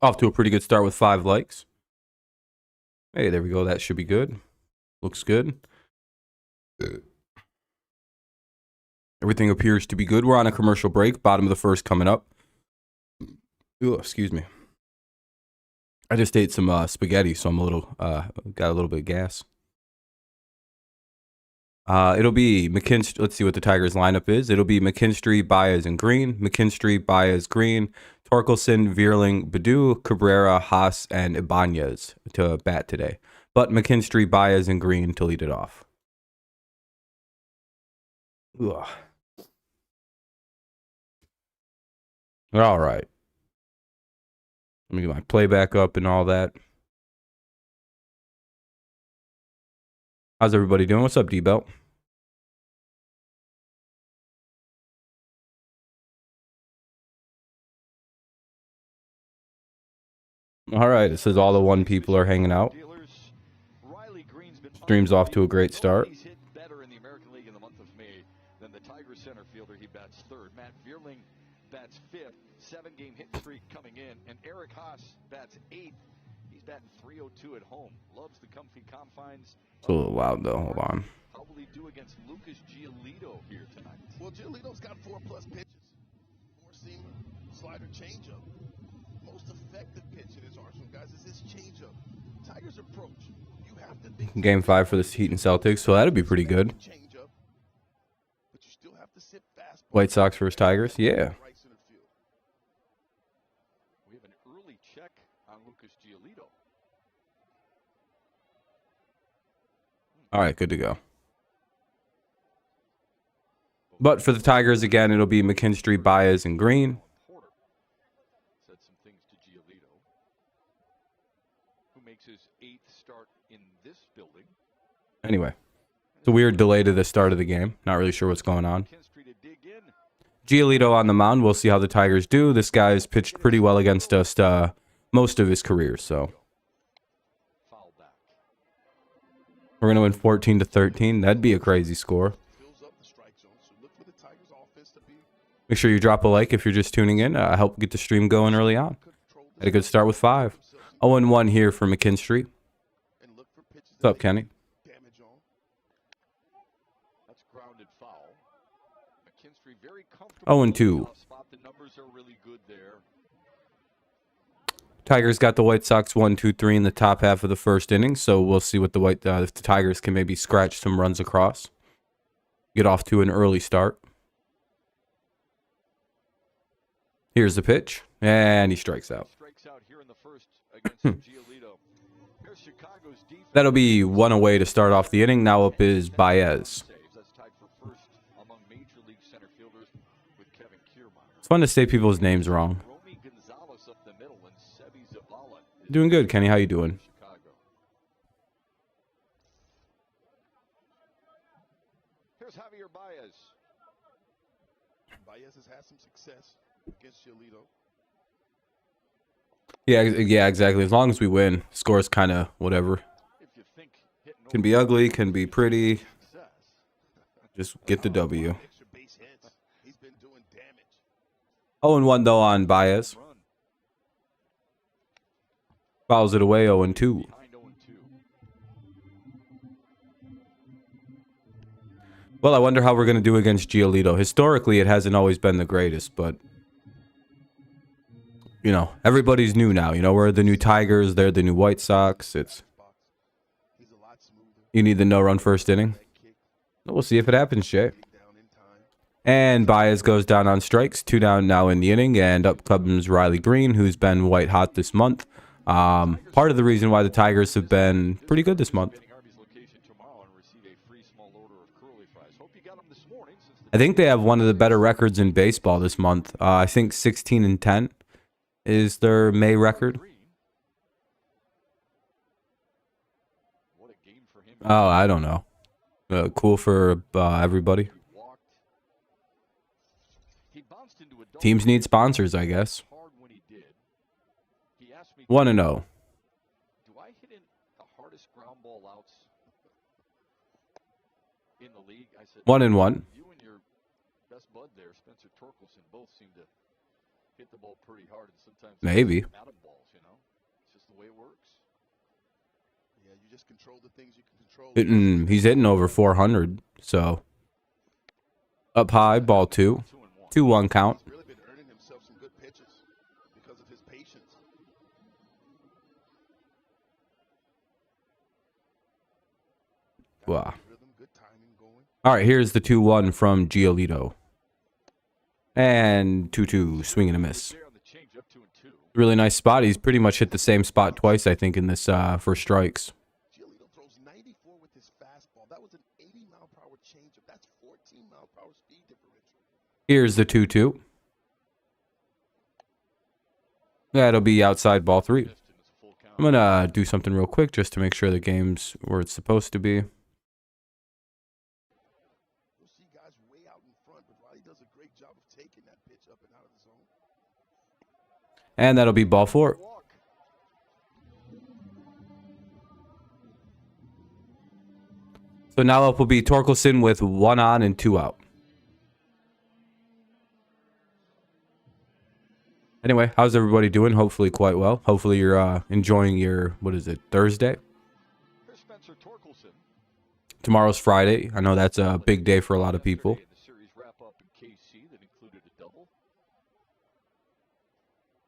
Off to a pretty good start with 5 likes. Hey, there we go. That should be good. Looks good. Everything appears to be good. We're on a commercial break. Bottom of the first coming up. Ooh, excuse me. I just ate some spaghetti, so I'm a little got a little bit of gas. It'll be McKinstry. Let's see what the Tigers lineup is. It'll be McKinstry, Baez, and Green. McKinstry, Baez, Green. Torkelson, Vierling, Badu, Cabrera, Haas, and Ibanez to bat today. But McKinstry, Baez, and Green to lead it off. Ugh. All right. Let me get my playback up and all that. How's everybody doing? What's up, D-Belt? All right. It says all the one people are hanging out. Stream's off to a great start. He's hit better in the American League in the month of May than the Tigers center fielder. He bats third. Matt Vierling bats fifth. 7-game hit streak coming in. And Eric Haas bats eighth. He's batting .302 at home. Loves the comfy confines. It's a little loud, though. Hold on. How will he do against Lucas Giolito here tonight? Well, Giolito's got 4+ pitches. 4-seamer, slider, changeup. Most effective pitch in his arsenal, guys, is his changeup. Tigers approach. You have to think Game 5 for the Heat and Celtics, so that'd be pretty good. changeup, but you still have to sit fast. White Sox versus Tigers, yeah. We have an early check on Lucas Giolito. All right, good to go. But for the Tigers, again, it'll be McKinstry, Baez, and Green. Porter said some things to Giolito, who makes his 8th start in this building. Anyway, it's a weird delay to the start of the game. Not really sure what's going on. McKinstry to dig in. Giolito on the mound. We'll see how the Tigers do. This guy's pitched pretty well against us most of his career, so Foul back. we're going to win 14-13. That'd be a crazy score. Fills up the strike zone, so look for the Tigers offense to be Make sure you drop a like if you're just tuning in. Help get the stream going early on. controlled. Had a good start with 5. 0-1 here for McKinstry. And look for pitches What's up, that Kenny? damage on. That's grounded foul. McKinstry very comfortable. 0-2. Spot. The numbers are really good there. Tigers got the White Sox 1-2-3 in the top half of the first inning, so we'll see what if the Tigers can maybe scratch some runs across. Get off to an early start. Here's the pitch, and he strikes out. Strikes out here in the first against Giolito. Here's Chicago's defense. That'll be one away to start off the inning. Now up is Baez. Saves. That's tied for first among major league center fielders with Kevin Kiermaier. It's fun to say people's names wrong. Romy Gonzalez up the middle and Sebi Zavala. Doing good, Kenny. How you doing? Chicago. Here's Javier Baez. Baez has had some success against Giolito. Yeah, exactly. As long as we win, score's kind of whatever. If you think hitting Can be ugly, can be pretty. success. Just get the W. Extra base hits. He's been doing damage. 0-1 though on Baez. Run Fouls it away. 0-2. behind 0-2. Well, I wonder how we're going to do against Giolito. Historically, it hasn't always been the greatest, but you know, everybody's new now. You know, we're the new Tigers. They're the new White Sox. It's He's a lot smoother. you need the no-run first inning. Kick We'll see if it happens, Jay. down in time. And Baez goes down on strikes. 2 down now in the inning, and up comes Riley Green, who's been white hot this month. Part of the reason why the Tigers have been pretty good this month. Visiting Arby's location tomorrow and receive a free small order of curly fries. Hope you got them this morning since the I think they have one of the better records in baseball this month. I think 16-10 is their May record. What a game for him. Oh, I don't know. Cool for everybody. He walked. He bounced into a double Teams need sponsors, I guess. hard when he did. He asked me, 1-0. do I hit in the hardest ground ball outs in the league? I said, 1-1. You and your best best bud there, Spencer Torkelson, both seem to hit the ball pretty hard, and sometimes Maybe. out of balls, you know? It's just the way it works. Yeah, you just control the things you can control. He's hitting over 400, so up high, ball 2. 2-1 count. He's really been earning himself some good pitches because of his patience. Wow. Rhythm, good timing going. All right, here's the 2-1 from Giolito. And 2-2, swing and a miss. There on the change-up, 2-2. Really nice spot. He's pretty much hit the same spot twice, I think, in this for strikes. Giolito throws 94 with his fastball. That was an 80-mile-per-hour changeup. That's 14-mile-per-hour speed differential. Here's the 2-2. That'll be outside ball 3. I'm going to do something real quick just to make sure the game's where it's supposed to be. You'll see guys way out in front, but Riley does a great job of taking that pitch up and out of the zone. And that'll be ball 4. So now up will be Torkelson with 1 on and 2 out. Anyway, how's everybody doing? Hopefully quite well. Hopefully you're enjoying your, what is it, Thursday? Here's Spencer Torkelson. Tomorrow's Friday. I know that's a big day for a lot of people. The series wrap-up in KC that included a double.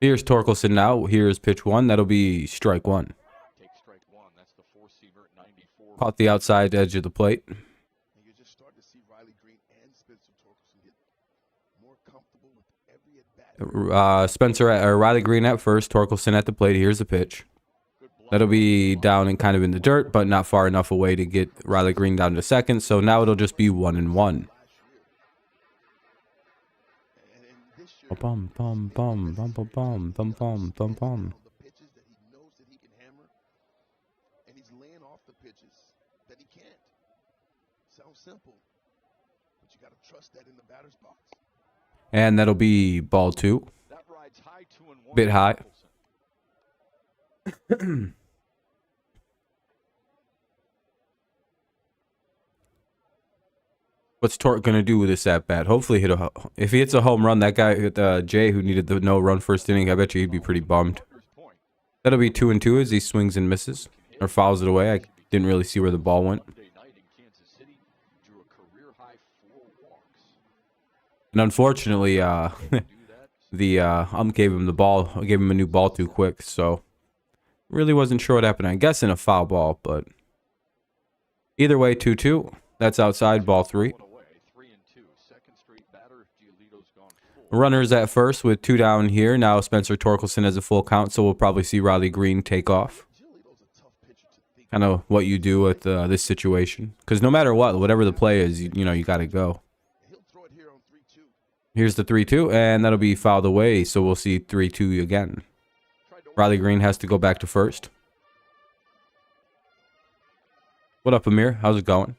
Here's Torkelson now. Here's pitch 1. That'll be strike 1. Take strike 1. That's the four-seamer at 94. Caught the outside edge of the plate. And you're just starting to see Riley Green and Spencer Torkelson get more comfortable with every at-bat. Riley Green at first. Torkelson at the plate. Here's the pitch. That'll be down and kind of in the dirt, but not far enough away to get Riley Green down to second. So now it'll just be 1-1. Bum bum bum bum bum bum bum bum bum bum. The pitches that he knows that he can hammer, and he's laying off the pitches that he can't. Sounds simple, but you got to trust that in the batter's box. And that'll be ball 2. That rides high, 2-1. Bit high. What's Torque going to do with this at bat? Hopefully hit if he hits a home run, that guy with Jay who needed the no run first inning, I bet you he'd be pretty bummed. That'll be 2-2 as he swings and misses or fouls it away. I didn't really see where the ball went. And unfortunately, the ump gave him the ball, gave him a new ball too quick, so really wasn't sure what happened. I'm guessing a foul ball, but either way, 2-2. That's outside, ball 3. Runners at first with 2 down here. Now Spencer Torkelson has a full count, so we'll probably see Riley Green take off. Kind of what you do with this situation, because no matter what, whatever the play is, you know you got to go. Here's the 3-2, and that'll be fouled away, so we'll see 3-2 again. Riley Green has to go back to first. What up, Amir? How's it going?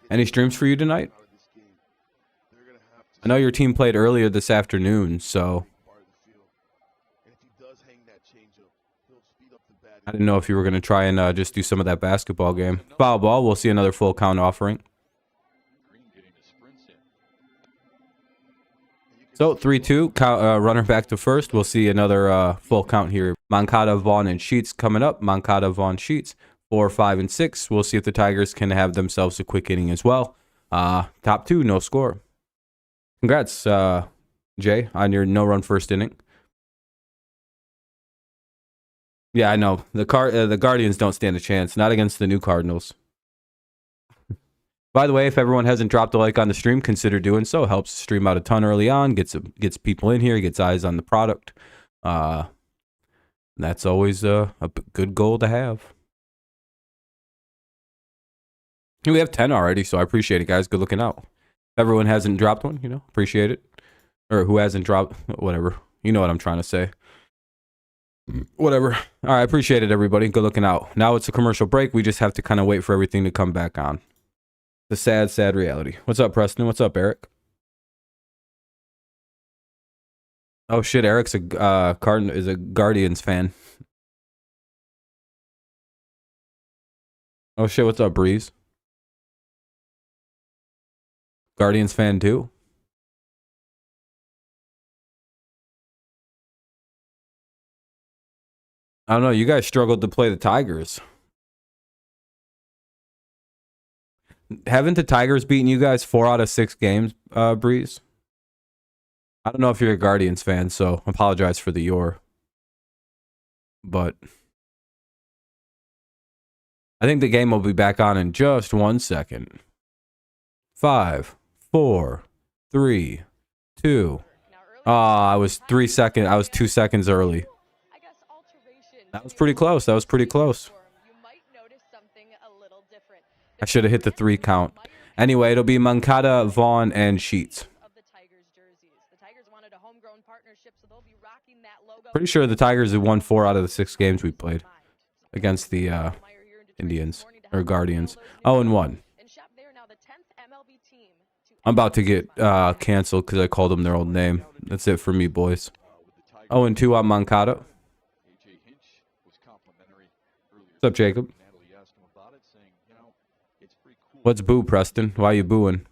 Any streams for you tonight? I know your team played earlier this afternoon, so I didn't know if you were going to try and just do some of that basketball game. Foul ball, we'll see another full count offering. So 3-2, runner back to first. We'll see another full count here. Moncada, Vaughn, and Sheets coming up. Moncada, Vaughn, Sheets, 4, 5, and 6. We'll see if the Tigers can have themselves a quick inning as well. Top 2, no score. Congrats, Jay, on your no-run first inning. Yeah, I know. The Guardians don't stand a chance. Not against the new Cardinals. By the way, if everyone hasn't dropped a like on the stream, consider doing so. Helps the stream out a ton early on. Gets people in here. Gets eyes on the product. That's always a good goal to have. We have 10 already, so I appreciate it, guys. Good looking out. If everyone hasn't dropped one, appreciate it. Or who hasn't dropped, whatever. You know what I'm trying to say. Whatever. All right, appreciate it, everybody. Good looking out. Now it's a commercial break. We just have to kind of wait for everything to come back on. The sad, sad reality. What's up, Preston? What's up, Eric? Oh shit, Eric's a Guardians fan. Oh shit, what's up, Breeze? Guardians fan too. I don't know. You guys struggled to play the Tigers. Haven't the Tigers beaten you guys 4 out of 6 games, Breeze? I don't know if you're a Guardians fan, so apologize for the your. But I think the game will be back on in just 1 second. 5, 4, 3, 2. I was 3 seconds. I was 2 seconds early. That was pretty close. That was pretty close. I should have hit the 3 count. Anyway, it'll be Moncada, Vaughn, and Sheets. Pretty sure the Tigers have won 4 out of the 6 games we played against the Indians or Guardians. 0-1. I'm about to get canceled because I called them their old name. That's it for me, boys. 0-2 on Moncada. What's up, Jacob? What's boo, Preston? Why are you booing?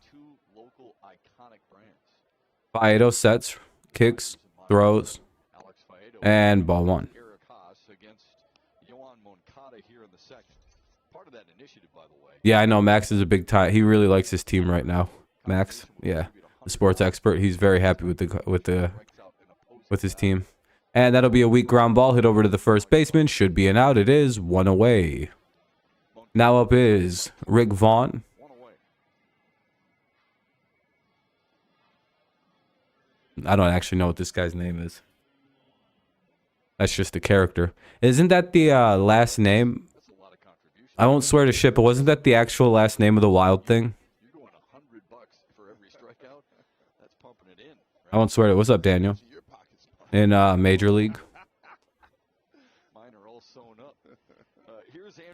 Faedo sets, kicks, throws, and ball 1. Yeah, I know. Max is a big tie. He really likes his team right now. Max, yeah, the sports expert. He's very happy with his team. And that'll be a weak ground ball hit over to the first baseman. Should be an out. It is 1 away. Now up is Rick Vaughn. I don't actually know what this guy's name is. That's just a character. Isn't that the last name? I won't swear to shit, but wasn't that the actual last name of the Wild thing? I won't swear to it. What's up, Daniel? In Major League.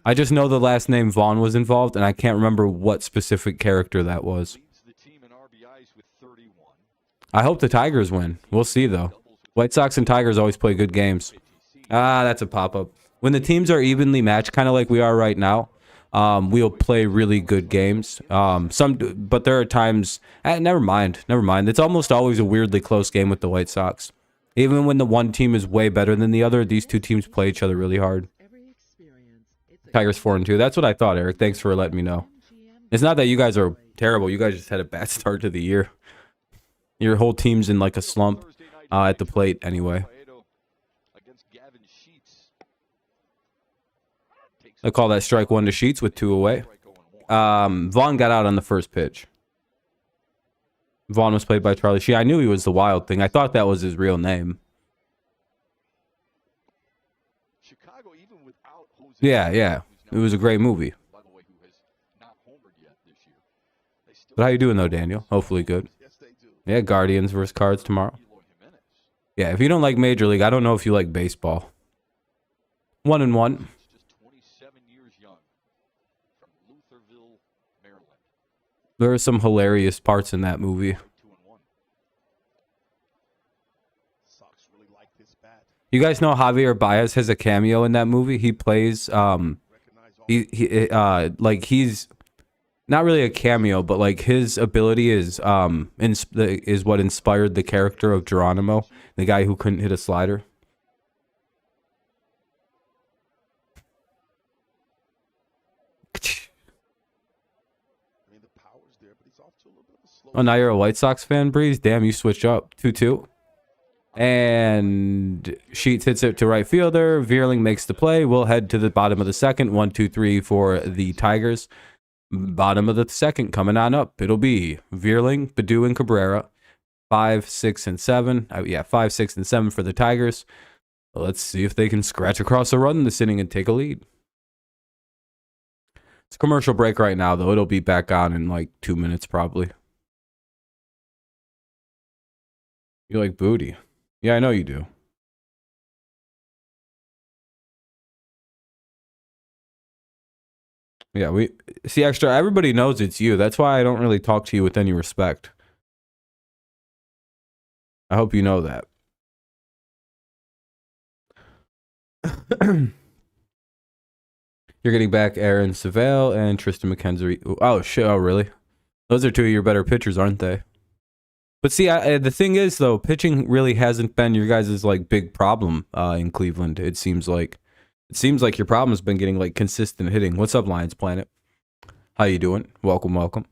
I just know the last name Vaughn was involved, and I can't remember what specific character that was. I hope the Tigers win. We'll see, though. White Sox and Tigers always play good games. That's a pop-up. When the teams are evenly matched, kind of like we are right now, we'll play really good games. But there are times... never mind. It's almost always a weirdly close game with the White Sox. Even when the one team is way better than the other, these two teams play each other really hard. Tigers 4-2. That's what I thought, Eric. Thanks for letting me know. It's not that you guys are terrible. You guys just had a bad start to the year. Your whole team's in like a slump at the plate anyway. I call that strike 1 to Sheets with 2 away. Vaughn got out on the first pitch. Vaughn was played by Charlie Sheen. I knew he was the Wild thing. I thought that was his real name. Yeah. It was a great movie. But how you doing though, Daniel? Hopefully good. Yeah, Guardians versus Cards tomorrow. Yeah, if you don't like Major League, I don't know if you like baseball. 1-1. There are some hilarious parts in that movie. You guys know Javier Baez has a cameo in that movie? He plays he's not really a cameo, but like his ability is what inspired the character of Geronimo, the guy who couldn't hit a slider. Oh, now you're a White Sox fan, Breeze? Damn, you switch up. 2-2. And Sheets hits it to right fielder. Veerling makes the play. We'll head to the bottom of the second. 1-2-3 for the Tigers. Bottom of the second coming on up. It'll be Veerling, Baду, and Cabrera. 5, 6, and 7. 5, 6, and 7 for the Tigers. Let's see if they can scratch across a run this inning and take a lead. It's a commercial break right now, though. It'll be back on in like 2 minutes, probably. You like booty? Yeah, I know you do. Yeah, we see extra. Everybody knows it's you. That's why I don't really talk to you with any respect. I hope you know that. You're getting back Aaron Savale and Tristan McKenzie. Oh shit! Oh really? Those are two of your better pitchers, aren't they? But see, the thing is, though, pitching really hasn't been your guys' like big problem in Cleveland. It seems like your problem's been getting like consistent hitting. What's up, Lions Planet? How you doing? Welcome, welcome.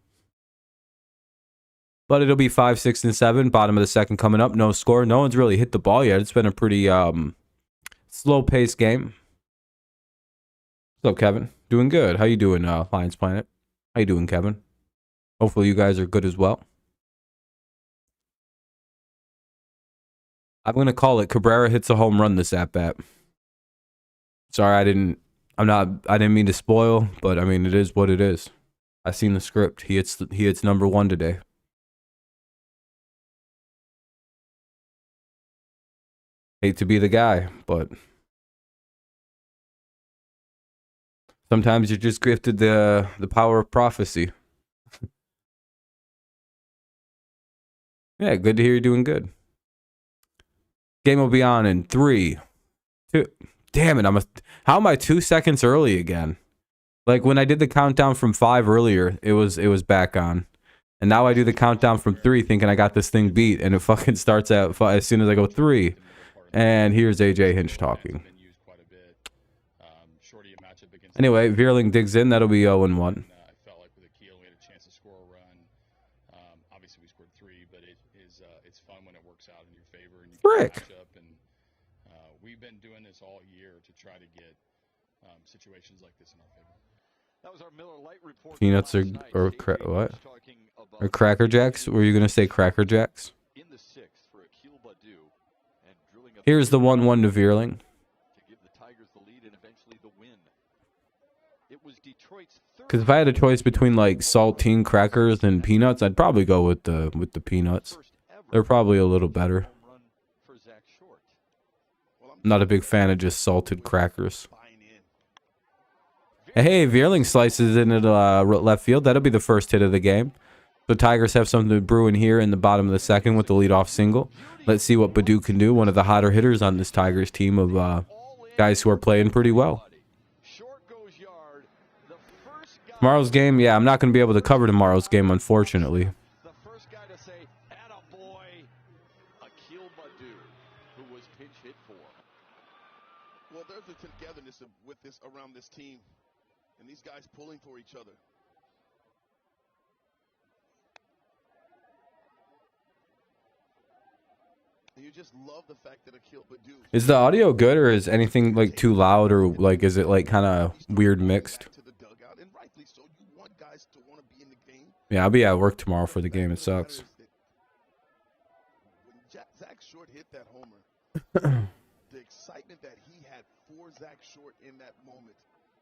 But it'll be 5, 6, and 7. Bottom of the second coming up. No score. No one's really hit the ball yet. It's been a pretty slow-paced game. What's up, Kevin? Doing good. How you doing, Lions Planet? How you doing, Kevin? Hopefully you guys are good as well. I'm gonna call it. Cabrera hits a home run this at-bat. Sorry, I didn't mean to spoil, but I mean it is what it is. I seen the script. He hits number 1 today. Hate to be the guy, but sometimes you're just gifted the power of prophecy. Yeah, good to hear you're doing good. Game will be on in 3, 2. Damn it! How am I 2 seconds early again? Like when I did the countdown from 5 earlier, it was back on, and now I do the countdown from 3, thinking I got this thing beat, and it fucking starts at 5 as soon as I go 3. And here's AJ Hinch talking. Anyway, Veerling digs in. That'll be 0-1. I felt like with Akil, we had a chance to score a run. Obviously, we scored 3, but it's fun when it works out in your favor and you Frick. can match up. And we've been doing this all year to try to get situations like this in our favor. That was our Miller Lite report. Peanuts what? Or Cracker Jacks? Were you gonna say Cracker Jacks? In the 6th for Akil Baddoo, and drilling a Here's the 1-1 to Veerling. to give the Tigers the lead and eventually the win. It was Detroit's third. Because if I had a choice between like saltine crackers and peanuts, I'd probably go with the peanuts. first ever They're probably a little better. home run for Zach Short. I'm not a big fan of just salted crackers. Hey, Veerling slices into left field. That'll be the first hit of the game. The Tigers have something brewing here in the bottom of the second with the leadoff single. Let's see what Baddoo can do. One of the hotter hitters on this Tigers team of guys who are playing pretty well. Short goes yard. The first guy Tomorrow's game, yeah, I'm not going to be able to cover tomorrow's game, unfortunately. The first guy to say, "Attaboy," Akil Baddoo, who was pinch hit for. Well, there's a togetherness with this around this team, and these guys pulling for each other. And you just love the fact that Akil Baddoo Is the audio good, or is anything like too loud, or like is it like kind of weird mixed? to the dugout, and rightfully so. You want guys to want to be in the game. Yeah, I'll be at work tomorrow for the game. It sucks. When Zach Short hit that homer, the excitement that he had for Zach Short in that moment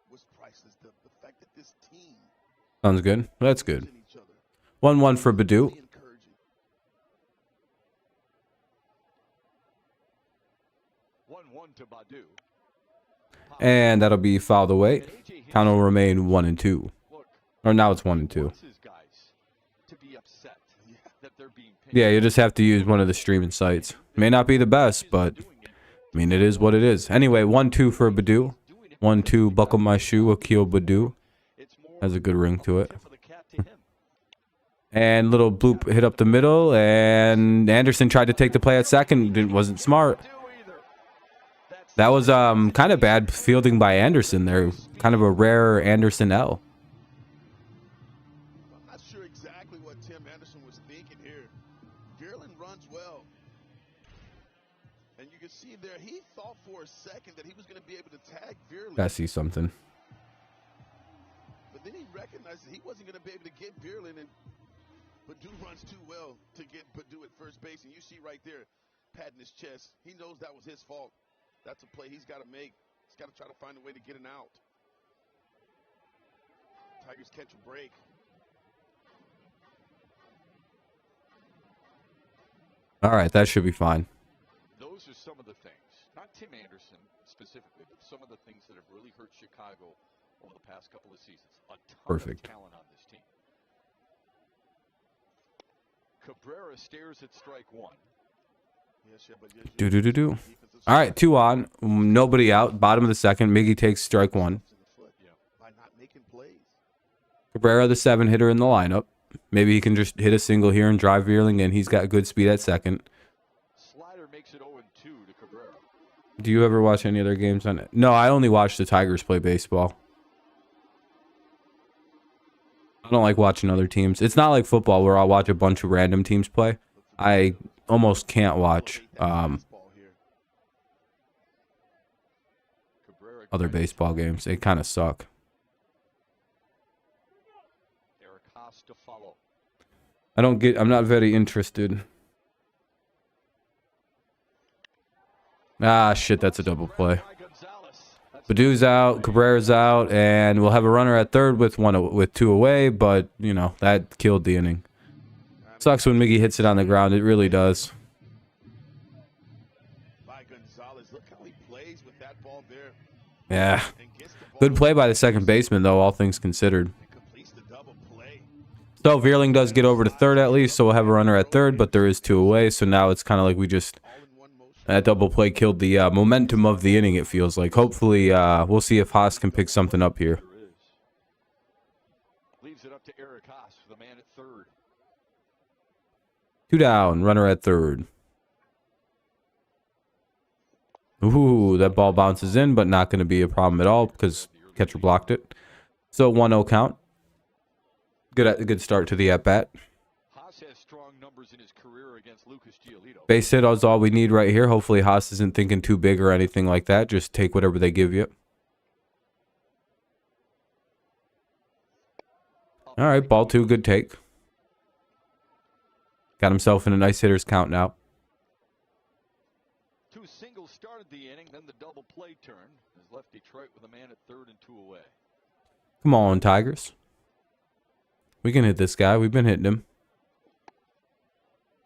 was priceless. The fact that this team Sounds good. That's good. in each other, 1-1 for Baddoo. really encouraging. To Baddoo. And that'll be fouled away. Count will remain 1-2. Look, Or now it's 1-2. wants his guys to be upset that they're being pinched. Yeah, you just have to use one of the streaming sites. May not be the best, but I mean it is what it is. Anyway, 1-2 for Baddoo. 1-2, buckle my shoe, Akil Baddoo. It's more Has a good ring to it. for the cat to him. And little bloop hit up the middle, and Anderson tried to take the play at second. Wasn't smart. That was kind of bad fielding by Anderson there. Kind of a rare Anderson L. I'm not sure exactly what Tim Anderson was thinking here. Veerling runs well. And you can see there, he thought for a second that he was going to be able to tag Veerling. I see something. But then he recognized that he wasn't going to be able to get Veerling, and Baddoo runs too well to get Baddoo at first base. And you see right there, patting his chest. He knows that was his fault. That's a play he's got to make. He's got to try to find a way to get an out. Tigers catch a break. All right, that should be fine. Those are some of the things, not Tim Anderson specifically, but some of the things that have really hurt Chicago over the past couple of seasons. A ton Perfect. of talent on this team. Cabrera stares at strike 1. Do. All right, 2 on. Nobody out. Bottom of the second. Miggy takes strike 1. By not making plays. Cabrera, the 7 hitter in the lineup. Maybe he can just hit a single here and drive Vierling, and he's got good speed at second. Slider makes it 0-2 to Cabrera. Do you ever watch any other games on it? No, I only watch the Tigers play baseball. I don't like watching other teams. It's not like football where I'll watch a bunch of random teams play. I almost can't watch other baseball games. They kind of suck. Eric Haas to follow. I'm not very interested. Ah, shit, that's a double play. Badu's out, Cabrera's out, and we'll have a runner at third with two away, but, you know, that killed the inning. Sucks when Miggy hits it on the ground. It really does. Yeah. Good play by the second baseman, though, all things considered. So Vierling does get over to third at least, so we'll have a runner at third, but there is two away, so now it's kind of like we just... That double play killed the momentum of the inning, it feels like. Hopefully, we'll see if Haas can pick something up here. Leaves it up to Eric Haas, the man at third. Two down, runner at third. Ooh, that ball bounces in, but not going to be a problem at all because catcher blocked it. So 1-0 count. Good start to the at-bat. Haas has strong numbers in his career against Lucas Giolito. Base hit is all we need right here. Hopefully Haas isn't thinking too big or anything like that. Just take whatever they give you. All right, ball two, good take. Got himself in a nice hitter's count now. Two singles started the inning, then the double play turn has left Detroit with a man at third and two away. Come on, Tigers. We can hit this guy. We've been hitting him.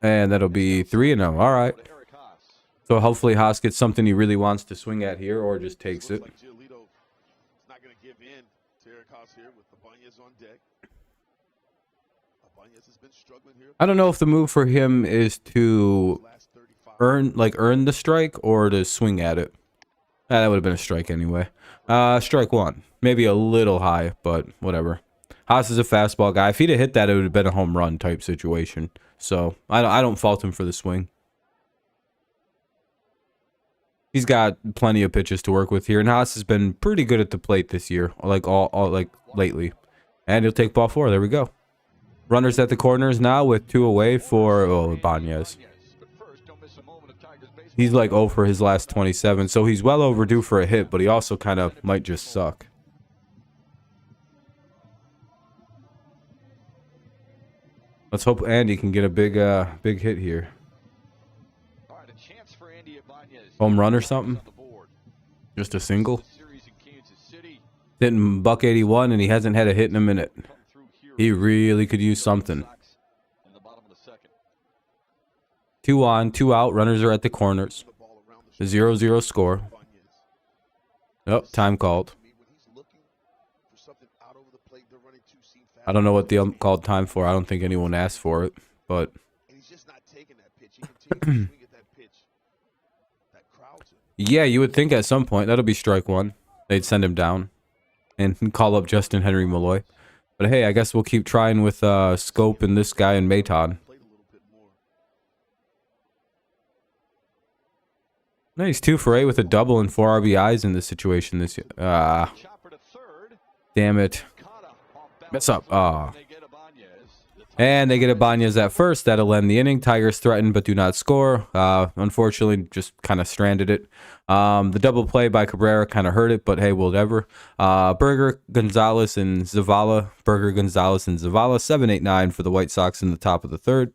And that'll be 3-0. All right. So hopefully Haas gets something he really wants to swing at here or just takes it. Not going to give in to Eric Haas here with Ibanez on deck. Ibanez has been struggling here. I don't know if the move for him is to earn the strike or to swing at it. That would have been a strike anyway. Strike one. Maybe a little high, but whatever. Haas is a fastball guy. If he'd have hit that, it would have been a home run type situation. So I don't fault him for the swing. He's got plenty of pitches to work with here, and Haas has been pretty good at the plate this year, like lately. And he'll take ball four. There we go. Runners at the corners now with two away for Ibanez. He's like 0 for his last 27, so he's well overdue for a hit, but he also kind of might just suck. Let's hope Andy can get a big hit here. All right, a chance for Andy Ibanez. Home run or something? Just a single? Hitting $181, and he hasn't had a hit in a minute. He really could use something. 2 on, 2 out. Runners are at the corners. A 0-0 score. Oh, time called. I don't know what the called time for. I don't think anyone asked for it, but yeah, you would think at some point that'll be strike one. They'd send him down and call up Justin Henry Malloy. But hey, I guess we'll keep trying with Scope and this guy and Maton. Nice 2 for 8 with a double and 4 RBIs in this situation this year. Damn it. Mess up. And they get Ibanez at first. That'll end the inning. Tigers threaten but do not score. Unfortunately, just kind of stranded it. The double play by Cabrera kind of hurt it, but hey, whatever. Burger, Gonzalez, and Zavala. Burger, Gonzalez, and Zavala. 7-8-9 for the White Sox in the top of the third.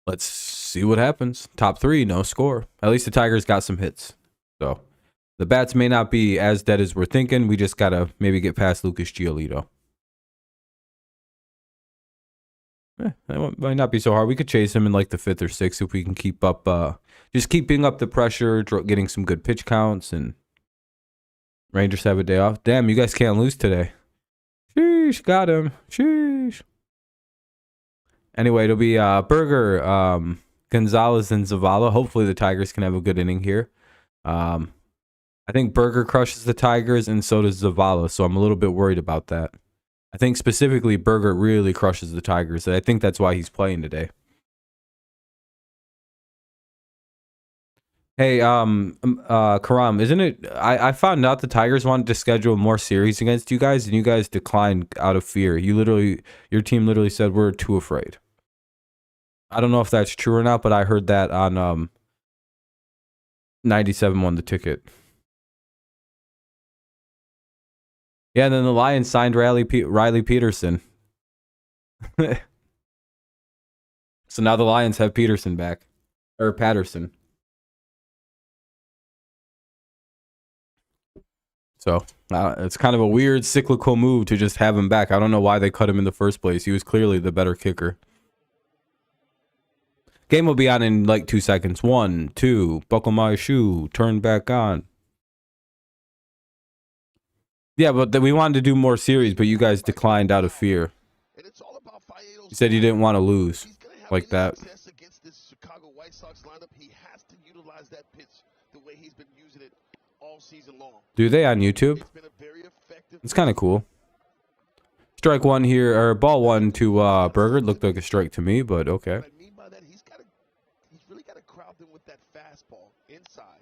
Let's see what happens. Top 3, no score. At least the Tigers got some hits. So the bats may not be as dead as we're thinking. We just got to maybe get past Lucas Giolito. That might not be so hard. We could chase him in like the 5th or 6th if we can keep up, just keeping up the pressure, getting some good pitch counts, and Rangers have a day off. Damn, you guys can't lose today. Sheesh, got him. Sheesh. Anyway, it'll be Burger, Gonzalez, and Zavala. Hopefully the Tigers can have a good inning here. I think Burger crushes the Tigers, and so does Zavala, so I'm a little bit worried about that. I think specifically Berger really crushes the Tigers. I think that's why he's playing today. Hey, Karam, isn't it? I found out the Tigers wanted to schedule more series against you guys, and you guys declined out of fear. Your team literally said we're too afraid. I don't know if that's true or not, but I heard that on 97 won the ticket. Yeah, and then the Lions signed Riley Peterson. So now the Lions have Peterson back, or Patterson. So it's kind of a weird cyclical move to just have him back. I don't know why they cut him in the first place. He was clearly the better kicker. Game will be on in like 2 seconds. 1, 2, buckle my shoe, turn back on. Yeah, but we wanted to do more series, but you guys declined out of fear. You said you didn't want to lose like that. Against this Chicago White Sox lineup, he has to utilize that pitch the way he's been using it all season long. Do they on YouTube? It's kind of cool. Strike one here, or ball one to Berger. Looked like a strike to me, but okay. What I mean by that, he's really got to crowd them with that fastball inside.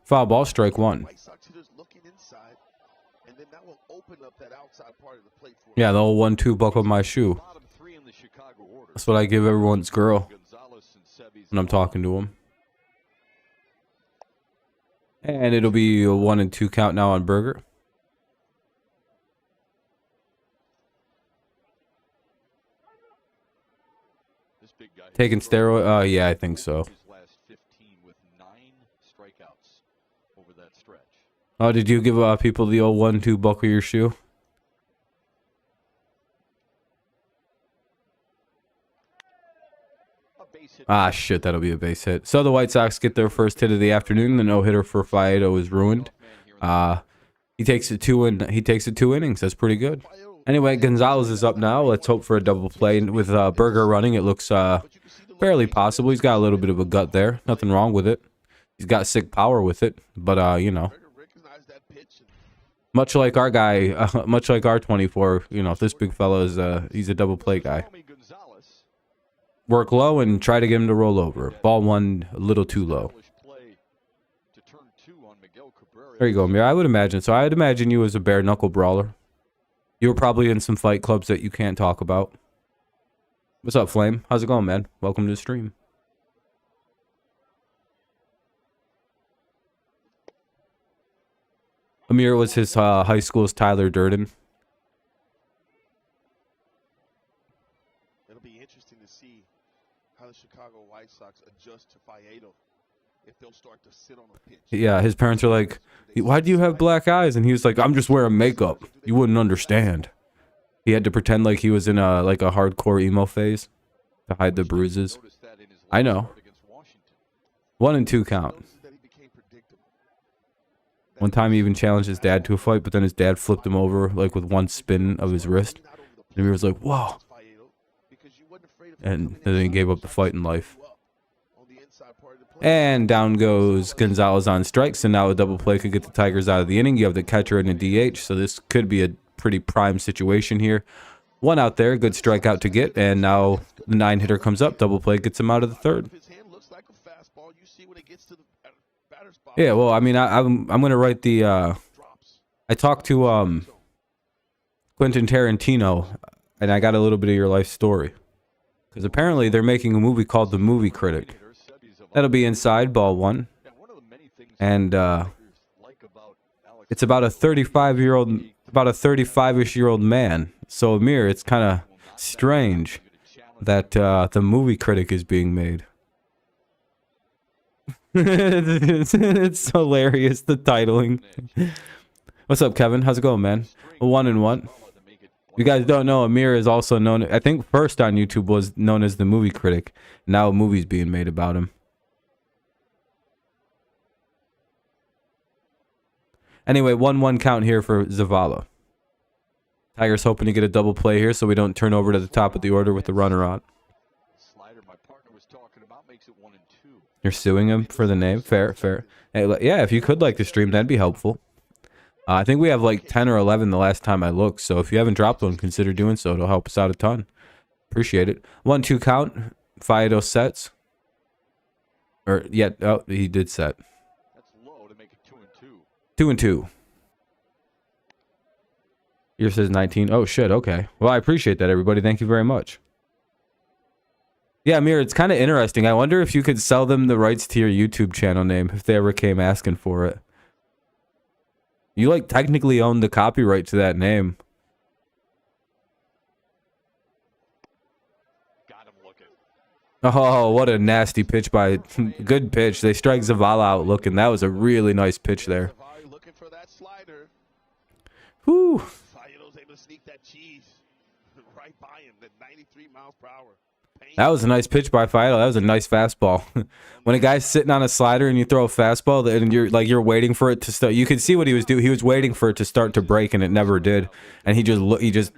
Foul ball, strike one. White Sox hitters looking inside, and then that will open up that outside part of the plate for him. Yeah, the old 1-2 buckle my shoe. That's what I give everyone's girl when I'm talking to them. And it'll be a 1 and 2 count now on Berger. Taking steroid? Yeah, I think so. Oh, did you give people the old 1-2 buckle your shoe? Ah, shit, that'll be a base hit. So the White Sox get their first hit of the afternoon. The no-hitter for Faedo is ruined. He takes it 2 innings. That's pretty good. Anyway, Gonzalez is up now. Let's hope for a double play. With Berger running, it looks fairly possible. He's got a little bit of a gut there. Nothing wrong with it. He's got sick power with it. But, you know, much like our guy, much like our 24, you know, if this big fella is, he's a double play guy. Work low and try to get him to roll over. Ball one, a little too low. There you go, Amir. I would imagine. So I'd imagine you as a bare knuckle brawler. You were probably in some fight clubs that you can't talk about. What's up, Flame? How's it going, man? Welcome to the stream. Amir was his high school's Tyler Durden. It'll be interesting to see how the Chicago White Sox adjust to Faedo. If they'll start to sit on a pitch. Yeah, his parents are like, why do you have black eyes? And he was like, I'm just wearing makeup. You wouldn't understand. He had to pretend like he was in a hardcore emo phase to hide the bruises. I know. 1 and 2 count. One time he even challenged his dad to a fight, but then his dad flipped him over like with one spin of his wrist. And he was like, whoa. And then he gave up the fight in life. And down goes Gonzalez on strikes, and now a double play could get the Tigers out of the inning. You have the catcher and a DH, so this could be a pretty prime situation here. One out there, good strikeout to get, and now the 9-hitter comes up. Double play gets him out of the third. Yeah, well, I mean, I'm gonna write the. I talked to Quentin Tarantino, and I got a little bit of your life story, because apparently they're making a movie called The Movie Critic. That'll be inside, ball one. And it's about a 35-year-old, about a 35-ish-year-old man. So, Amir, it's kind of strange that The Movie Critic is being made. It's hilarious, the titling. What's up, Kevin? How's it going, man? 1 and 1. You guys don't know, Amir is also known, I think first on YouTube was known as The Movie Critic. Now a movie's being made about him. Anyway, 1-1 count here for Zavala. Tigers hoping to get a double play here so we don't turn over to the top of the order with the runner on. You're suing him for the name? Fair, fair. Hey, yeah, if you could like the stream, that'd be helpful. I think we have like 10 or 11 the last time I looked. So if you haven't dropped one, consider doing so. It'll help us out a ton. Appreciate it. 1-2 count. Fido sets. Or, yeah, oh, he did set. That's low to make it 2-2. 2-2. Yours says 19. Oh, shit. Okay. Well, I appreciate that, everybody. Thank you very much. Yeah, Amir, it's kind of interesting. I wonder if you could sell them the rights to your YouTube channel name if they ever came asking for it. You, like, technically own the copyright to that name. Got him looking. Oh, what a nasty pitch by... Good pitch. They strike Zavala out looking. That was a really nice pitch there. Zavala looking for that slider. Whew. Fayedo's able to sneak that cheese right by him at 93 miles per hour. That was a nice pitch by Fido. That was a nice fastball. When a guy's sitting on a slider and you throw a fastball and you're waiting for it to start, you could see what he was doing. He was waiting for it to start to break and it never did. And you just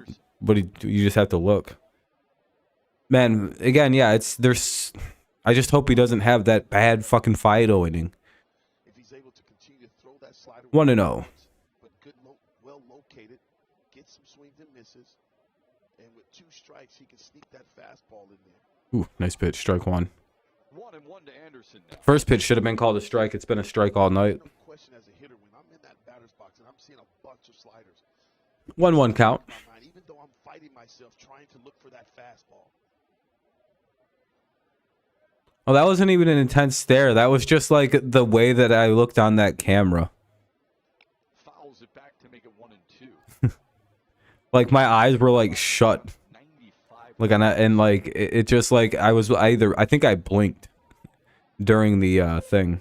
have to look. Man, again, yeah, I just hope he doesn't have that bad fucking Fido inning. If he's able to continue to throw that slider 1-0. but good, well located, get some swings and misses, and with 2 strikes, he can sneak that fastball in there. Ooh, nice pitch. Strike 1. 1-1 to Anderson now. First pitch should have been called a strike. It's been a strike all night. No question as a hitter, when I'm in that batter's box and I'm seeing a bunch of sliders, 1-1 count. in my mind, even though I'm fighting myself trying to look for that fastball. Oh, that wasn't even an intense stare. That was just like the way that I looked on that camera. Fouls it back to make it 1-2. Like my eyes were like shut. 95. Like and like it just like I think I blinked during the thing.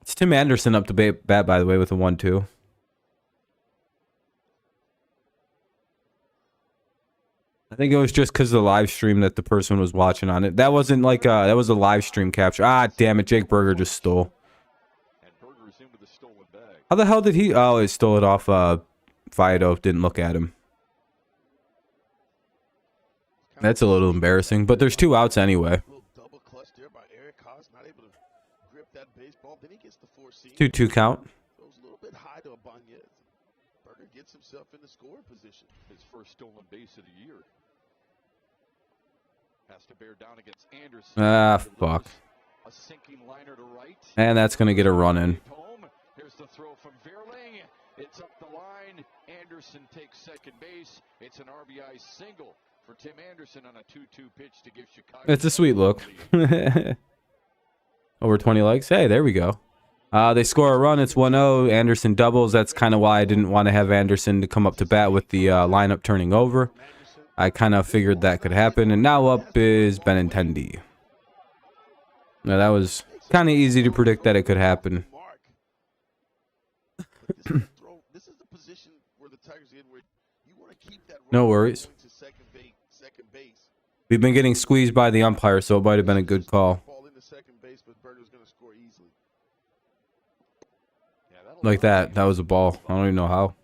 It's Tim Anderson up to bat, by the way, with a 1-2. I think it was just because of the live stream that the person was watching on it. That wasn't like that was a live stream capture. Ah, damn it! Jake Berger just stole. And Berger's in with a stolen bag. How the hell did he? Oh, he stole it off. Fido didn't look at him. That's a little embarrassing, but there's 2 outs anyway. A little double clutch there by Eric Haas, not able to grip that baseball. Then he gets the 4-seam. 2-2 count. Goes a little bit high to Ibanez. Berger gets himself in the scoring position. His first stolen base of the year. Has to bear down against Anderson. Ah, fuck. A sinking liner to right. And that's gonna get a run in. Home. Here's the throw from Vierling. It's up the line. Anderson takes second base. It's an RBI single for Tim Anderson on a 2-2 pitch to give Chicago. It's a sweet look. Over 20 likes. Hey, there we go. They score a run. It's 1-0. Anderson doubles. That's kind of why I didn't want to have Anderson to come up to bat with the lineup turning over. I kind of figured that could happen. And now up is Benintendi. Now that was kind of easy to predict that it could happen. This is the position where the Tigers in where you want to keep that No worries. to second base. We've been getting squeezed by the umpire, so it might have been a good call. Ball into second base, but Berger's going to score easily. Yeah, that'll Like that. That was a ball. I don't even know how.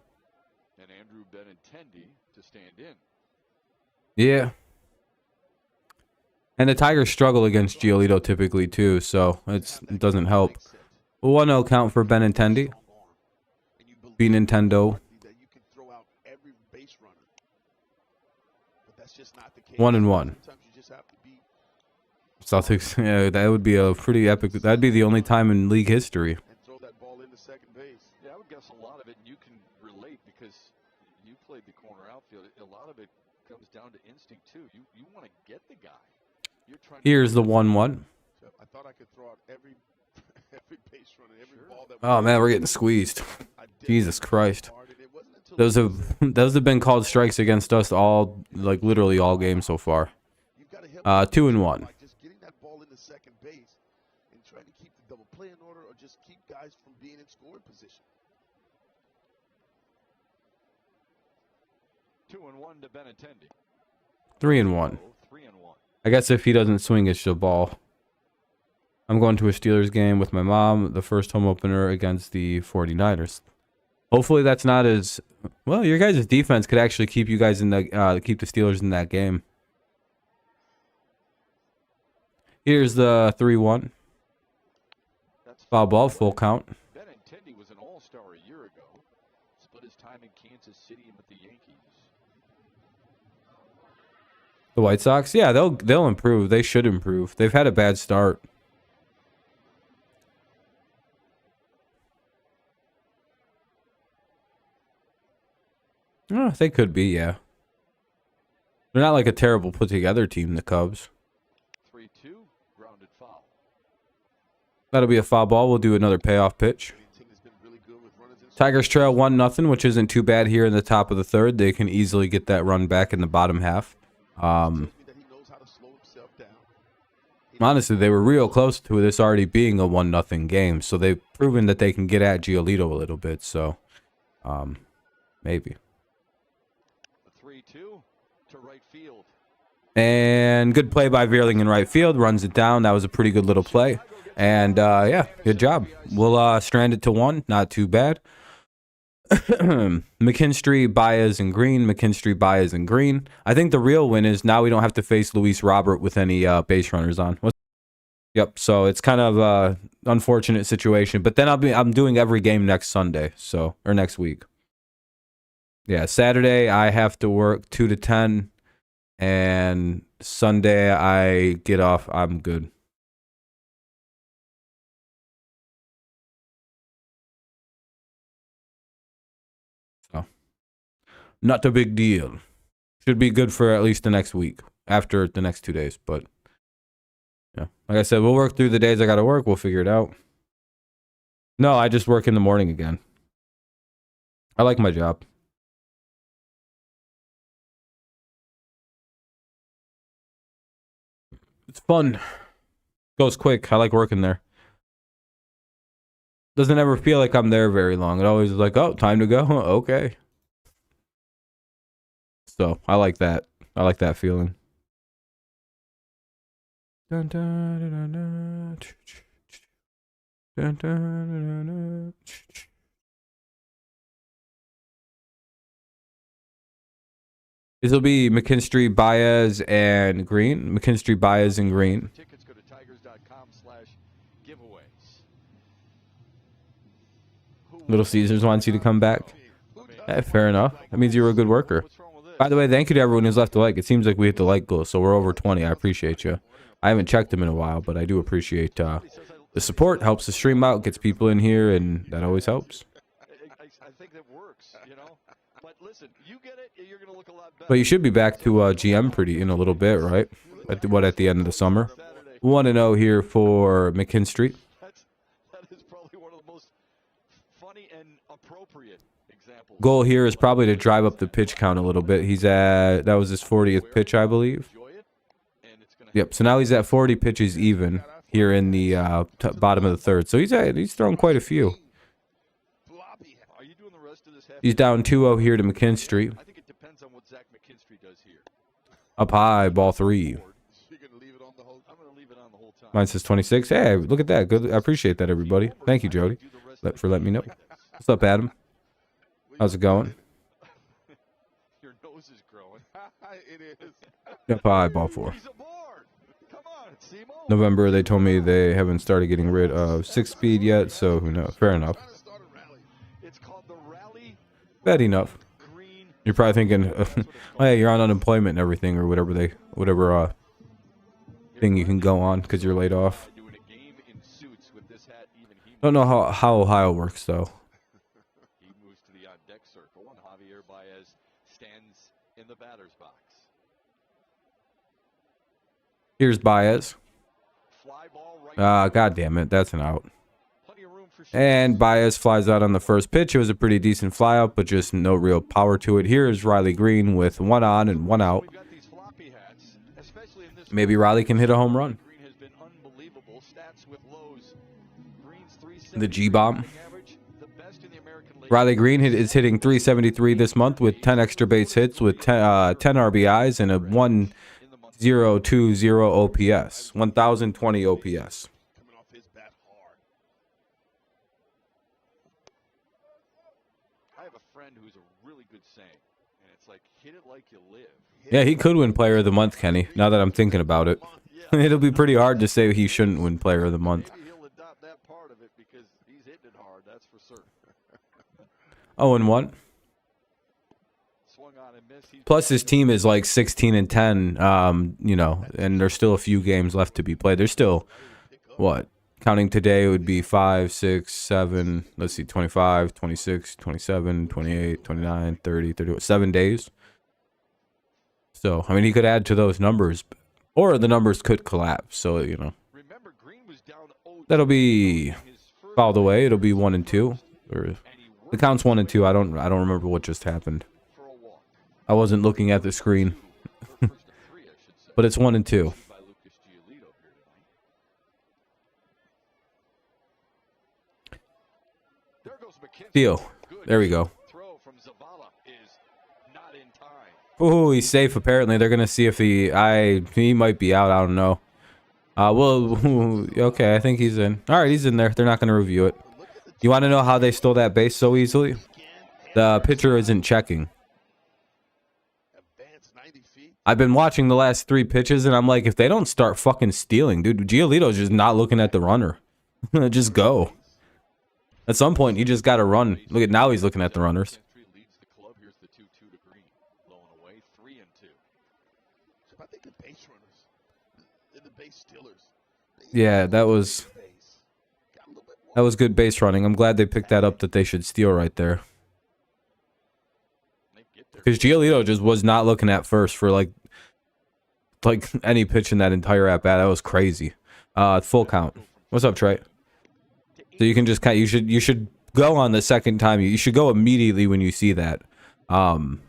And Andrew Benintendi to stand in. Yeah. And the Tigers struggle against Giolito typically too, so it doesn't help. 1-0 count for Benintendi. Be Nintendo. 1-1. Celtics. Yeah, that would be a pretty epic. That'd be the only time in league history. Yeah, I would guess a lot of it, and you can relate because you played the corner outfield. A lot of it comes down to instinct too. You want to get the guy. You're trying. Here's the 1-1. I thought I could throw out every base runner, every ball that. Oh man, we're getting squeezed. Jesus Christ. Those have been called strikes against us all, like literally all games so far. 2-1. Just getting that ball into second base and trying to keep the double play in order, or just keep guys from being in scoring position. 2-1 to Benintendi. 3-1. 3-1. I guess if he doesn't swing, it's the ball. I'm going to a Steelers game with my mom, the first home opener against the 49ers. Hopefully that's not as well. Your guys' defense could actually keep you guys in the keep the Steelers in that game. Here's the 3-1. Foul ball, full count. The White Sox, yeah, they'll improve. They should improve. They've had a bad start. Oh, they could be, yeah. They're not like a terrible put together team, the Cubs. 3-2, grounded foul. That'll be a foul ball. We'll do another payoff pitch. Tigers trail 1-0, which isn't too bad here in the top of the third. They can easily get that run back in the bottom half. Honestly, they were real close to this already being a 1-0 game, so they've proven that they can get at Giolito a little bit. So, maybe. 3-2 to right field. And good play by Veerling in right field. Runs it down. That was a pretty good little play. And, yeah, good job. We'll strand it to 1. Not too bad. McKinstry, Baez, and Green. McKinstry, Baez, and Green. I think the real win is now we don't have to face Luis Robert with any base runners on. Yep. So it's kind of a unfortunate situation. But then I'm doing every game next Sunday. So or next week. Yeah. Saturday I have to work 2 to 10, and Sunday I get off. I'm good. Not a big deal. Should be good for at least the next week after the next 2 days. But yeah, like I said, we'll work through the days I got to work. We'll figure it out. No, I just work in the morning again. I like my job. It's fun. Goes quick. I like working there. Doesn't ever feel like I'm there very long. It always is like, oh, time to go. Okay. So I like that. I like that feeling. Dun, dun, dun, dun, dun, dun, dun, dun. This will be McKinstry, Baez, and Green. McKinstry, Baez, and Green. Tickets go to tigers.com/giveaways. Little Caesars wants you to come back. Fair enough. That means you were a good worker. By the way, thank you to everyone who's left a like. It seems like we hit the like goal, so we're over 20. I appreciate you. I haven't checked them in a while, but I do appreciate the support. Helps the stream out, gets people in here, and that always helps. I think that works, you know. But listen, you get it, you're going to look a lot better. But you should be back to GM pretty in a little bit, right? At the end of the summer? 1-0 here for McKinstry. That is probably one of the most funny and appropriate examples. Goal here is probably to drive up the pitch count a little bit. That was his 40th pitch, I believe. Yep, so now he's at 40 pitches even here in the bottom of the third. So he's thrown quite a few. He's down 2-0 here to McKinstry. I think it depends on what Zach McKinstry does here. Up high, ball 3. I'm going to leave it on the whole time. Mine says 26. Hey, look at that. Good. I appreciate that, everybody. Thank you, Jody, for letting me know. What's up, Adam? How's it going? Your nose is growing. It is. Up high, ball 4. He's aboard. Come on, Simo. November, they told me they haven't started getting rid of 6-speed yet, so who knows? Fair enough. It's called the Rally Bad enough. Green. You're probably thinking, oh, hey, you're on unemployment and everything, or whatever thing you can go on because you're laid off. Doing a game in suits with this hat, even he Don't know how Ohio works, though. He moves to the on-deck circle, and Javier Baez stands in the batter's box. Here's Baez. Fly ball right. God damn it, that's an out. Plenty of room for And Baez flies out on the first pitch. It was a pretty decent fly out, but just no real power to it. Here's Riley Green with 1 on and 1 out. We've got these floppy hats, especially in this Maybe Riley can hit a home run. Green has been unbelievable. Stats with Lowe's. Green's The G-bomb. average, the best in the American League. Riley Green is hitting 373 this month with 10 extra base hits with 10 RBIs and a 1020 OPS. 1020 OPS. Coming off his bat hard. I have a friend who's a really good saying, and it's like, hit it like you live. Yeah, he could win Player of the Month, Kenny, now that I'm thinking about it. It'll be pretty hard to say he shouldn't win Player of the Month. Maybe he'll adopt that part of it because he's hitting it hard, that's for certain. 0-1. Swung on Plus, his team is like 16-10. You know, and there's still a few games left to be played. There's still what? Counting today, it would be 5, 6, 7. Let's see, 25, 26, 27, 28, 29, 30, 31. 7 days. So, I mean, he could add to those numbers, or the numbers could collapse. So, you know, that'll be fouled away. It'll be 1 and 2, or the count's 1 and 2. I don't remember what just happened. I wasn't looking at the screen, but it's 1 and 2. Deal. There we go. Oh, he's safe. Apparently, they're gonna see if he might be out. I don't know. Well, okay. I think he's in. All right, he's in there. They're not gonna review it. You want to know how they stole that base so easily? The pitcher isn't checking. I've been watching the last 3 pitches, and I'm like, if they don't start fucking stealing, dude, Giolito's just not looking at the runner. Just go. At some point, you just got to run. Look at now, he's looking at the runners. Yeah, that was good base running. I'm glad they picked that up, that they should steal right there. Because Giolito just was not looking at first for like any pitch in that entire at bat. That was crazy. Full count. What's up, Trey? So you can just kind. You should go on the second time. You should go immediately when you see that, or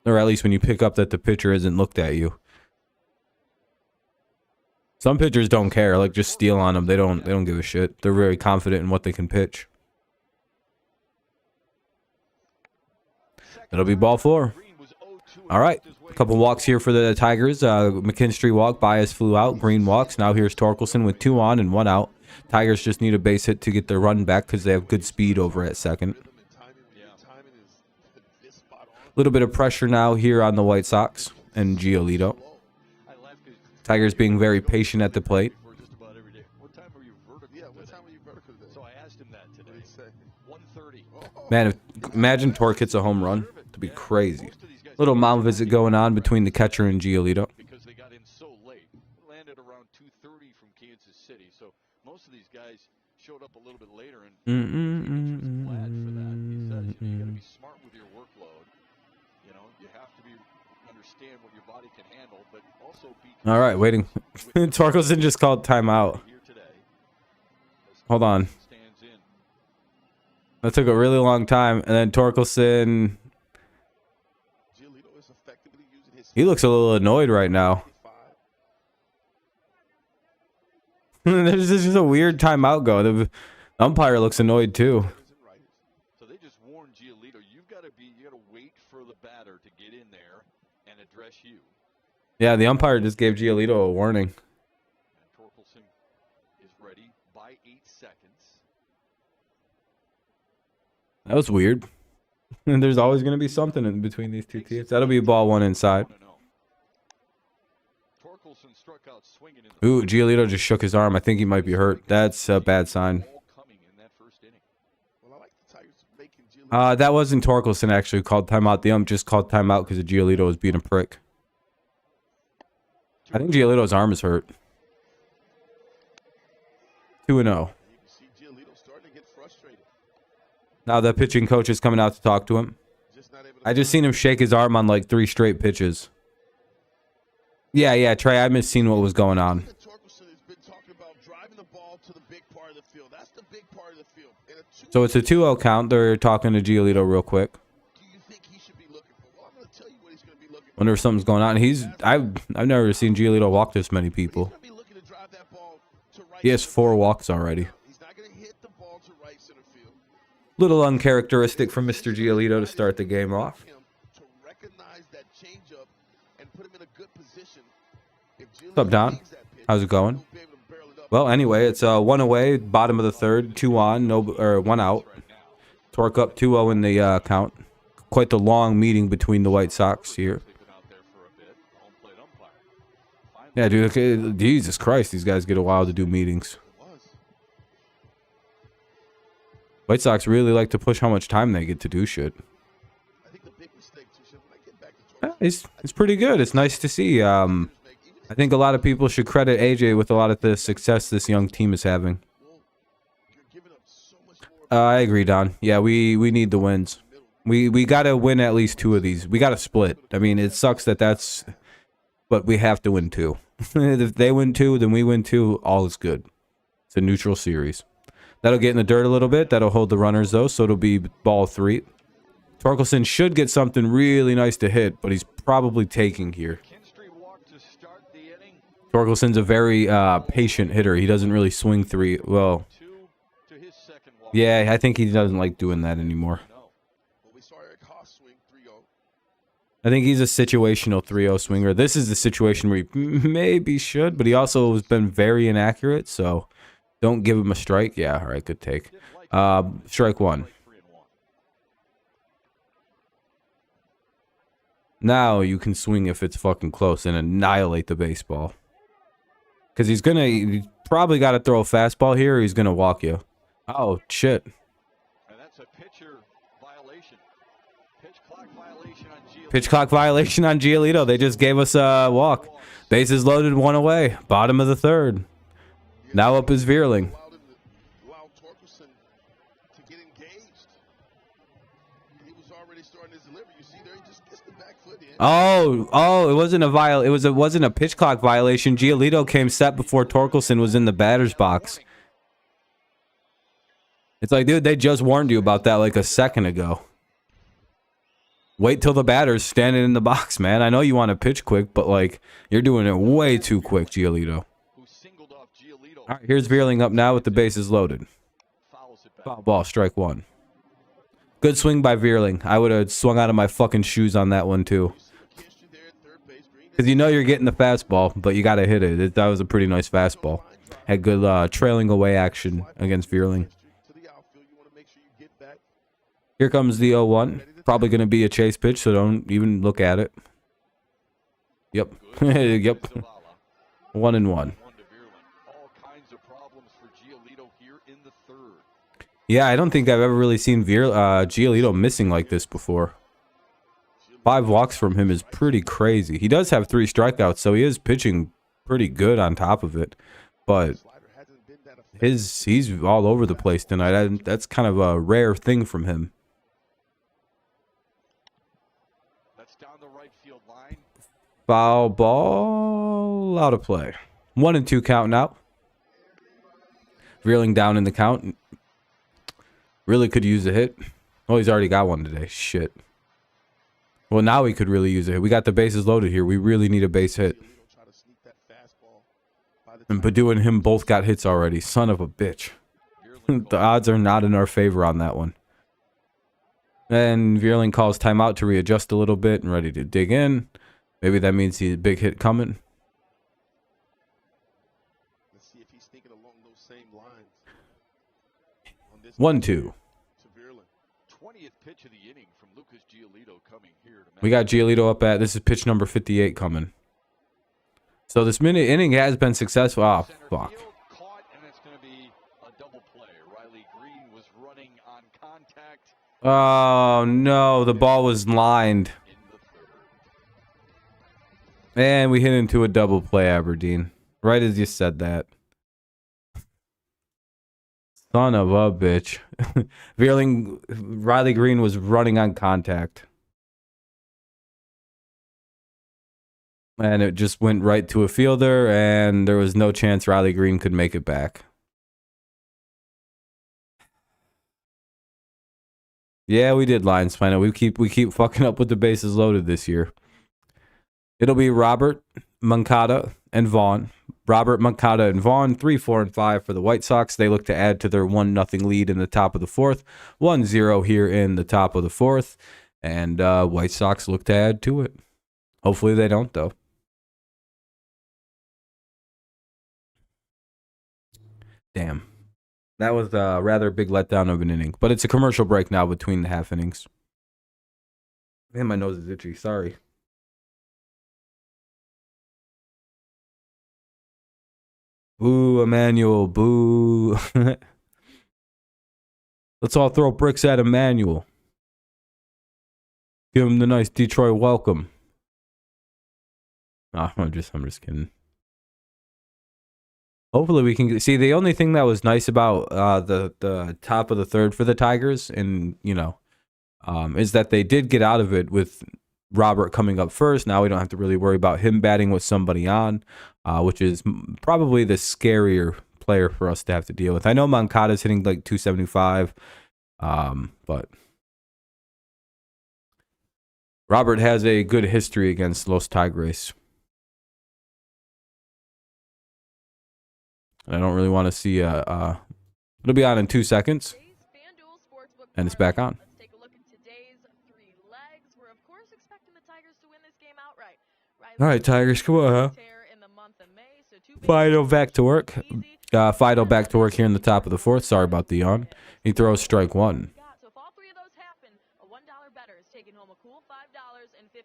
at least when you pick up that the pitcher isn't looked at you. Some pitchers don't care. Like, just steal on them. They don't give a shit. They're very confident in what they can pitch. It'll be ball 4. All right. A couple walks here for the Tigers. McKinstry walk. Baez flew out. Green walks. Now here's Torkelson with 2 on and 1 out. Tigers just need a base hit to get their run back because they have good speed over at second. A little bit of pressure now here on the White Sox and Giolito. Tigers being very patient at the plate. Man, imagine Torque hits a home run. It'd be crazy. Little mound visit going on between the catcher and Giolito. Because they got in so late. Landed around 2:30 from Kansas City. So most of these guys showed up a little bit later, and glad for that. He says, you got to be smart with your workload. You know, you have to understand what your body can handle, but also be. All right, waiting. Torkelson just called timeout. Hold on. That took a really long time, and then Torkelson. He looks a little annoyed right now. There's just a weird timeout go. The umpire looks annoyed too. So they just warned Giolito, you got to wait for the batter to get in there and address you. Yeah, the umpire just gave Giolito a warning. And Torkelson is ready by 8 seconds. That was weird. And there's always going to be something in between these two teams. That'll be ball 1 inside. Ooh, Giolito just shook his arm. I think he might be hurt. That's a bad sign. That wasn't Torkelson actually who called timeout. The ump just called timeout because Giolito was being a prick. I think Giolito's arm is hurt. 2-0. Now the pitching coach is coming out to talk to him. I just seen him shake his arm on like 3 straight pitches. Yeah, Trey, I missed seeing what was going on. So it's a 2-0 count. They're talking to Giolito real quick. Wonder if something's going on. I've never seen Giolito walk this many people. He has 4 walks already. Little uncharacteristic from Mr. Giolito to start the game off. What's up, Don? How's it going? Well, anyway, it's 1 away, bottom of the 3rd, 2 on, 1 out. Torque up 2-0 in the count. Quite the long meeting between the White Sox here. Yeah, dude, okay, Jesus Christ, these guys get a while to do meetings. White Sox really like to push how much time they get to do shit. Yeah, he's pretty good. It's nice to see. I think a lot of people should credit AJ with a lot of the success this young team is having. I agree, Don. Yeah, we need the wins. We got to win at least 2 of these. We got to split. I mean, it sucks that's, but we have to win 2. If they win 2, then we win 2. All is good. It's a neutral series. That'll get in the dirt a little bit. That'll hold the runners though, so it'll be ball 3. Torkelson should get something really nice to hit, but he's probably taking here. Torkelson's a very patient hitter. He doesn't really swing 3. Well, yeah, I think he doesn't like doing that anymore. I think he's a situational 3-0 swinger. This is the situation where he maybe should, but he also has been very inaccurate, so don't give him a strike. Yeah, all right, good take. Strike 1. Now you can swing if it's fucking close and annihilate the baseball. Because he's probably got to throw a fastball here or he's going to walk you. Oh, shit. And that's a pitcher violation. Pitch clock violation on Giolito. They just gave us a walk. Bases loaded, 1 away. Bottom of the 3rd. Now up is Veerling. Oh, it wasn't a wasn't a pitch clock violation. Giolito came set before Torkelson was in the batter's box. It's like, dude, they just warned you about that like a second ago. Wait till the batter's standing in the box, man. I know you want to pitch quick, but like you're doing it way too quick, Giolito. All right, here's Veerling up now with the bases loaded. Foul ball, strike 1. Good swing by Veerling. I would have swung out of my fucking shoes on that one too. Because you know you're getting the fastball, but you got to hit it. That was a pretty nice fastball. Had good trailing away action against Veerling. Here comes the 0-1. Probably going to be a chase pitch, so don't even look at it. Yep. Yep. 1-1. Yeah, I don't think I've ever really seen Giolito missing like this before. 5 walks from him is pretty crazy. He does have 3 strikeouts, so he is pitching pretty good on top of it. But he's all over the place tonight. That's kind of a rare thing from him. Foul ball, out of play. 1-2 count now. Veerling down in the count. Really could use a hit. Oh, he's already got one today. Shit. Well, now he could really use a hit. We got the bases loaded here. We really need a base hit. And Baду and him both got hits already. Son of a bitch. The odds are not in our favor on that one. And Veerling calls timeout to readjust a little bit and ready to dig in. Maybe that means he's a big hit coming. Let's see if he's thinking along those same lines. 1-2. 20th pitch of the inning from Lucas Giolito coming here to we got Giolito up at, this is pitch number 58 coming. So this inning has been successful. Oh, fuck. Caught, and it's going to be a double play. Riley Green was running on contact. Oh, no. The ball was lined. And we hit into a double play, Aberdeen. Right as you said that. Son of a bitch. Riley Green was running on contact. And it just went right to a fielder, and there was no chance Riley Green could make it back. Yeah, we did line spine it. We keep fucking up with the bases loaded this year. It'll be Robert, Moncada, and Vaughn. Robert, Moncada, and Vaughn, 3, 4, and 5 for the White Sox. They look to add to their 1-0 lead in the top of the 4th. 1-0 here in the top of the 4th. And White Sox look to add to it. Hopefully they don't, though. Damn. That was a rather big letdown of an inning. But it's a commercial break now between the half innings. Man, my nose is itchy. Sorry. Boo, Emmanuel, boo. Let's all throw bricks at Emmanuel. Give him the nice Detroit welcome. No, I'm just kidding. Hopefully we can see. The only thing that was nice about the top of the third for the Tigers, and is that they did get out of it with Robert coming up first. Now we don't have to really worry about him batting with somebody on, which is probably the scarier player for us to have to deal with. I know Moncada's hitting like 275, but Robert has a good history against Los Tigres. I don't really want to see it'll be on in 2 seconds. And it's back on. Let's take a look at today's three legs. We're of course expecting the Tigers to win this game outright. All right, Tigers, come on, huh? Fido back to work. Fido back to work here in the top of the fourth. Sorry about the yawn. He throws strike one. So if all three of those happen, a $1 better is taking home a cool $5.50.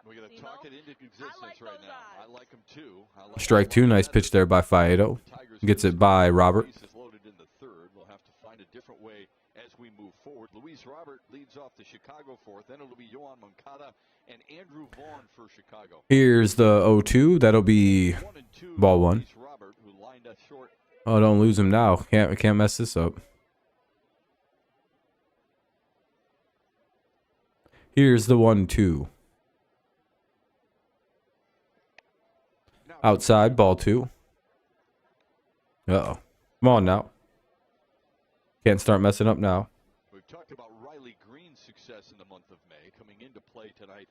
We're going to talk it into existence right now. I like him too. Strike two. Nice pitch there by Fido. Gets it by Robert. Loaded in the third. We'll have to find a different way as we move forward. Luis Robert leads off the Chicago fourth. Then it'll be Yohan Moncada and Andrew Vaughn for Chicago. Here's the 0-2. That'll be ball one. Robert, who lined up short. Oh, don't lose him now. Can't mess this up. Here's the 1-2. Outside, ball two. Uh-oh. Come on now. Can't start messing up now. We've talked about Riley Green's success in the month of May. Coming into play tonight,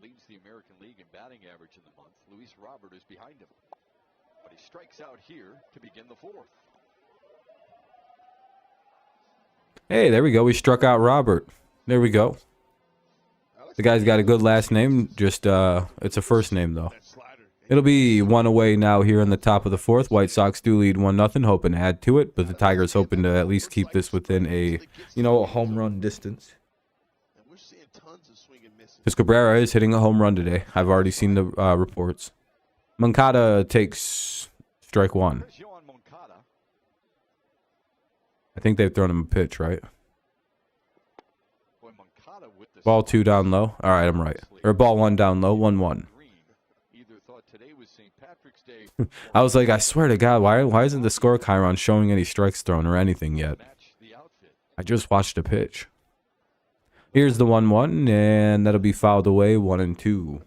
leads the American League in batting average in the month. Luis Robert is behind him. But he strikes out here to begin the fourth. Hey, there we go. We struck out Robert. There we go. The guy's got a good last name. Just, it's a first name, though. It'll be one away now here in the top of the fourth. White Sox do lead 1-0, hoping to add to it. But the Tigers hoping to at least keep this within a home run distance. Because Cabrera is hitting a home run today. I've already seen the reports. Moncada takes strike one. I think they've thrown him a pitch, right? Ball two down low. All right, I'm right. Or ball one down low, 1-1. I was like, I swear to God, why isn't the score Chiron showing any strikes thrown or anything yet? I just watched a pitch. Here's the 1-1, and that'll be fouled away, 1-2.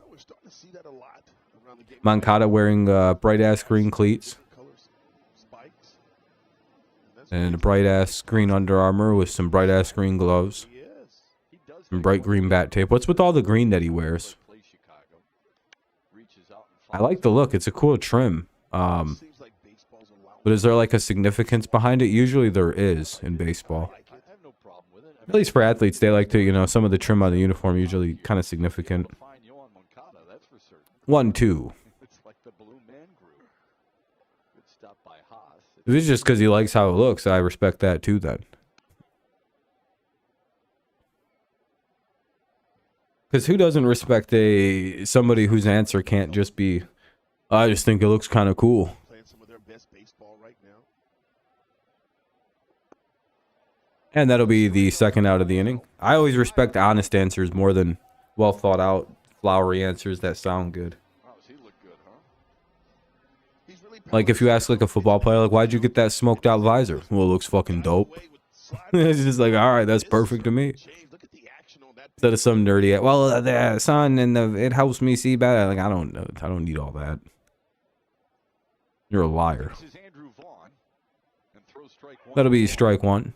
Moncada wearing bright-ass green cleats. And a bright-ass green Under Armour with some bright-ass green gloves. And bright green bat tape. What's with all the green that he wears? I like the look. It's a cool trim. But is there like a significance behind it? Usually there is in baseball. At least for athletes, they like to, some of the trim on the uniform usually kind of significant. 1-2. If it's just because he likes how it looks, I respect that too then. Because who doesn't respect somebody whose answer can't just be, I just think it looks kind of cool. And that'll be the second out of the inning. I always respect honest answers more than well thought out, flowery answers that sound good. Like if you ask like a football player, like, why'd you get that smoked out visor? Well, it looks fucking dope. It's just like, all right, that's perfect to me. Instead of some nerdy, well, the sun and it helps me see better. Like, I don't know. I don't need all that. You're a liar. That'll be strike one.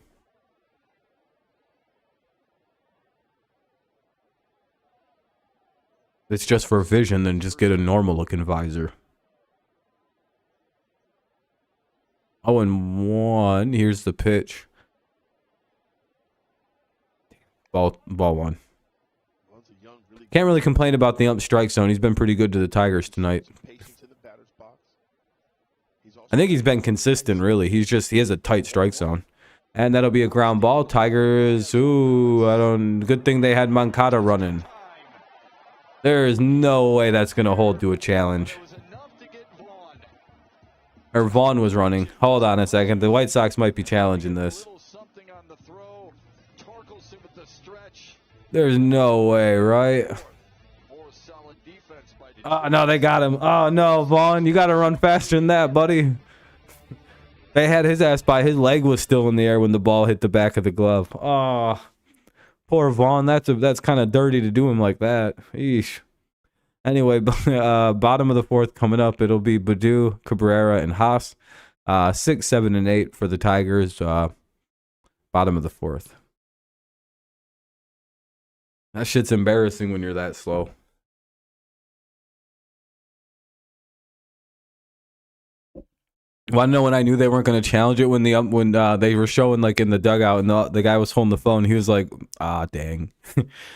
It's just for vision, then just get a normal looking visor. 0-1. Here's the pitch. Ball one. Can't really complain about the ump strike zone. He's been pretty good to the Tigers tonight. I think he's been consistent, really. He has a tight strike zone. And that'll be a ground ball. Tigers, good thing they had Moncada running. There is no way that's going to hold to a challenge. Or Vaughn was running. Hold on a second. The White Sox might be challenging this. There's no way, right? by the Oh, no, they got him. Oh, no, Vaughn, you got to run faster than that, buddy. They had his ass by. His leg was still in the air when the ball hit the back of the glove. Oh, poor Vaughn. That's kind of dirty to do him like that. Eesh. Anyway, bottom of the fourth coming up. It'll be Baду, Cabrera, and Haas. 6, 7, and 8 for the Tigers. Bottom of the fourth. That shit's embarrassing when you're that slow. Well, I know when I knew they weren't going to challenge it when they were showing like in the dugout and the guy was holding the phone. He was like, "Ah, dang."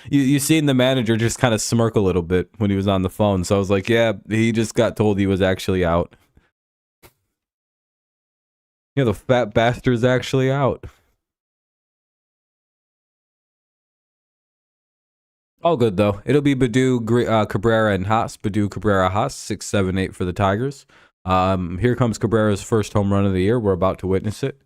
you seen the manager just kind of smirk a little bit when he was on the phone. So I was like, "Yeah, he just got told he was actually out." Yeah, the fat bastard's actually out. All good though. It'll be Badu, Cabrera, and Haas. Badu, Cabrera, Haas. 6, 7, 8 for the Tigers. Here comes Cabrera's first home run of the year. We're about to witness it.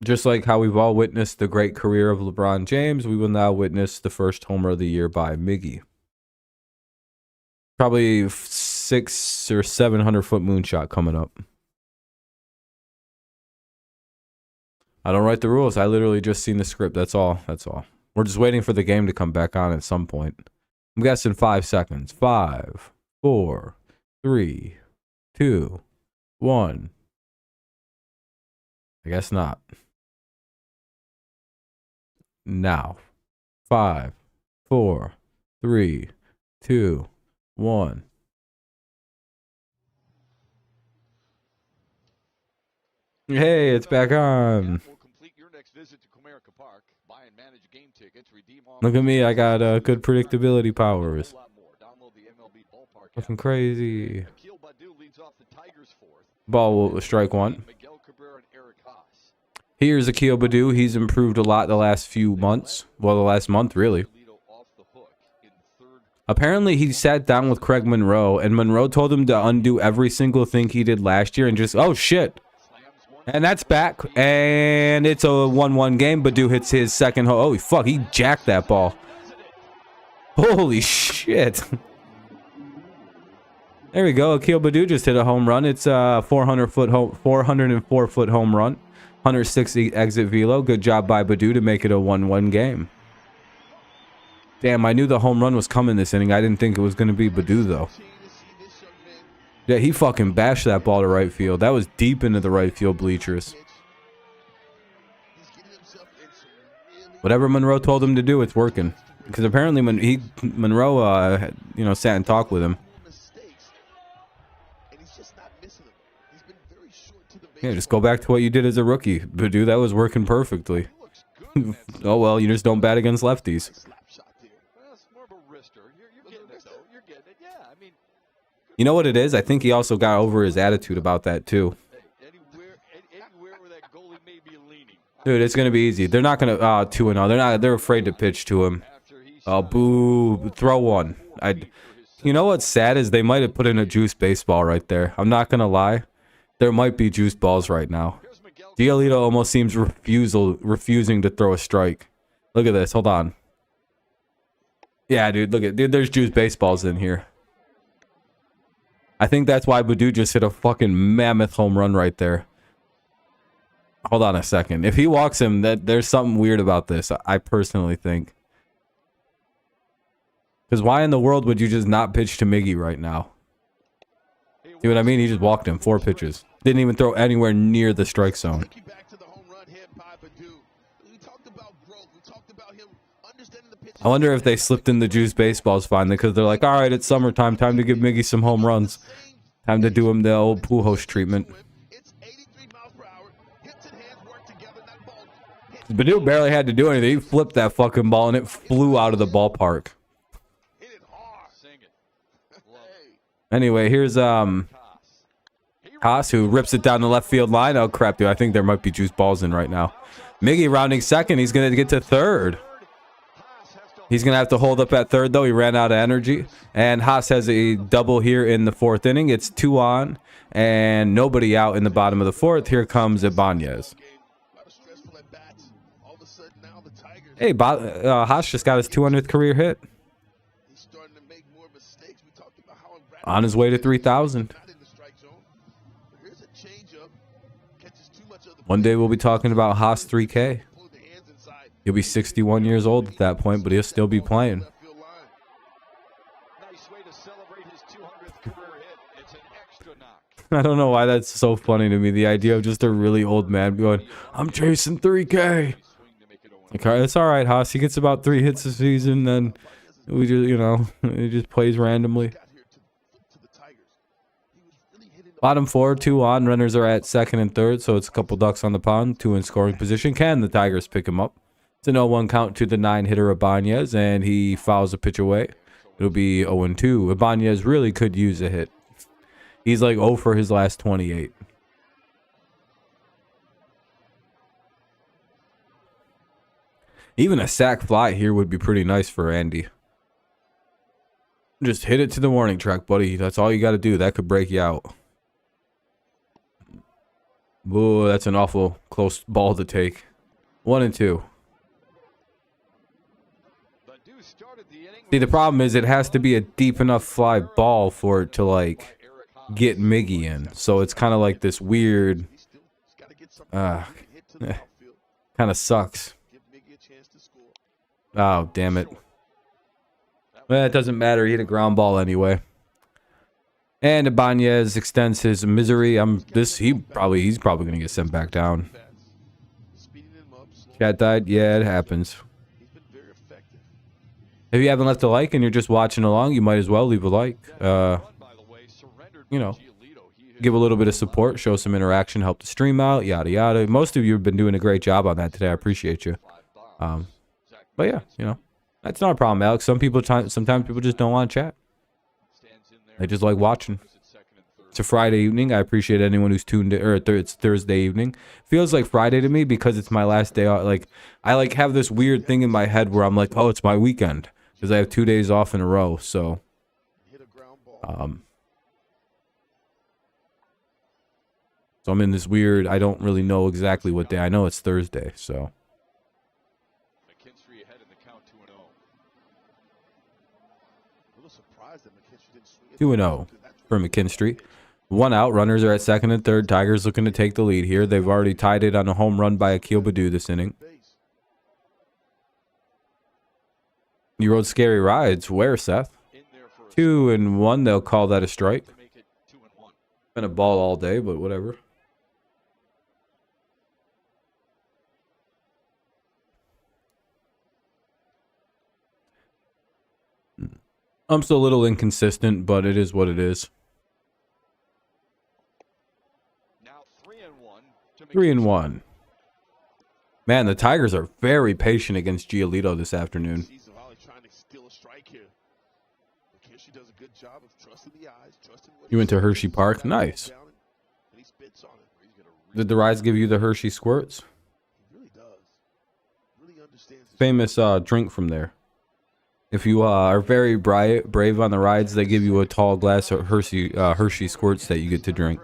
Just like how we've all witnessed the great career of LeBron James, we will now witness the first homer of the year by Miggy. Probably 600 or 700 foot moonshot coming up. I don't write the rules. I literally just seen the script. That's all. We're just waiting for the game to come back on at some point. I'm guessing 5 seconds. 5, 4, 3, 2, 1. I guess not. Now. 5, 4, 3, 2, 1. Hey, it's back on. Look at me, I got good predictability powers. Looking crazy. Ball will strike one. Here's Akil Baddoo. He's improved a lot the last few months. Well, the last month, really. Apparently, he sat down with Craig Monroe, and Monroe told him to undo every single thing he did last year and just, oh, shit. And that's back, and it's a 1-1 game. Baddoo hits his second home. Holy fuck, he jacked that ball. Holy shit. There we go. Akil Baddoo just hit a home run. It's a 404 foot home run. 160 exit velo. Good job by Baddoo to make it a 1-1 game. Damn, I knew the home run was coming this inning. I didn't think it was going to be Baddoo, though. Yeah, he fucking bashed that ball to right field. That was deep into the right field bleachers. Whatever Monroe told him to do, it's working. Because apparently Monroe, sat and talked with him. Yeah, just go back to what you did as a rookie. Baddoo, that was working perfectly. Oh, well, you just don't bat against lefties. You know what it is? I think he also got over his attitude about that, too. Dude, it's going to be easy. They're not going to 2-0. They're afraid to pitch to him. Oh, boo. Throw one. You know what's sad is they might have put in a juice baseball right there. I'm not going to lie. There might be juice balls right now. Giolito almost seems refusing to throw a strike. Look at this. Hold on. Yeah, dude. There's juice baseballs in here. I think that's why Baddoo just hit a fucking mammoth home run right there. Hold on a second. If he walks him, there's something weird about this, I personally think. Because why in the world would you just not pitch to Miggy right now? See what I mean? He just walked him 4 pitches. Didn't even throw anywhere near the strike zone. I wonder if they slipped in the juice baseballs finally because they're like, all right, it's summertime. Time to give Miggy some home runs. Time to do him the old Pujols treatment. Baddoo barely had to do anything. He flipped that fucking ball and it flew out of the ballpark. Anyway, here's Haas, who rips it down the left field line. Oh, crap, dude. I think there might be juice balls in right now. Miggy rounding second. He's going to get to third. He's going to have to hold up at third, though. He ran out of energy. And Haas has a double here in the 4th inning. It's 2 on and nobody out in the bottom of the 4th. Here comes Ibanez. Hey, Haas just got his 200th career hit. He's starting to make more mistakes. We talked about how On his way to 3,000. not in the strike zone. But here's a changeup. Catches too much of the One day we'll be talking about Haas 3K. pull the hands inside. He'll be 61 years old at that point, but he'll still be playing. Left field line. Nice way to celebrate his 200th career hit. It's an extra knock. I don't know why that's so funny to me. The idea of just a really old man going, I'm chasing 3K. Like, it's all right, Haas. He gets about 3 hits a season, then we just, he just plays randomly. Got here to the Tigers. He was really hitting the Bottom 4, 2 on. Runners are at second and third, so it's a couple ducks on the pond. 2 in scoring position. Can the Tigers pick him up? It's an 0-1 count to the 9-hitter Ibanez, and he fouls a pitch away. It'll be 0-2. Ibanez really could use a hit. He's like 0 for his last 28. Even a sac fly here would be pretty nice for Andy. Just hit it to the warning track, buddy. That's all you got to do. That could break you out. Ooh, that's an awful close ball to take. 1-2. See, the problem is it has to be a deep enough fly ball for it to, like, get Miggy in. So it's kind of like this weird... kind of sucks. Oh, damn it. Well, it doesn't matter. He hit a ground ball anyway. And Ibanez extends his misery. He's probably gonna get sent back down. Cat died. Yeah, it happens. If you haven't left a like and you're just watching along, you might as well leave a like. Give a little bit of support, show some interaction, help the stream out, yada yada. Most of you have been doing a great job on that today. I appreciate you. But yeah, that's not a problem, Alex. Sometimes people just don't want to chat. They just like watching. It's a Friday evening. I appreciate anyone who's tuned in, or it's Thursday evening. Feels like Friday to me because it's my last day out. Like I have this weird thing in my head where I'm like, oh, it's my weekend because I have 2 days off in a row. So, so I'm in this weird. I don't really know exactly what day. I know it's Thursday. So. 2-0 for McKinstry. 1 out. Runners are at second and third. Tigers looking to take the lead here. They've already tied it on a home run by Akil Baddoo this inning. You rode scary rides. Where, Seth? 2-1. They'll call that a strike. Been a ball all day, but whatever. I'm still a little inconsistent, but it is what it is. 3-1. Man, the Tigers are very patient against Giolito this afternoon. You went to Hershey Park? Nice. Did the rides give you the Hershey squirts? Famous drink from there. If you are very brave on the rides, they give you a tall glass of Hershey squirts that you get to drink.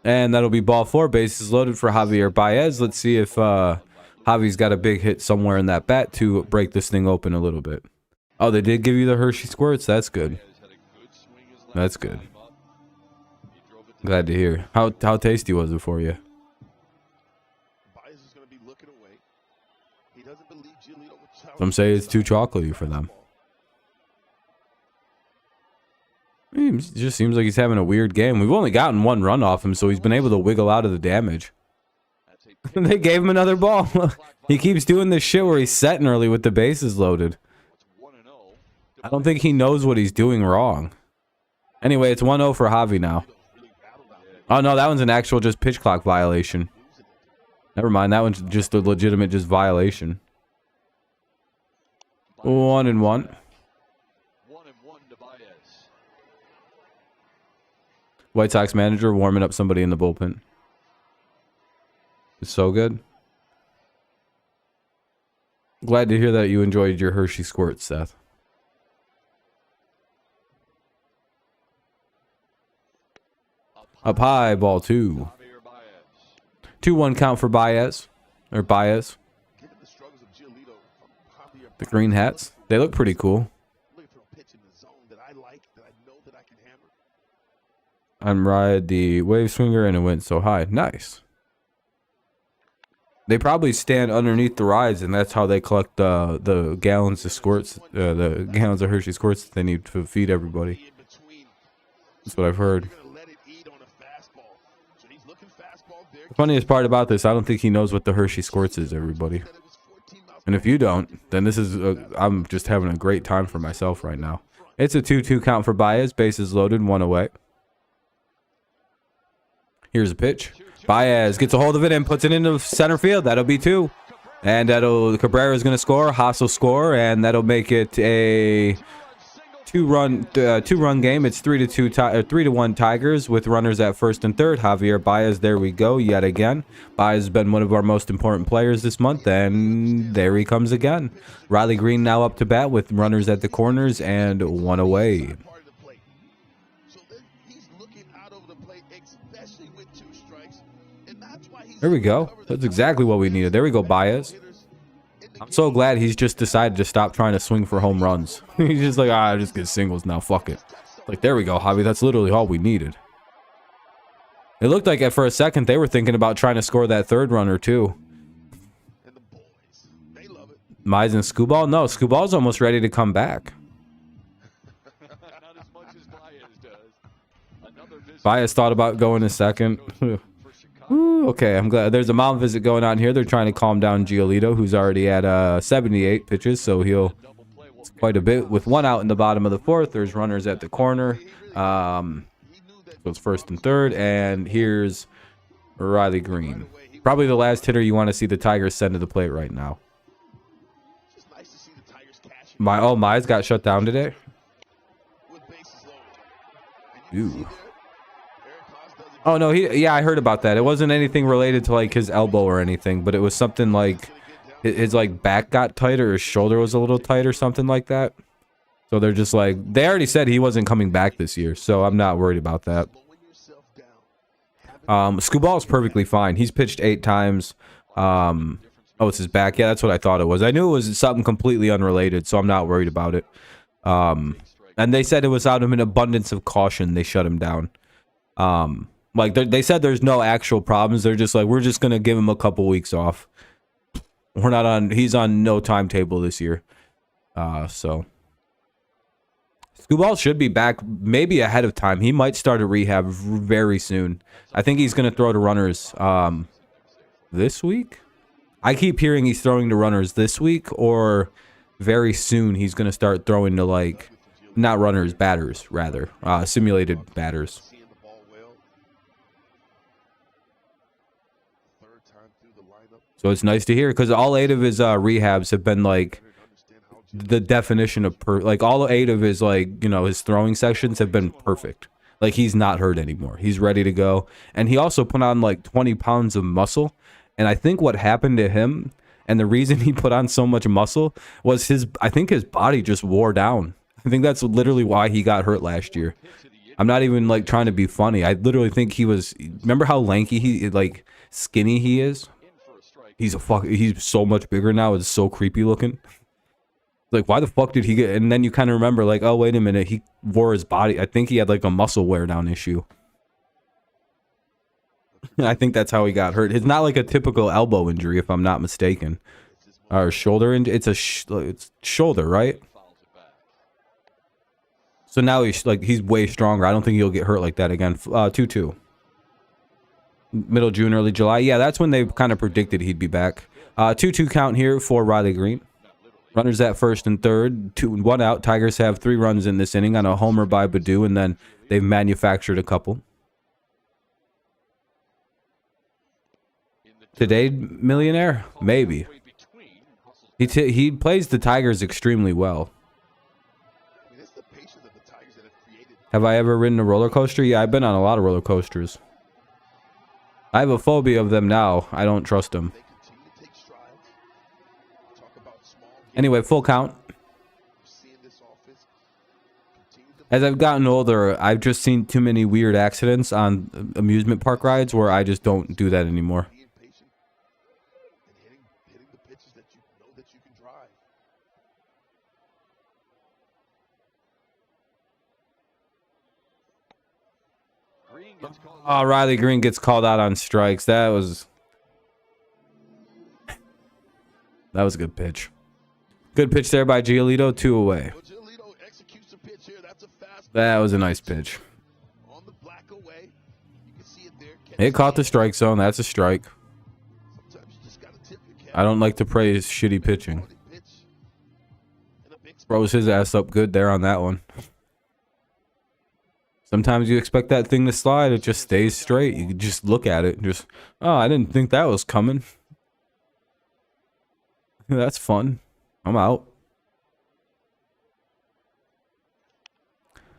And that'll be ball 4. Bases loaded for Javier Baez. Let's see if Javi's got a big hit somewhere in that bat to break this thing open a little bit. Oh, they did give you the Hershey squirts? That's good. That's good. Glad to hear. How tasty was it for you? Some say it's too chocolatey for them. It just seems like he's having a weird game. We've only gotten 1 run off him, so he's been able to wiggle out of the damage. They gave him another ball. He keeps doing this shit where he's setting early with the bases loaded. I don't think he knows what he's doing wrong. Anyway, it's 1-0 for Javi now. Oh, no, that one's an actual just pitch clock violation. Never mind, that one's just a legitimate just violation. 1-1. White Sox manager warming up somebody in the bullpen. It's so good. Glad to hear that you enjoyed your Hershey squirts, Seth. Up high, ball 2. 2-1 count for Baez. or Baez. Given the struggles of Giolito from Javier The green hats. They look pretty cool. looking for a pitch in the zone that I like, that I know that I can hammer. I'm ride the wave swinger and it went so high. Nice. They probably stand underneath the rides, and that's how they collect the gallons of squirts, the gallons of Hershey squirts that they need to feed everybody. In between. That's what I've heard. You're gonna let it eat on a fastball. So he's looking fastball there. The funniest part about this, I don't think he knows what the Hershey squirts is, everybody. That it was 14 miles And if you don't, then this is I'm just having a great time for myself right now. It's a 2-2 count for Baez. Bases loaded, 1 away. Here's a pitch. Baez gets a hold of it and puts it into center field. That'll be 2. And Cabrera's going to score. Haas will score, and that'll make it a two-run game. It's 3-1 Tigers with runners at first and third. Javier Baez, there we go yet again. Baez has been one of our most important players this month, and there he comes again. Riley Green now up to bat with runners at the corners and 1 away. part of the plate. So then he's looking out over the plate, especially with 2 strikes. And that's why he's There we go. That's exactly what we needed. There we go, Baez. I'm so glad he's just decided to stop trying to swing for home runs. He's just like, I just get singles now. Fuck it. Like, there we go, Javi. That's literally all we needed. It looked like for a second they were thinking about trying to score that 3rd runner too. And the boys, they love it. Mize and Scooball? No, Scooball's almost ready to come back. Not as much as Baez does. Another visit Baez thought about going to second. for Chicago. Ooh, okay, I'm glad. There's a mound visit going on here. They're trying to calm down Giolito, who's already at 78 pitches, so he'll Double play will quite a bit. With 1 out in the bottom of the 4th, there's runners at the corner. So it's first and third, and here's Riley Green. Probably the last hitter you want to see the Tigers send to the plate right now. It's just nice to see the Tigers cash Mize got shut down today. with bases loaded. And you Ooh. see there, Eric Haas does it. Oh no, yeah, I heard about that. It wasn't anything related to like his elbow or anything, but it was something like his like back got tight or his shoulder was a little tight or something like that. So they're just like, they already said he wasn't coming back this year, so I'm not worried about that. Slowing yourself down. Scooball's perfectly fine. He's pitched 8 times. Oh, it's his back. Yeah, that's what I thought it was. I knew it was something completely unrelated, so I'm not worried about it. And they said it was out of an abundance of caution they shut him down. Like they said there's no actual problems. They're just like, we're just gonna give him a couple weeks off. We're not on. He's on no timetable this year. So Scooball should be back maybe ahead of time. He might start a rehab very soon. I think he's gonna throw to runners this week. I keep hearing he's throwing to runners this week, or very soon he's gonna start throwing to like not runners, batters rather, simulated batters. Seeing the ball well. 3rd time through the lineup. So it's nice to hear because all 8 of his rehabs have been like Understand how the definition of like all 8 of his like his throwing sections have been perfect. Like he's not hurt anymore. He's ready to go, and he also put on like 20 pounds of muscle. And I think what happened to him and the reason he put on so much muscle was I think his body just wore down. I think that's literally why he got hurt last year. I'm not even like trying to be funny. I literally think remember how lanky like skinny he is? He's so much bigger now. It's so creepy looking. Like, why the fuck did he get? And then you kind of remember, like, oh, wait a minute. He wore his body. I think he had like a muscle wear down issue. I think that's how he got hurt. It's not like a typical elbow injury, if I'm not mistaken, or shoulder injury. It's it's shoulder, right? So now he's way stronger. I don't think he'll get hurt like that again. 2-2. Middle June, early July. Yeah, that's when they kind of predicted he'd be back. 2-2 count here for Riley Green. Runners at first and third. 1 out. Tigers have 3 runs in this inning on a homer by Baddoo, and then they've manufactured a couple. Today, millionaire? Maybe. He plays the Tigers extremely well. I mean, it's the patience of the Tigers that have created. Have I ever ridden a roller coaster? Yeah, I've been on a lot of roller coasters. I have a phobia of them now. I don't trust them. They continue to take strides. Talk about small. Anyway, full count. Seeing this offense continue to As I've gotten older, I've just seen too many weird accidents on amusement park rides where I just don't do that anymore. be impatient and hit Green gets called. Oh, Riley Green gets called out on strikes. That was a good pitch. Good pitch there by Giolito. 2 away. Well, Giolito executes the pitch here. That's a fast That was a nice pitch. on the black away. You can see it there. It caught the strike zone. That's a strike. Sometimes you just gotta tip your cap. I don't like to praise shitty pitching. Quality pitch in a big spot. Throws his ass up good there on that one. Sometimes you expect that thing to slide. It just stays straight. You can just look at it and just, oh, I didn't think that was coming. That's fun. I'm out.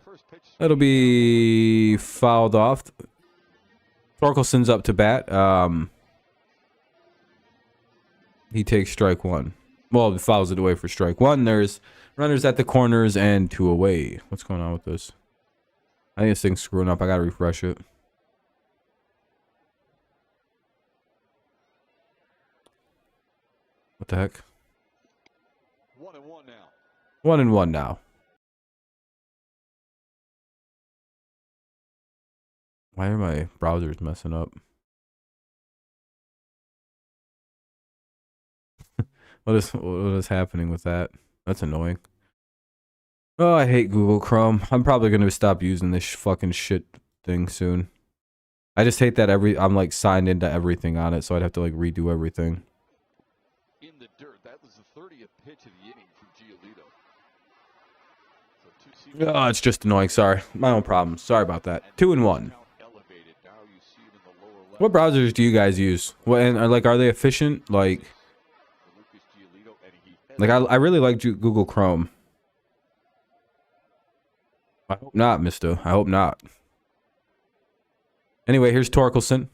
First pitch. That'll be fouled off. Torkelson's up to bat. He takes strike 1. Well, he fouls it away for strike 1. There's runners at the corners and 2 away. What's going on with this? I think this thing's screwing up. I gotta refresh it. What the heck? 1-1 now. 1-1 now. Why are my browsers messing up? What is happening with that? That's annoying. Oh, I hate Google Chrome. I'm probably gonna stop using this fucking shit thing soon. I just hate that I'm like signed into everything on it, so I'd have to like redo everything. In the dirt. That was the 30th pitch of the inning for Giolito. So 2 Oh, it's just annoying. Sorry, my own problem. Sorry about that. 2-1. elevated. Now you see it in the lower left. What browsers do you guys use? What and like are they efficient? Like Lucas Giolito, and he I really like Google Chrome. I hope not, mister. I hope not. Anyway, here's Torkelson.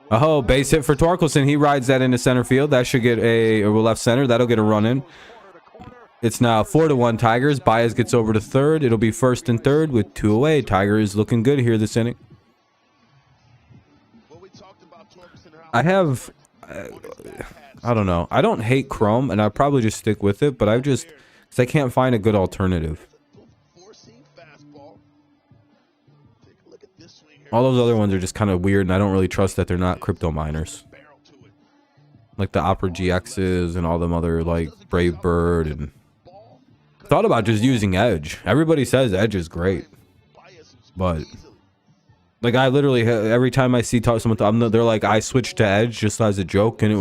Oh, base hit for Torkelson. He rides that into center field. That should get or left center. That'll get a run in. It's now 4-1 Tigers. Baez gets over to third. It'll be first and third with 2 away. Tigers looking good here this inning. I have, I don't know. I don't hate Chrome, and I'll probably just stick with it, but because I can't find a good alternative. All those other ones are just kind of weird, and I don't really trust that they're not crypto miners. Like the Opera GXs and all them other, like, Brave Bird, and thought about just using Edge. Everybody says Edge is great, but like I literally every time I see someone, they're like, I switched to Edge just as a joke, and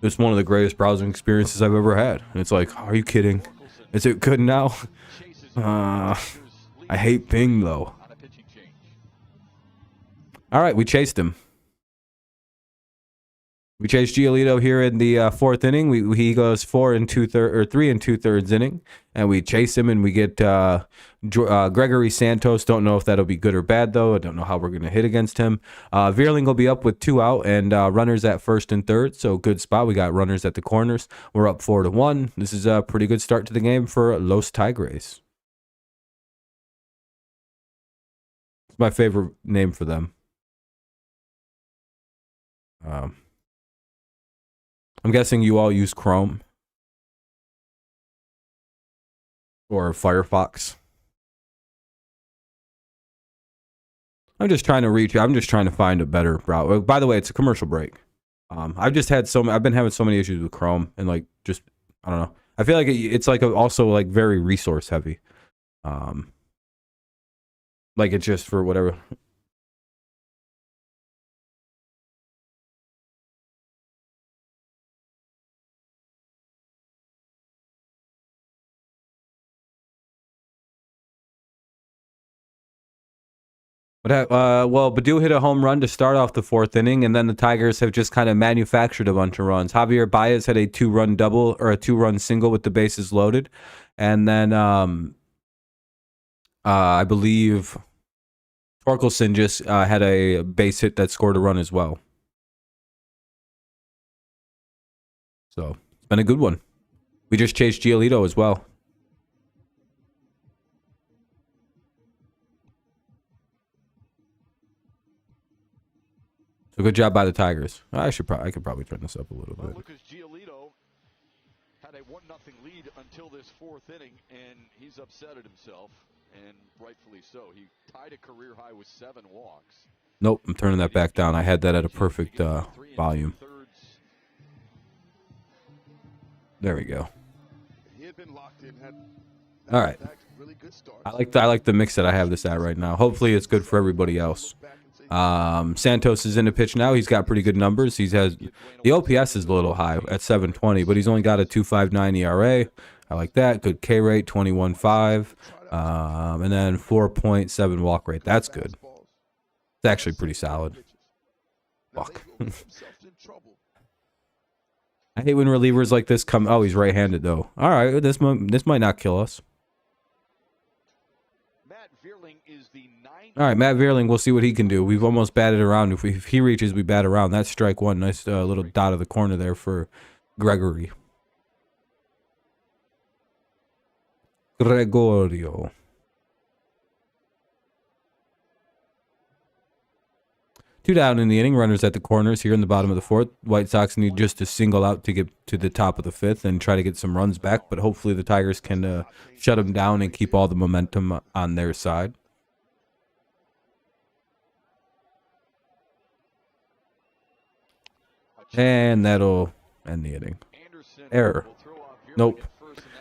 it's one of the greatest browsing experiences I've ever had. And it's like, are you kidding? Is it good now? I hate Bing though. All right, we chased him. We chased Giolito here in the 4th inning. He goes 3 2/3 inning, and we chase him, and we get Gregory Santos. Don't know if that'll be good or bad though. I don't know how we're gonna hit against him. Veerling will be up with 2 out and runners at first and third. So good spot. We got runners at the corners. We're up 4-1. This is a pretty good start to the game for Los Tigres. It's my favorite name for them. I'm guessing you all use Chrome or Firefox. I'm just trying to find a better browser. By the way, it's a commercial break. I've been having so many issues with Chrome, and like just I don't know. I feel like it's like also like very resource heavy. Like it's just for whatever. But well, Baду hit a home run to start off the 4th inning, and then the Tigers have just kind of manufactured a bunch of runs. Javier Baez had a 2-run double or a 2-run single with the bases loaded, and then I believe Torkelson just had a base hit that scored a run as well. So it's been a good one. We just chased Giolito as well. So good job by the Tigers. I could probably turn this up a little bit. Lucas Giolito had a 1-0 lead until this 4th inning, and he's upset at himself. and rightfully so. He tied a career high with 7 walks. Nope, I'm turning that back down. I had that at a perfect volume. There we go. He had been locked in, had All right. really good starts. I like the mix that I have this at right now. Hopefully it's good for everybody else. Santos is in the pitch now. He's got pretty good numbers. The OPS is a little high at 720, but he's only got a 2.59 ERA. I like that. Good K rate, 21.5, and then 4.7 walk rate. That's good. It's actually pretty solid. Fuck. I hate when relievers like this come. Oh, he's right-handed though. All right, this might not kill us. All right, Matt Vierling, we'll see what he can do. We've almost batted around. If he reaches, we bat around. That's strike one. Nice little dot of the corner there for Gregorio. Two down in the inning. Runners at the corners here in the bottom of the fourth. White Sox need just to single out to get to the top of the fifth and try to get some runs back. But hopefully the Tigers can shut them down and keep all the momentum on their side. And that'll end the inning. Error. Nope.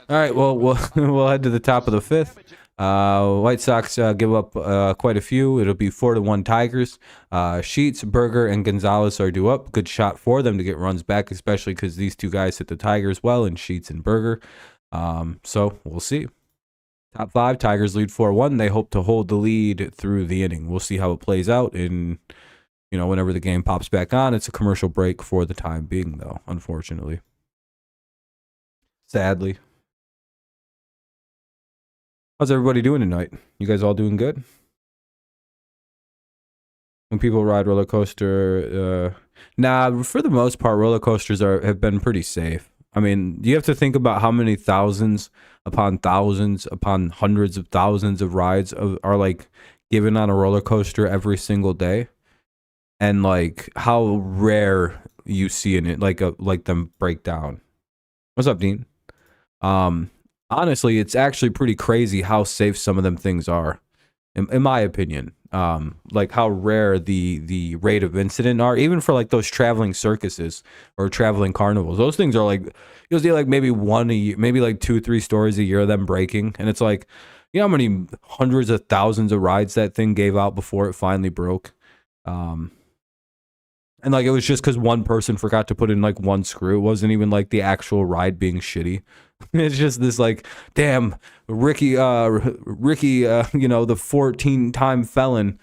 All right, well, we'll head to the top of the fifth. White Sox give up quite a few. It'll be 4-1 Tigers. Sheets, Berger, and Gonzalez are due up. Good shot for them to get runs back, especially because these two guys hit the Tigers well, and Sheets and Berger. So we'll see. Top 5, Tigers lead 4-1. They hope to hold the lead through the inning. We'll see how it plays out in, whenever the game pops back on. It's a commercial break for the time being, though, unfortunately. Sadly. How's everybody doing tonight? You guys all doing good? When people ride roller coaster, nah, for the most part, roller coasters have been pretty safe. I mean, you have to think about how many thousands upon hundreds of thousands of rides are like given on a roller coaster every single day, and like how rare you see in it, like them break down. What's up, Dean? Honestly, it's actually pretty crazy how safe some of them things are, in my opinion. Like how rare the rate of incident are, even for like those traveling circuses or traveling carnivals. Those things are like, you'll see like maybe one a year, maybe like 2-3 stories a year of them breaking. And it's like, how many hundreds of thousands of rides that thing gave out before it finally broke. And like, it was just because one person forgot to put in like one screw. It wasn't even like the actual ride being shitty. It's just this like, damn, Ricky, the 14-time felon,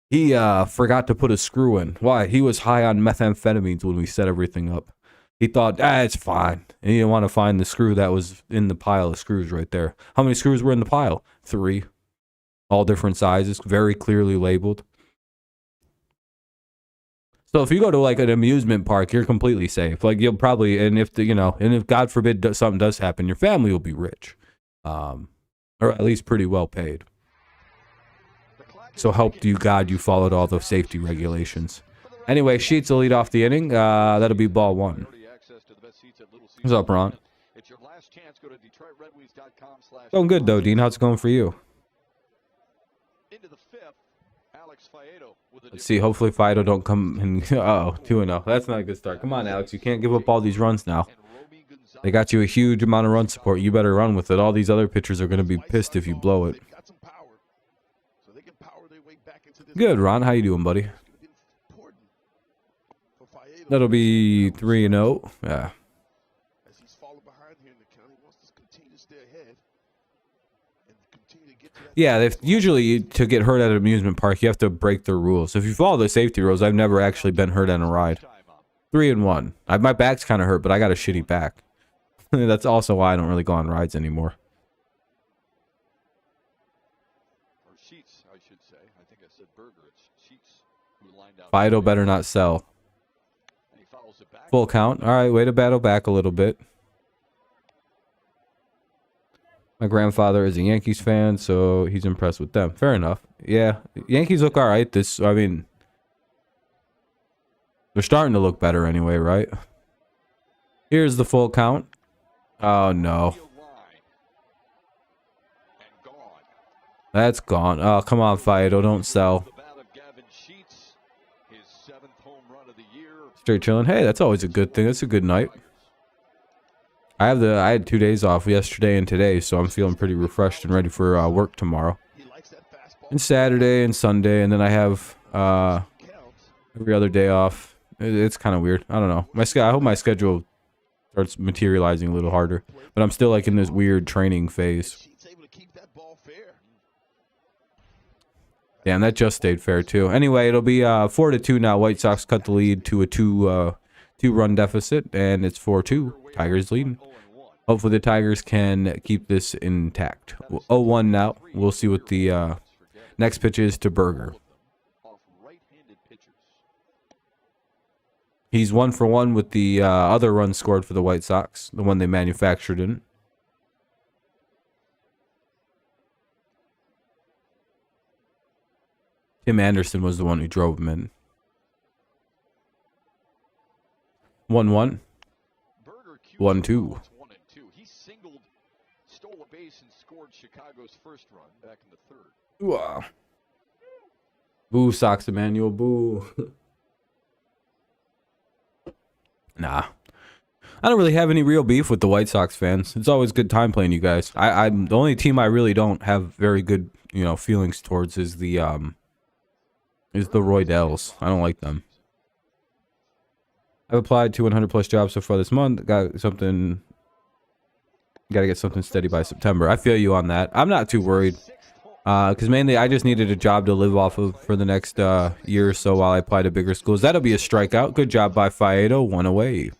he forgot to put a screw in. Why? He was high on methamphetamines when we set everything up. He thought, it's fine. And he didn't want to find the screw that was in the pile of screws right there. How many screws were in the pile? 3. All different sizes, very clearly labeled. So if you go to like an amusement park, you're completely safe. Like you'll probably, and if God forbid something does happen, your family will be rich, or at least pretty well paid. So help you God, you followed all the safety regulations. Anyway, Sheets will lead off the inning. That'll be ball 1. What's up, Ron? Going good though, Dean. How's it going for you? Let's see. Hopefully Fido don't come and 2-0. That's not a good start. Come on, Alex. You can't give up all these runs now. They got you a huge amount of run support. You better run with it. All these other pitchers are going to be pissed if you blow it. Good, Ron. How you doing, buddy? That'll be 3-0. Yeah. Yeah, usually to get hurt at an amusement park, you have to break the rules. If you follow the safety rules, I've never actually been hurt on a ride. 3-1. My back's kind of hurt, but I got a shitty back. That's also why I don't really go on rides anymore. Fido better not sell. Full count. All right, way to battle back a little bit. My grandfather is a Yankees fan, so he's impressed with them. Fair enough. Yeah, Yankees look all right. They're starting to look better anyway, right? Here's the full count. Oh, no. That's gone. Oh, come on, Fido. Don't sell. The bat of Gavin Sheets, his 7th home run of the year. Straight chilling. Hey, that's always a good thing. That's a good night. I had 2 days off yesterday and today, so I'm feeling pretty refreshed and ready for work tomorrow. He likes that fastball. And Saturday and Sunday, and then I have Counts. every other day off. It's kind of weird. I don't know. I hope my schedule starts materializing a little harder. But I'm still like in this weird training phase. Sheets able to keep that ball fair. Damn, that just stayed fair too. Anyway, it'll be 4-2 now. White Sox cut the lead to a two-run deficit, and it's 4-2. Tigers leading. Hopefully the Tigers can keep this intact. 0-1 now. We'll see what the next pitch is to Berger. Off right-handed pitchers. He's 1 for 1 with the other run scored for the White Sox, the one they manufactured in. Tim Anderson was the one who drove him in. 1-1. 1-2. 1-2. He singled, stole a base, and scored Chicago's first run back in the 3rd. Wow. Boo, Sox Emmanuel, boo. Nah. I don't really have any real beef with the White Sox fans. It's always a good time playing you guys. I'm the only team I really don't have very good, feelings towards is the Roydels. I don't like them. I've applied to 100 plus jobs so far this month. Got to get something steady by September. I feel you on that. I'm not too worried. Because mainly I just needed a job to live off of for the next year or so while I apply to bigger schools. That'll be a strikeout. Good job by Faedo. 1 away.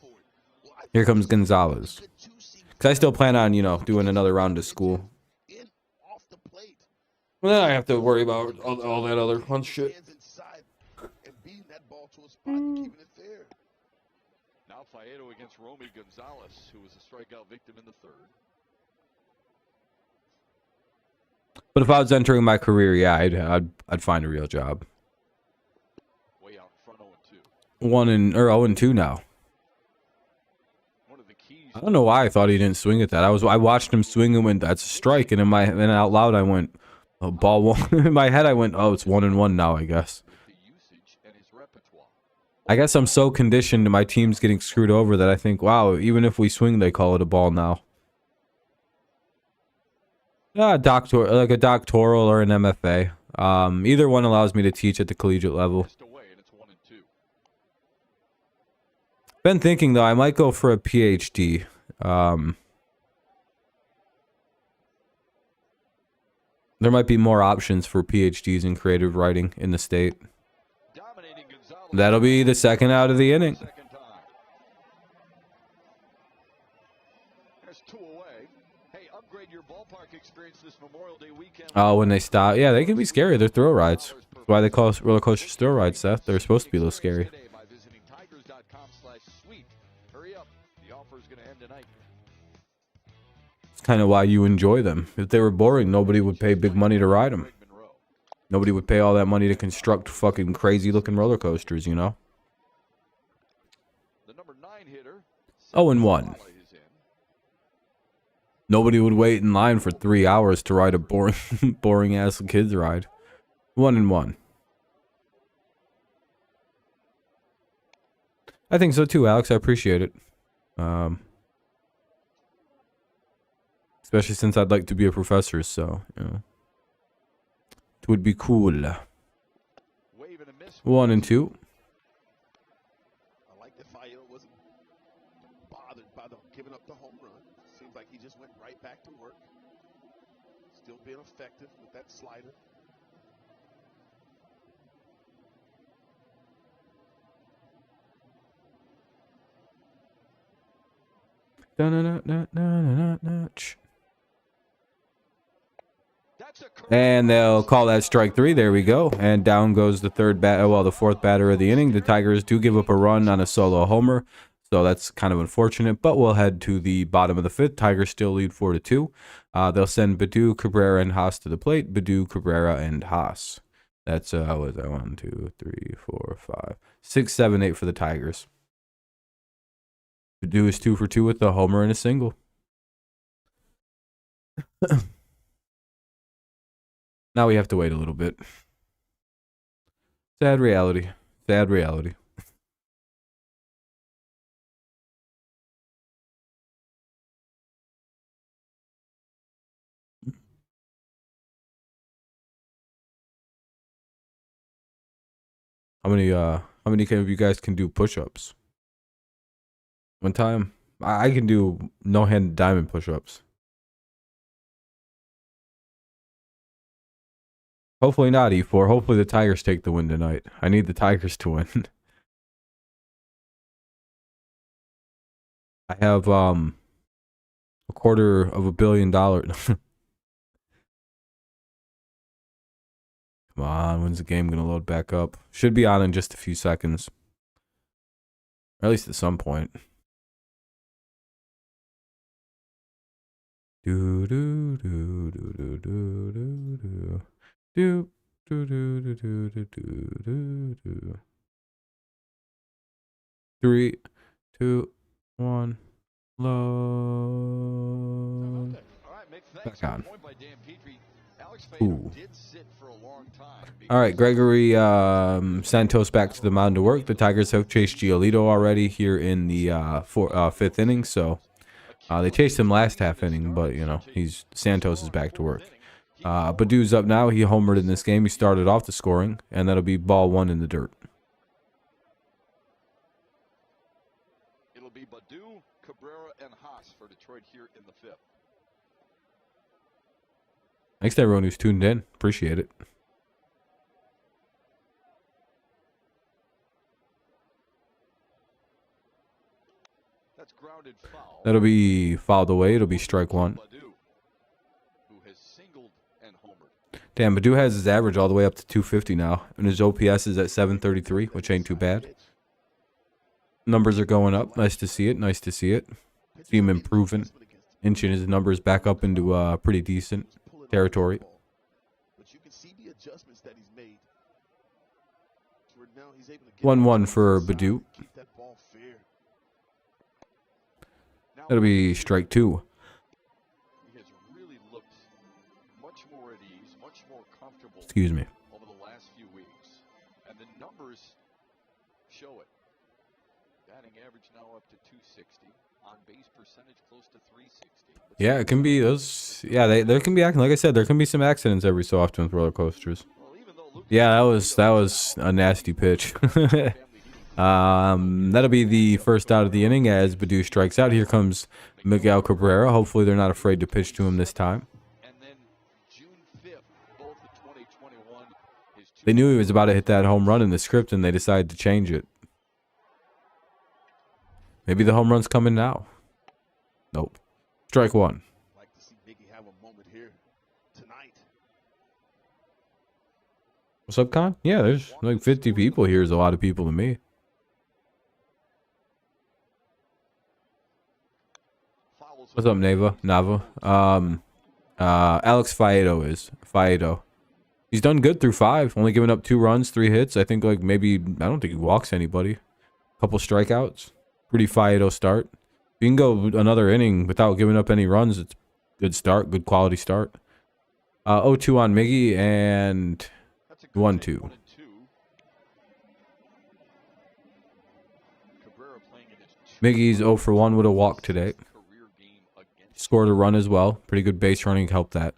Here comes Gonzalez. Because I still plan on, doing another round of school. In off the plate. Well, then I have to worry about all that other fun shit. Hands inside and beating that ball to a spot and keeping it fair. Now Faedo against Romy Gonzalez, who was a strikeout victim in the 3rd. But if I was entering my career, yeah, I'd find a real job. Way out in front, 0-2. 0-2 now. One of the keys. I don't know why I thought he didn't swing at that. I watched him swing and went, that's a strike, and then out loud I went, oh, ball 1. In my head I went, oh, it's 1-1 now, I guess. The usage and his repertoire. I guess I'm so conditioned to my team's getting screwed over that I think, wow, even if we swing, they call it a ball now. Like a doctoral or an MFA. Either one allows me to teach at the collegiate level. Missed away, and it's 1-2. Been thinking though, I might go for a PhD. There might be more options for PhDs in creative writing in the state. Dominating Gonzalez. That'll be the second out of the inning. Second time. There's 2 away. Hey, upgrade your ballpark experience this Memorial Day weekend. Oh, when they stop. Yeah, they can be scary. They're throw rides. That's why they call us roller coasters throw rides, Seth. They're supposed to be a little scary. Today by visiting tigers.com/suite. Hurry up. The offer is going to end tonight. It's kind of why you enjoy them. If they were boring, nobody would pay big money to ride them. Greg Monroe. Nobody would pay all that money to construct fucking crazy looking roller coasters, The number 9 hitter. 0-1. Is in. Nobody would wait in line for 3 hours to ride a boring ass kids ride. 1-1. I think so too, Alex. I appreciate it. Especially since I'd like to be a professor, so it would be cool. Wave and a miss. 1-2. I like that Faedo wasn't bothered by the giving up the home run. Seems like he just went right back to work. Still being effective with that slider. That's a correct. And they'll call that strike 3. There we go. And down goes the the 4th batter of the inning. The Tigers do give up a run on a solo homer, so that's kind of unfortunate. But we'll head to the bottom of the 5th. Tigers still lead 4-2. They'll send Baду, Cabrera, and Haas to the plate. Badu, Cabrera, and Haas. That's what was that? 1, 2, 3, 4, 5, 6, 7, 8 for the Tigers. Badu is 2 for 2 with a homer and a single. Now we have to wait a little bit. Sad reality. Sad reality. How many of you guys can do push-ups? One time? I can do no-handed diamond push-ups. Hopefully not, E4. Hopefully the Tigers take the win tonight. I need the Tigers to win. I have $250 million. Come on, when's the game gonna load back up? Should be on in just a few seconds. Or at least at some point. Do do do do do do do do do do do do do do do do. 3, 2, 1, load. Back on. Ooh. All right, Gregory Santos back to the mound to work. The Tigers have chased Giolito already here in the 5th inning, so they chased him last half inning, but you know Santos is back to work. Badu's up now. He homered in this game. He started off the scoring, and that'll be ball 1 in the dirt. It'll be Badu, Cabrera, and Haas for Detroit here in the 5th. Thanks to everyone who's tuned in. Appreciate it. That's grounded foul. That'll be fouled away. It'll be strike 1. Badu, who has singled and homered. Damn, Badu has his average all the way up to 250 now, and his OPS is at 733, which ain't too bad. Numbers are going up. Nice to see it. Nice to see it. See him improving, inching his numbers back up into pretty decent territory. But you can see the adjustments that he's made. To where now he's able to get 1-1 for Badu. keep that ball fair. That'll be strike 2. He has really looked much more at ease, much more comfortable Excuse me. over the last few weeks. And the numbers show it. Batting average now up to 260. On base percentage close to 360. Yeah, it can be those. Yeah, there can be, like I said, there can be some accidents every so often with roller coasters. Yeah, that was a nasty pitch. That'll be the first out of the inning as Badu strikes out. Here comes Miguel Cabrera. Hopefully they're not afraid to pitch to him this time. And then June 5th, both of 2021, They knew he was about to hit that home run in the script, and they decided to change it. Maybe the home run's coming now. Nope. Strike 1. Like to see Biggie have a moment here tonight. What's up, Con? Yeah, there's like 50 people here. Is a lot of people to me. What's up, Nava? Alex Faedo. He's done good through 5. Only giving up 2 runs, 3 hits. I think I don't think he walks anybody. Couple strikeouts. Pretty Faedo start. If you can go another inning without giving up any runs, it's good start, good quality start. 0-2 on Miggy and 1-2. Miggy's 0 for 1 with a walk today. Scored a run as well. Pretty good base running helped that.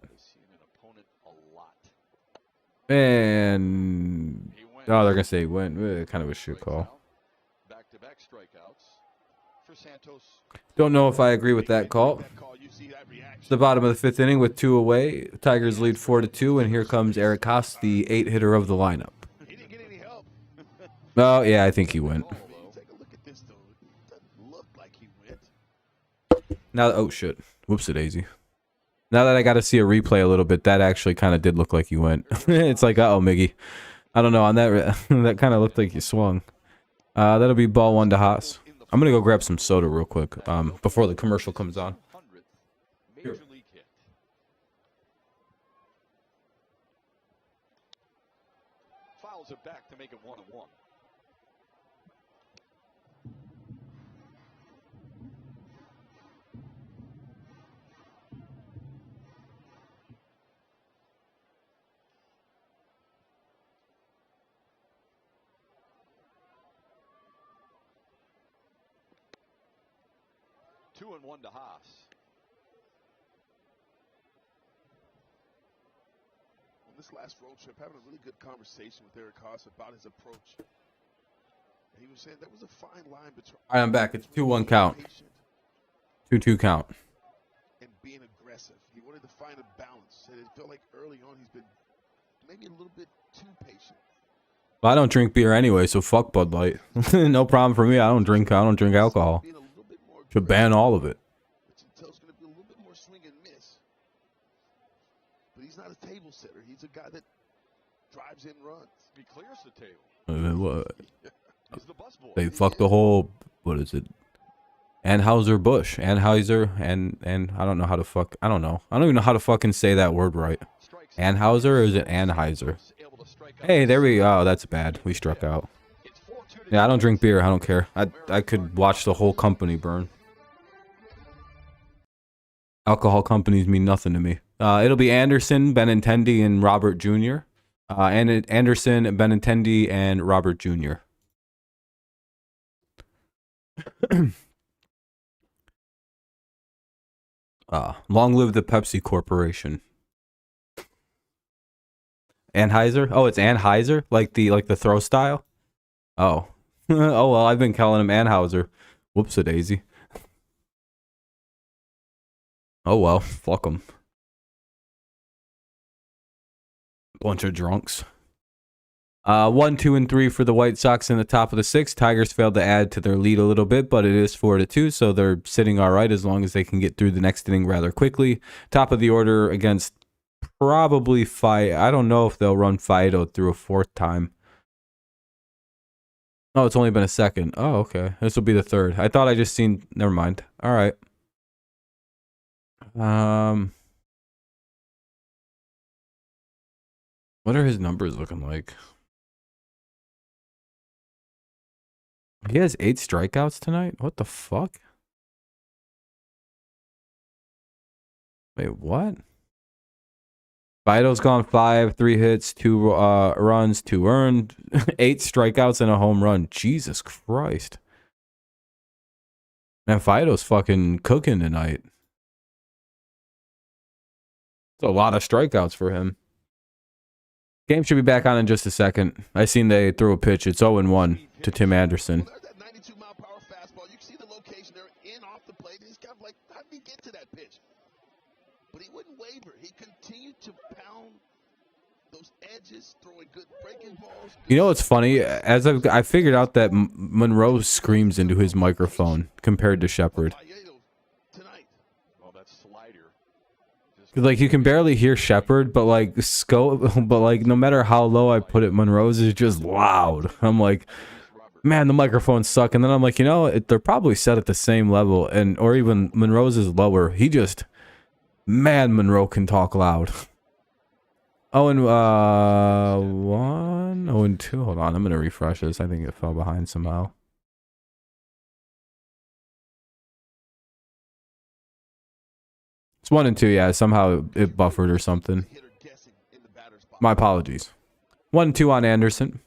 And they're gonna say he went. Kind of a shit call. Back-to-back strikeouts for Santos. Don't know if I agree with that call. It's the bottom of the 5th inning with 2 away. The Tigers lead 4-2, and here comes Eric Haas, the 8 hitter of the lineup. He didn't get any help. Oh yeah, I think he went. Take a look at this, though. It doesn't look like he went. Now, oh shit, whoops a daisy. Now that I got to see a replay a little bit, that actually kind of did look like you went. It's like, uh-oh, Miggy. I don't know, on that, that kind of looked like you swung. That'll be ball 1 to Haas. I'm going to go grab some soda real quick before the commercial comes on. Major league hit. Fouls it back to make it 1-1. 2-1 to Haas. On this last road trip, having a really good conversation with Eric Haas about his approach. He was saying there was a fine line between. All right, I'm back. It's 2-1 count. 2-2 count. And being aggressive. He wanted to find a balance. And it felt like early on he's been maybe a little bit too patient. Well, I don't drink beer anyway, so fuck Bud Light. No problem for me. I don't drink alcohol. Should ban all of it. Until it's going to be a little bit more swing and miss. But he's not a table setter. He's a guy that drives in runs. He clears the table. What? He's the busboy. They fucked the whole, what is it? Anheuser-Busch. Anheuser and I don't know how to fuck. I don't know. I don't even know how to fucking say that word right. Anheuser or is it Anheuser? Hey, there we go. Oh, that's bad. We struck out. Yeah, I don't drink beer. I don't care. I could watch the whole company burn. Alcohol companies mean nothing to me. It'll be Anderson, Benintendi, and Robert Jr. Anderson, Benintendi, and Robert Jr. Long live the Pepsi Corporation. Anheuser? Oh, it's Anheuser? Like the throw style? Oh. Oh, well, I've been calling him Anheuser. Whoops-a-daisy. Oh, well. Fuck them. Bunch of drunks. 1, 2, and 3 for the White Sox in the top of the 6th. Tigers failed to add to their lead a little bit, but it is 4-2, so they're sitting all right as long as they can get through the next inning rather quickly. Top of the order against probably I don't know if they'll run Fido through a 4th time. Oh, it's only been a 2nd. Oh, okay. This will be the 3rd. I thought I just seen. Never mind. All right. What are his numbers looking like? He has 8 strikeouts tonight? What the fuck? Wait, what? Fido's gone 5, 3 hits, 2 runs, 2 earned, 8 strikeouts and a home run. Jesus Christ. Man, Fido's fucking cooking tonight. It's a lot of strikeouts for him. Game should be back on in just a second. I seen they threw a pitch. It's 0-1 to Tim Anderson. Well, there's that 92-mile-per-hour fastball. You can see the location there in off the plate. He's kind of like, how did he get to that pitch? But he wouldn't waver. He continued to pound those edges, throwing good breaking balls. You know what's funny? As I figured out that Monroe screams into his microphone compared to Shepard. Well, that slider. Like you can barely hear Shepard, but like no matter how low I put it, Monroe's is just loud. I'm like, man, the microphones suck. And then I'm like, you know, they're probably set at the same level, or even Monroe's is lower. Man, Monroe can talk loud. 0-1, 0-2. Hold on, I'm gonna refresh this. I think it fell behind somehow. It's 1-2. Yeah, somehow it buffered or something. My apologies. 1-2 on Anderson.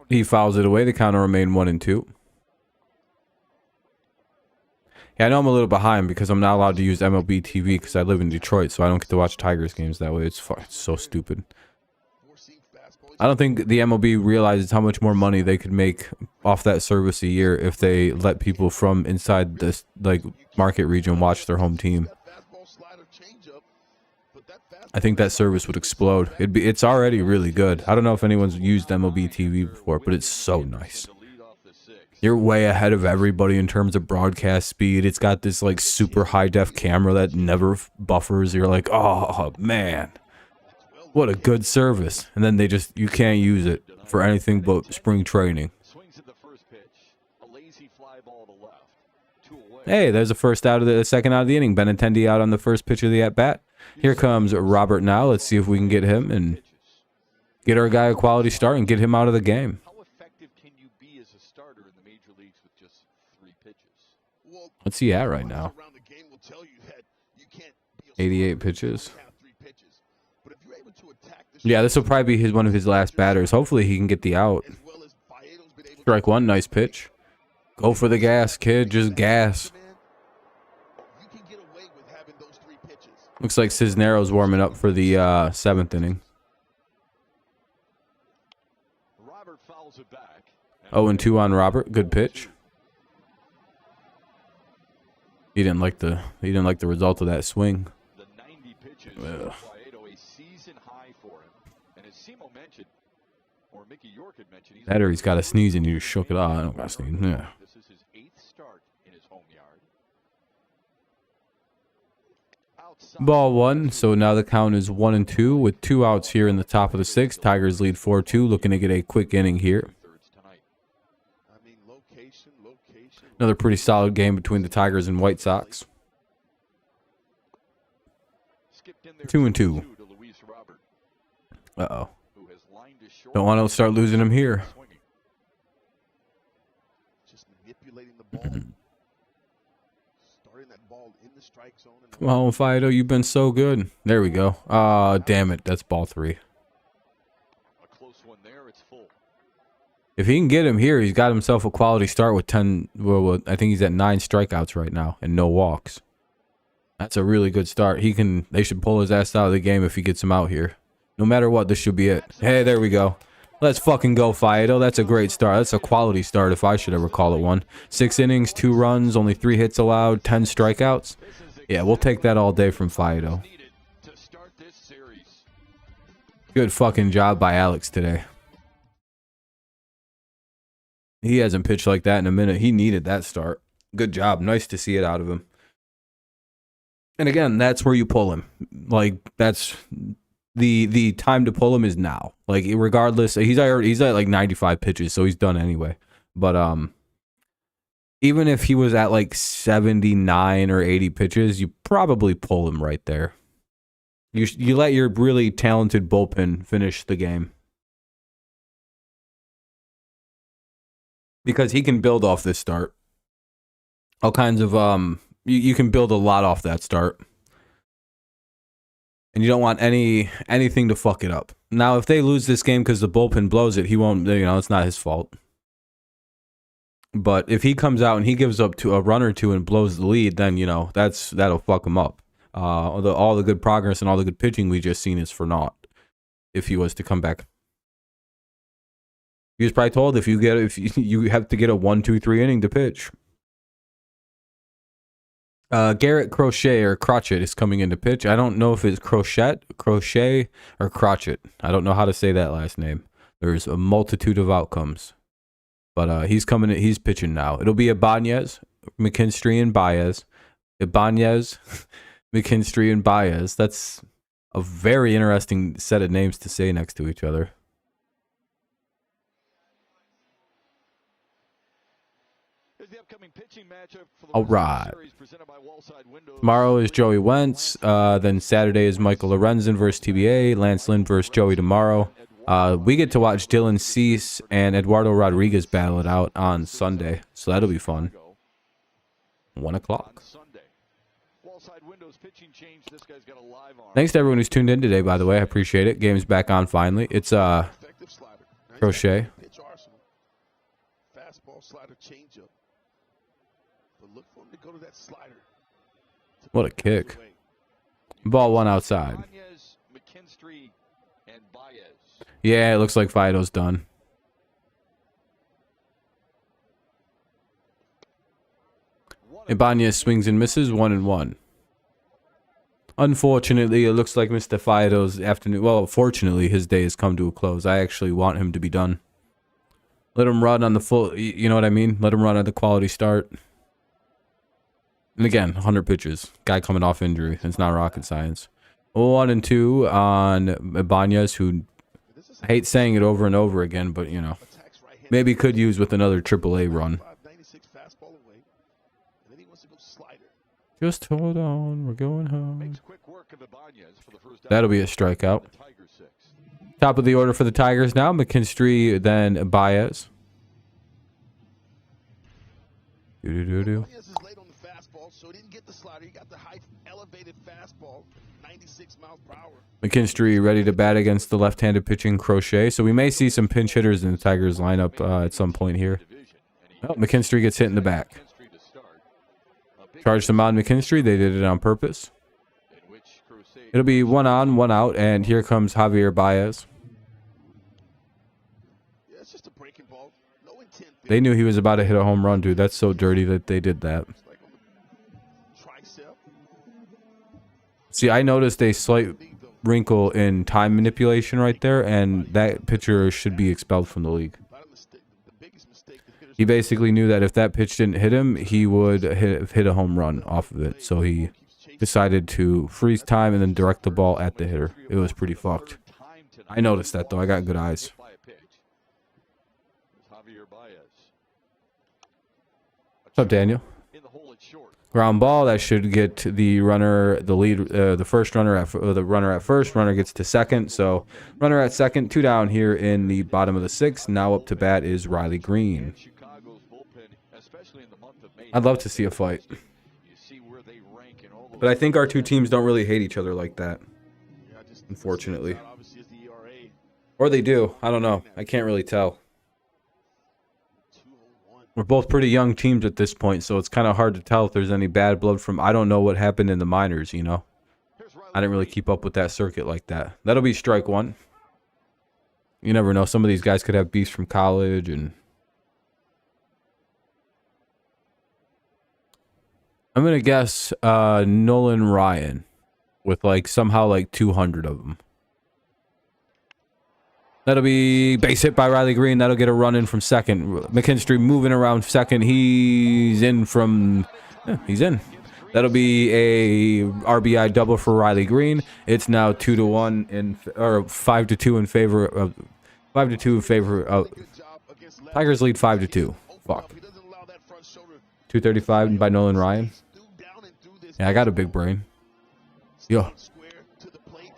He fouls it away. The counter remained 1-2. Yeah, I know I'm a little behind because I'm not allowed to use MLB TV because I live in Detroit, so I don't get to watch Tigers games that way. It's so stupid. I don't think the MLB realizes how much more money they could make off that service a year if they let people from inside this market region watch their home team. I think that service would explode. It's already really good. I don't know if anyone's used MLB TV before, but it's so nice. You're way ahead of everybody in terms of broadcast speed. It's got this like super high def camera that never buffers. You're like, oh man, what a good service. And then you can't use it for anything but spring training. Hey, there's a second out of the inning. Benintendi out on the first pitch of the at bat. Here comes Robert now. Let's see if we can get him and get our guy a quality start and get him out of the game. What's he at right now? 88 pitches. Yeah, this will probably be one of his last batters. Hopefully he can get the out. Strike one, nice pitch. Go for the gas, kid. Just gas. You can get away with having those 3 pitches. Looks like Cisneros warming up for the 7th inning. Robert fouls it back. 0-2 on Robert. Good pitch. He didn't like the result of that swing. The 90 pitches for Faedo, a season high for him. And as Simo mentioned, or Mickey York had mentioned, That or he's got a sneeze and you just shook it off. I don't got a sneeze. Yeah. This is his 8th start in his home yard. Outside. Ball 1. So now the count is 1-2 with 2 outs here in the top of the 6th. Tigers lead 4-2. Looking to get a quick inning here. Thirds tonight. I mean, location. Another pretty solid game between the Tigers and White Sox. Skipped in there 2-2. to Luis Robert, Uh-oh. who has lined his short. Don't want to start losing him here. Swinging. Just manipulating the ball. Starting that ball in the strike zone. And Come on, Fido. You've been so good. There we go. Damn it. That's ball 3. A close one there. It's full. If he can get him here, he's got himself a quality start with 10. Well, I think he's at 9 strikeouts right now and no walks. That's a really good start. They should pull his ass out of the game if he gets him out here. No matter what, this should be it. Hey, there we go. Let's fucking go, Fido. That's a great start. That's a quality start if I should ever call it one. 6 innings, 2 runs, only 3 hits allowed, 10 strikeouts. Yeah, we'll take that all day from Fido. Needed to start this series. Good fucking job by Alex today. He hasn't pitched like that in a minute. He needed that start. Good job. Nice to see it out of him. And again, that's where you pull him. Like, that's the time to pull him is now. Like, regardless, he's at like 95 pitches, so he's done anyway. But even if he was at like 79 or 80 pitches, you probably pull him right there. You let your really talented bullpen finish the game. Because he can build off this start. All kinds of you can build a lot off that start. And you don't want anything to fuck it up. Now, if they lose this game because the bullpen blows it, he won't, it's not his fault. But if he comes out and he gives up to a run or two and blows the lead, then, that'll fuck him up. All the good progress and all the good pitching we just seen is for naught. If he was to come back. He was probably told if you have to get a 1, 2, 3 inning to pitch. Garrett Crochet is coming in to pitch. I don't know if it's Crochet, or Crotchet. I don't know how to say that last name. There's a multitude of outcomes. But he's pitching now. It'll be Ibanez, McKinstry, and Baez. Ibanez, McKinstry, and Baez. That's a very interesting set of names to say next to each other. The upcoming pitching matchup for the All World right. Series presented by Wallside Windows. Tomorrow is Joey Wentz. Then Saturday is Michael Lorenzen versus TBA. Lance Lynn versus Joey tomorrow. We get to watch Dylan Cease and Eduardo Rodriguez battle it out on Sunday. So that'll be fun. 1 o'clock. Thanks to everyone who's tuned in today, by the way. I appreciate it. Game's back on finally. It's Crochet. Pitch arsenal. Fastball, slider, changeup. But look for him to go to that slider. What a kick. Ball 1 outside. McKinstry and Baez. Yeah, it looks like Fido's done. Ibanez swings and misses 1-1. Unfortunately, it looks like Mr. Fido's afternoon. Well, fortunately, his day has come to a close. I actually want him to be done. Let him run on the full. You know what I mean? Let him run at the quality start. And again, 100 pitches. Guy coming off injury. It's not rocket science. 1-2 on Ibanez, who I hate saying it over and over again, but maybe could use with another AAA run. Just hold on, we're going home. That'll be a strikeout. Top of the order for the Tigers now. McKinstry, then Baez. So he didn't get the slider. He got the high elevated fastball, 96 miles per hour. McKinstry ready to bat against the left-handed pitching Crochet. So we may see some pinch hitters in the Tigers lineup at some point here. Oh, McKinstry gets hit in the back. Charged them on McKinstry. They did it on purpose. It'll be 1 on, 1 out, and here comes Javier Baez. Yeah, it's just a breaking ball. No intent there. They knew he was about to hit a home run, dude. That's so dirty that they did that. It's like on the tricep. See, I noticed a slight wrinkle in time manipulation right there, and that pitcher should be expelled from the league. The biggest mistake the hitters He basically knew that if that pitch didn't hit him, he would hit a home run off of it. So he decided to freeze time and then direct the ball at the hitter. It was pretty fucked. I noticed that, though. I got good eyes. What's up, Daniel? Ground ball. That should get the runner, the lead, the first runner at the runner at first. Runner gets to second. So runner at second. 2 down here in the bottom of the 6th. Now up to bat is Riley Green. I'd love to see a fight. But I think our two teams don't really hate each other like that, unfortunately. Or they do. I don't know. I can't really tell. We're both pretty young teams at this point, so it's kind of hard to tell if there's any bad blood from... I don't know what happened in the minors, you know? I didn't really keep up with that circuit like that. That'll be strike 1. You never know. Some of these guys could have beefs from college and... I'm going to guess Nolan Ryan with somehow 200 of them. That'll be base hit by Riley Green. That'll get a run in from second. McKinstry moving around second. He's in from... Yeah, he's in. That'll be a RBI double for Riley Green. It's now 2-1 or 5-2 in favor of... 5-2 in favor of... Tigers lead 5-2. Fuck. 235 by Nolan Ryan. Yeah, I got a big brain. Yo.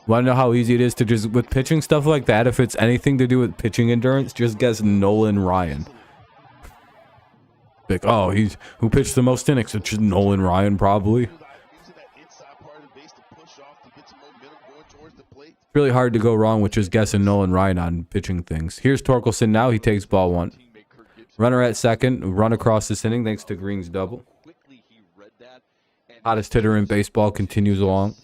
Want to know how easy it is to just, with pitching stuff like that, if it's anything to do with pitching endurance, just guess Nolan Ryan. Oh, who pitched the most innings? It's just Nolan Ryan, probably. It's really hard to go wrong with just guessing Nolan Ryan on pitching things. Here's Torkelson now. He takes ball 1. Runner at second. Run across this inning thanks to Green's double. Hottest hitter in baseball continues along.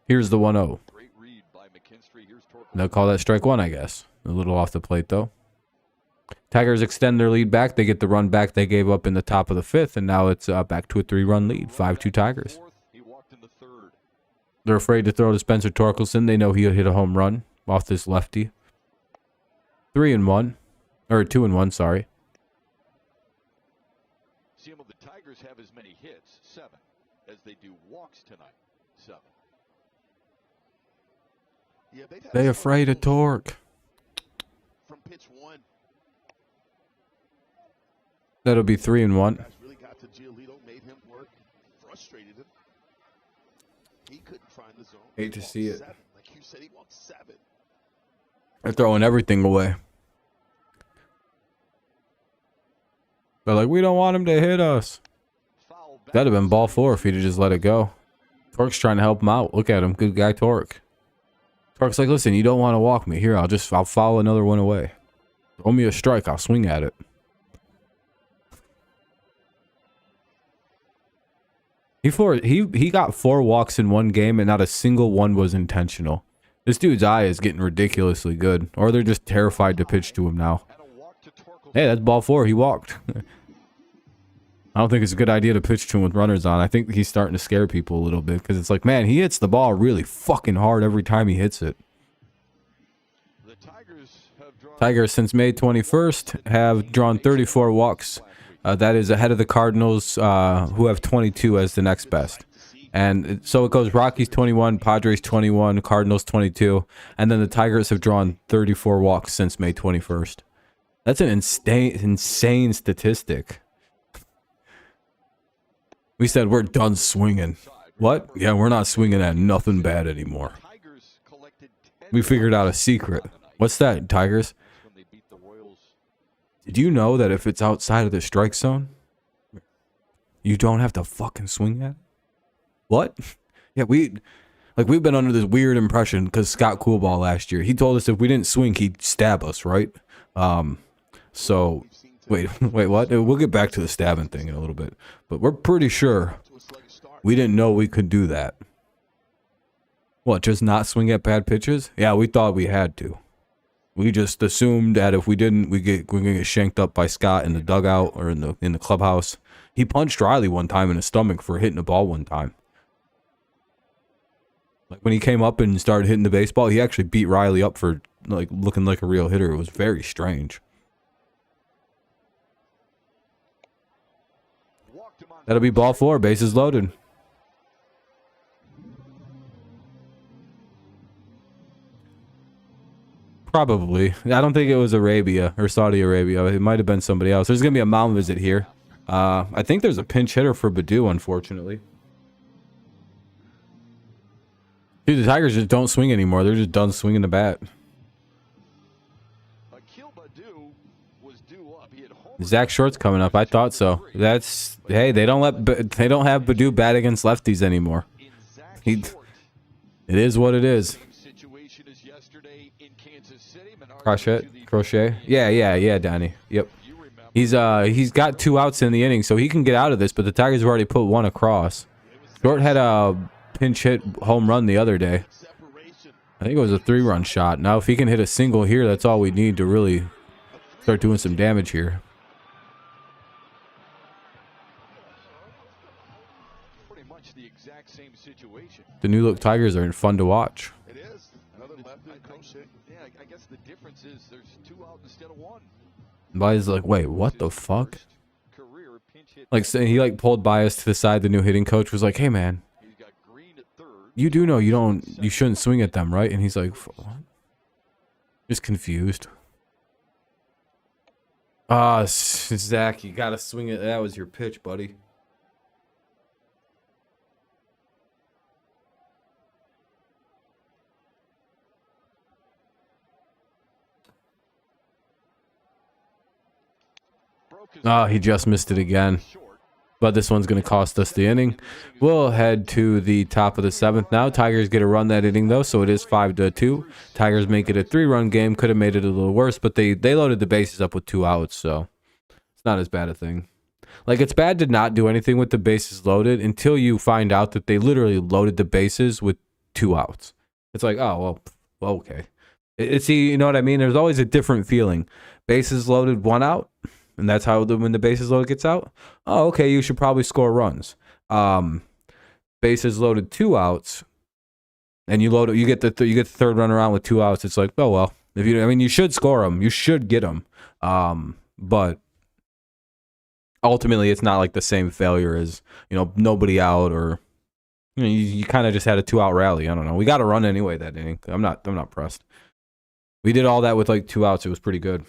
Here's the 1-0. They'll call that strike 1, I guess. A little off the plate, though. Tigers extend their lead back. They get the run back they gave up in the top of the 5th, and now it's back to a 3-run lead. 5-2 Tigers. They're afraid to throw to Spencer Torkelson. They know he'll hit a home run off this lefty. 3-1. Or 2-1, sorry. The Tigers have as many hits, 7, as they do walks tonight, 7. Yeah, they afraid of Torque. From pitch 1. That'll be 3-1. Really got to Giolito, made him work, frustrated him. He couldn't find the zone. Hate to see it. 7. Like you said, he walked 7. They're throwing everything away. They're like, we don't want him to hit us. That'd have been ball 4 if he'd have just let it go. Torque's trying to help him out. Look at him. Good guy, Torque. Torque's like, listen, you don't want to walk me. Here, I'll foul another one away. Throw me a strike. I'll swing at it. He got 4 walks in one game, and not a single one was intentional. This dude's eye is getting ridiculously good. Or they're just terrified to pitch to him now. Hey, that's ball 4. He walked. I don't think it's a good idea to pitch to him with runners on. I think he's starting to scare people a little bit because it's like, man, he hits the ball really fucking hard every time he hits it. The Tigers, since May 21st, have drawn 34 walks. That is ahead of the Cardinals, who have 22 as the next best. And so it goes Rockies 21, Padres 21, Cardinals 22, and then the Tigers have drawn 34 walks since May 21st. That's an insane statistic. We said we're done swinging. What? Yeah, we're not swinging at nothing bad anymore. We figured out a secret. What's that, Tigers? When they beat the Royals Did you know that if it's outside of the strike zone, you don't have to fucking swing at it? What? Yeah, we've been under this weird impression because Scott Coolball last year, he told us if we didn't swing, he'd stab us, right? So wait, what? We'll get back to the stabbing thing in a little bit, but we're pretty sure we didn't know we could do that. What? Just not swing at bad pitches? Yeah, we thought we had to. We just assumed that if we didn't, we're gonna get shanked up by Scott in the dugout or in the clubhouse. He punched Riley one time in the stomach for hitting the ball one time. Like when he came up and started hitting the baseball, he actually beat Riley up for like looking like a real hitter. It was very strange. That'll be ball 4, bases loaded. Probably. I don't think it was Arabia or Saudi Arabia. It might have been somebody else. There's going to be a mound visit here. I think there's a pinch hitter for Baddoo, unfortunately. Dude, the Tigers just don't swing anymore. They're just done swinging the bat. Zach Short's coming up. I thought so. That's, hey, they don't have Baddoo bat against lefties anymore. It is what it is. Crochet. Yeah, Donnie. Yep. He's got 2 outs in the inning, so he can get out of this, but the Tigers have already put 1 across. Short had a pinch hit home run the other day. I think it was a 3-run shot. Now, if he can hit a single here, that's all we need to really start doing some damage here. Pretty much the exact same situation. The new look Tigers are fun to watch. It is. Another left hand crochet. Yeah, I guess the difference is there's 2 out instead of 1. Bias like, wait, what the fuck? Career pinch hit. Like, so he like pulled Bias to the side. The new hitting coach was like, hey man, He's got Green at third. you do know you shouldn't swing at them, right? And he's like, what? Just confused. Zach, you gotta swing it. That was your pitch, buddy. He just missed it again. But this one's going to cost us the inning. We'll head to the top of the 7th now. Tigers get a run that inning, though, so it is 5-2. Tigers make it a 3-run game. Could have made it a little worse, but they loaded the bases up with 2 outs, so it's not as bad a thing. Like, it's bad to not do anything with the bases loaded until you find out that they literally loaded the bases with 2 outs. It's like, oh, well okay. See, you know what I mean? There's always a different feeling. Bases loaded, 1 out. And that's how when the bases loaded gets out. Oh, okay, you should probably score runs. Bases loaded, 2 outs, and you get the 3rd run around with 2 outs. It's like, oh well, you should score them, you should get them, but ultimately it's not like the same failure as nobody out, or you kind of just had a 2-out rally. I don't know. We got a run anyway that inning. I'm not pressed. We did all that with like 2 outs. It was pretty good.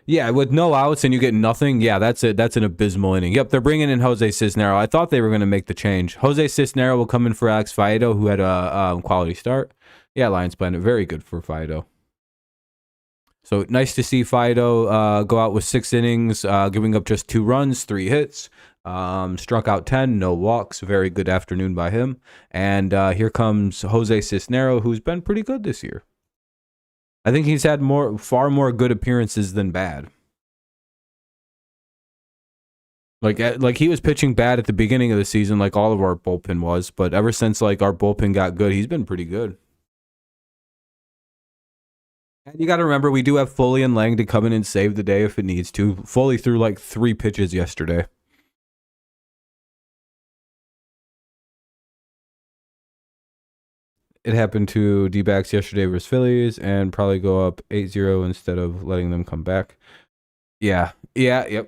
Yeah, with no outs and you get nothing, yeah, that's it. That's an abysmal inning. Yep, they're bringing in Jose Cisnero. I thought they were going to make the change. Jose Cisnero will come in for Alex Faedo, who had a quality start. Yeah, Lions Planet, very good for Faedo. So nice to see Faedo go out with 6 innings, giving up just 2 runs, 3 hits. Struck out 10, no walks. Very good afternoon by him. And here comes Jose Cisnero, who's been pretty good this year. I think he's had far more good appearances than bad. Like he was pitching bad at the beginning of the season, like all of our bullpen was, but ever since like our bullpen got good, he's been pretty good. And you got to remember, we do have Foley and Lang to come in and save the day if it needs to. Foley threw like 3 pitches yesterday. It happened to D-backs yesterday versus Phillies, and probably go up 8-0 instead of letting them come back. Yep. Yeah,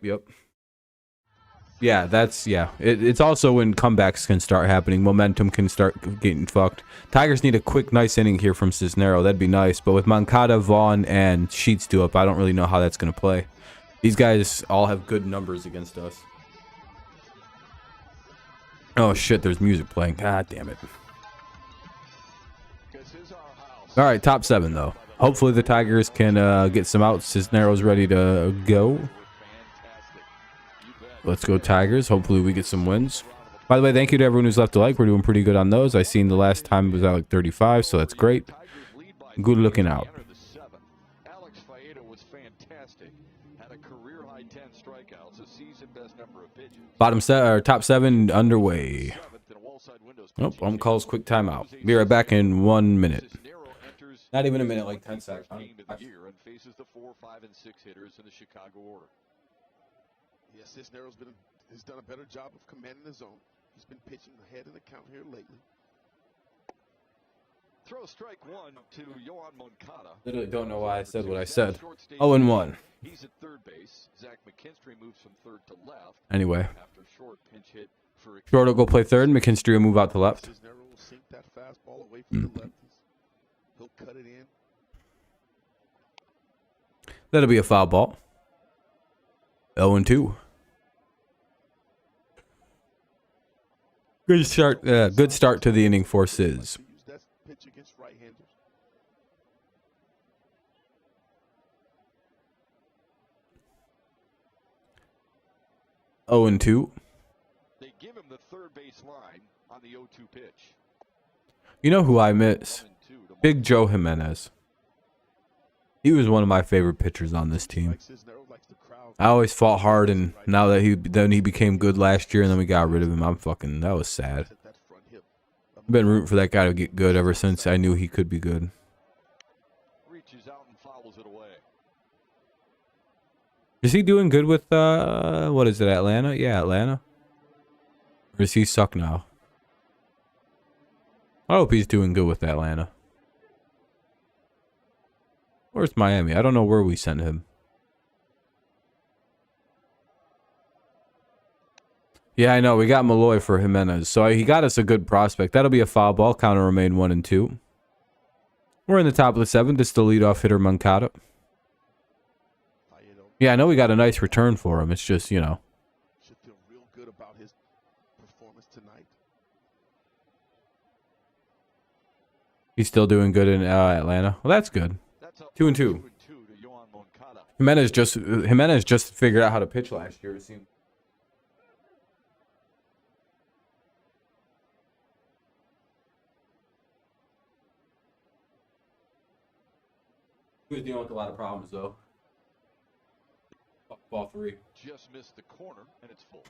it's also when comebacks can start happening. Momentum can start getting fucked. Tigers need a quick, nice inning here from Cisnero. That'd be nice. But with Moncada, Vaughn, and Sheets due up, I don't really know how that's going to play. These guys all have good numbers against us. Oh, shit, there's music playing. God damn it. All right, top 7 though. Hopefully the Tigers can get some outs. Cisneros ready to go. Let's go Tigers. Hopefully we get some wins. By the way, thank you to everyone who's left a like. We're doing pretty good on those. I seen the last time it was at like 35, so that's great. Good looking out. Alex Faedo was fantastic. Had a career-high 10 strikeouts, a season-best number of pitches. Bottom set or top 7 underway. Nope, calls quick timeout. Be right back in 1 minute. Not even a minute, like 10 seconds. Game of the year and faces the 4, 5, and 6 hitters in the Chicago order. Yes, Cisneros has done a better job of commanding the zone. He's been pitching ahead of the count here lately. Throw strike 1 to Yohan Moncada. Literally don't know why I said what I said. 0-1. He's at third base. Zach McKinstry moves from third to left. Anyway. After short pinch hit for Short will go play third. McKinstry will move out to left. Cisneros will sink that fastball away from the lefties. He'll cut it in. That'll be a foul ball. 0-2. Good start. Good start to the inning for Sis. Use that pitch against right-handers. Oh, and 2. They give him the third base line on the 0-2 pitch. You know who I miss? Big Joe Jimenez. He was one of my favorite pitchers on this team. I always fought hard, and now that he became good last year, and then we got rid of him. That was sad. I've been rooting for that guy to get good ever since I knew he could be good. Reaches out and fouls it away. Is he doing good with what is it, Atlanta? Yeah, Atlanta. Or does he suck now? I hope he's doing good with Atlanta. Where's Miami? I don't know where we sent him. Yeah, I know. We got Malloy for Jimenez. So he got us a good prospect. That'll be a foul ball. Counter remain 1-2. We're in the top of the 7th. It's the leadoff hitter, Moncada. Yeah, I know we got a nice return for him. It's just, you know. Should feel real good about his performance tonight. He's still doing good in Atlanta. Well, that's good. 2-2. Jimenez just figured out how to pitch last year, it seemed. He was dealing with a lot of problems, though. Ball 3. Just missed the corner, and it's full.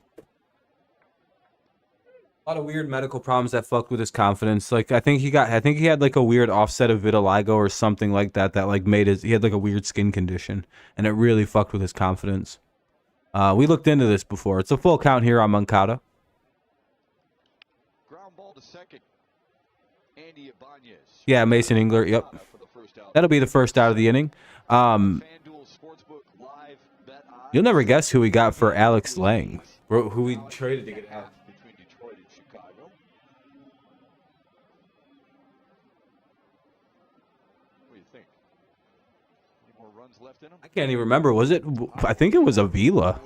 A lot of weird medical problems that fucked with his confidence. Like I think he had like a weird offset of vitiligo or something like that like made he had like a weird skin condition, and it really fucked with his confidence. We looked into this before. It's a full count here on Moncada. Ground ball to second. Andy Ibanez. Yeah, Mason Engler. Yep. That'll be the first out of the inning. You'll never guess who we got for Alex Lang. Who we traded to get out. Between Detroit and Chicago. What do you think? Any more runs left in him? I can't even remember. Was it? I think it was Avila.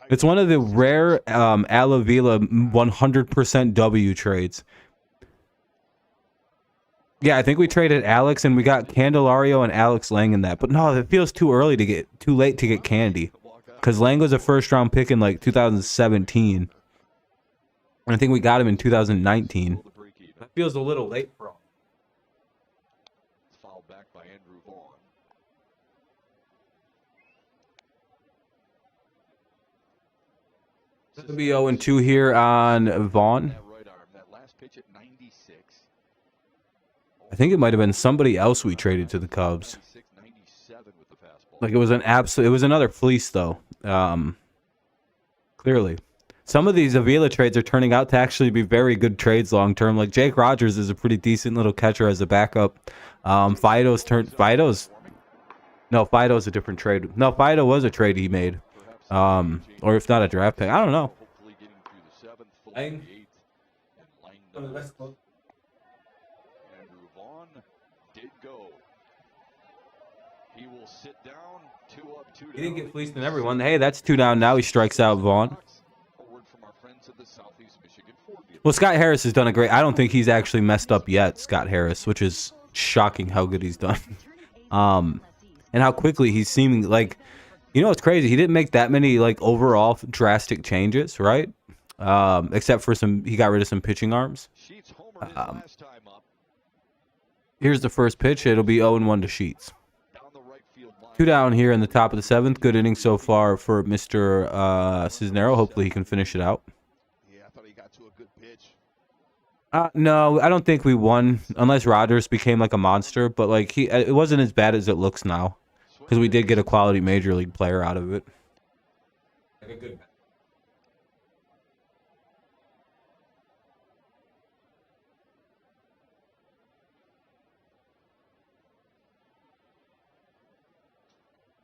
It's one of the rare Alavila 100% W trades. Yeah, I think we traded Alex and we got Candelario and Alex Lang in that. But no, it feels too late to get Candy. Because Lang was a first-round pick in like 2017. And I think we got him in 2019. That feels a little late for him. Fouled back by Andrew Vaughn. It's going to be 0-2 here on Vaughn. That right arm, that last pitch at 96. I think it might have been somebody else we traded to the Cubs. 97 with the fastball. Like it was another fleece though. Clearly. Some of these Avila trades are turning out to actually be very good trades long term. Like Jake Rogers is a pretty decent little catcher as a backup. Fido's a different trade. No, Fido was a trade he made. Or if not a draft pick. I don't know. Hopefully getting through the 7th, Lang. the 8th, and Lang does. Andrew Vaughn did go. He will sit down. 2 up, 2 down. He didn't get fleeced in everyone. Hey, that's 2 down now. He strikes out Vaughn. A word from our friends fans of the Southeast Michigan Ford dealer. Well, Scott Harris has done a great. I don't think he's actually messed up yet, Scott Harris, which is shocking how good he's done. And how quickly he's seeming like, you know, it's crazy. He didn't make that many like overall drastic changes, right? Except for he got rid of some pitching arms. Sheets homered his last time up. Here's the first pitch. It'll be 0-1 to Sheets. Down the right field line. 2 down here in the top of the 7th. Good inning so far for Mr. Cisnero. Hopefully he can finish it out. Yeah, I thought he got to a good pitch. No, I don't think we won unless Rogers became like a monster. But like it wasn't as bad as it looks now because we did get a quality major league player out of it. Like a good.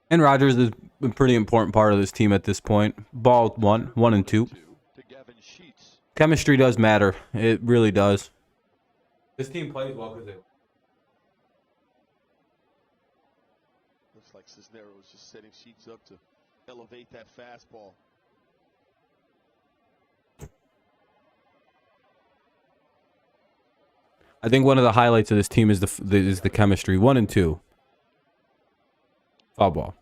And Rogers is a pretty important part of this team at this point. Ball 1 and 2. To Gavin Sheets. Chemistry does matter. It really does. This team plays well because they. Looks like Cisneros just setting Sheets up to elevate that fastball. I think one of the highlights of this team is the chemistry. 1 and 2. Foul ball.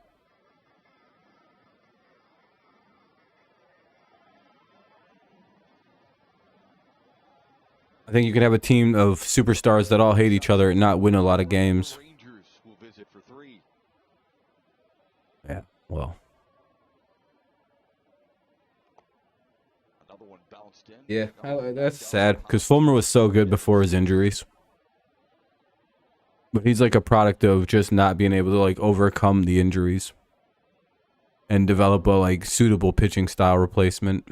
I think you can have a team of superstars that all hate each other and not win a lot of games. Rangers will visit for 3. Yeah, well. Another one bounced in. Yeah, that's sad because Fulmer was so good before his injuries. But he's like a product of just not being able to like overcome the injuries and develop a like suitable pitching style replacement.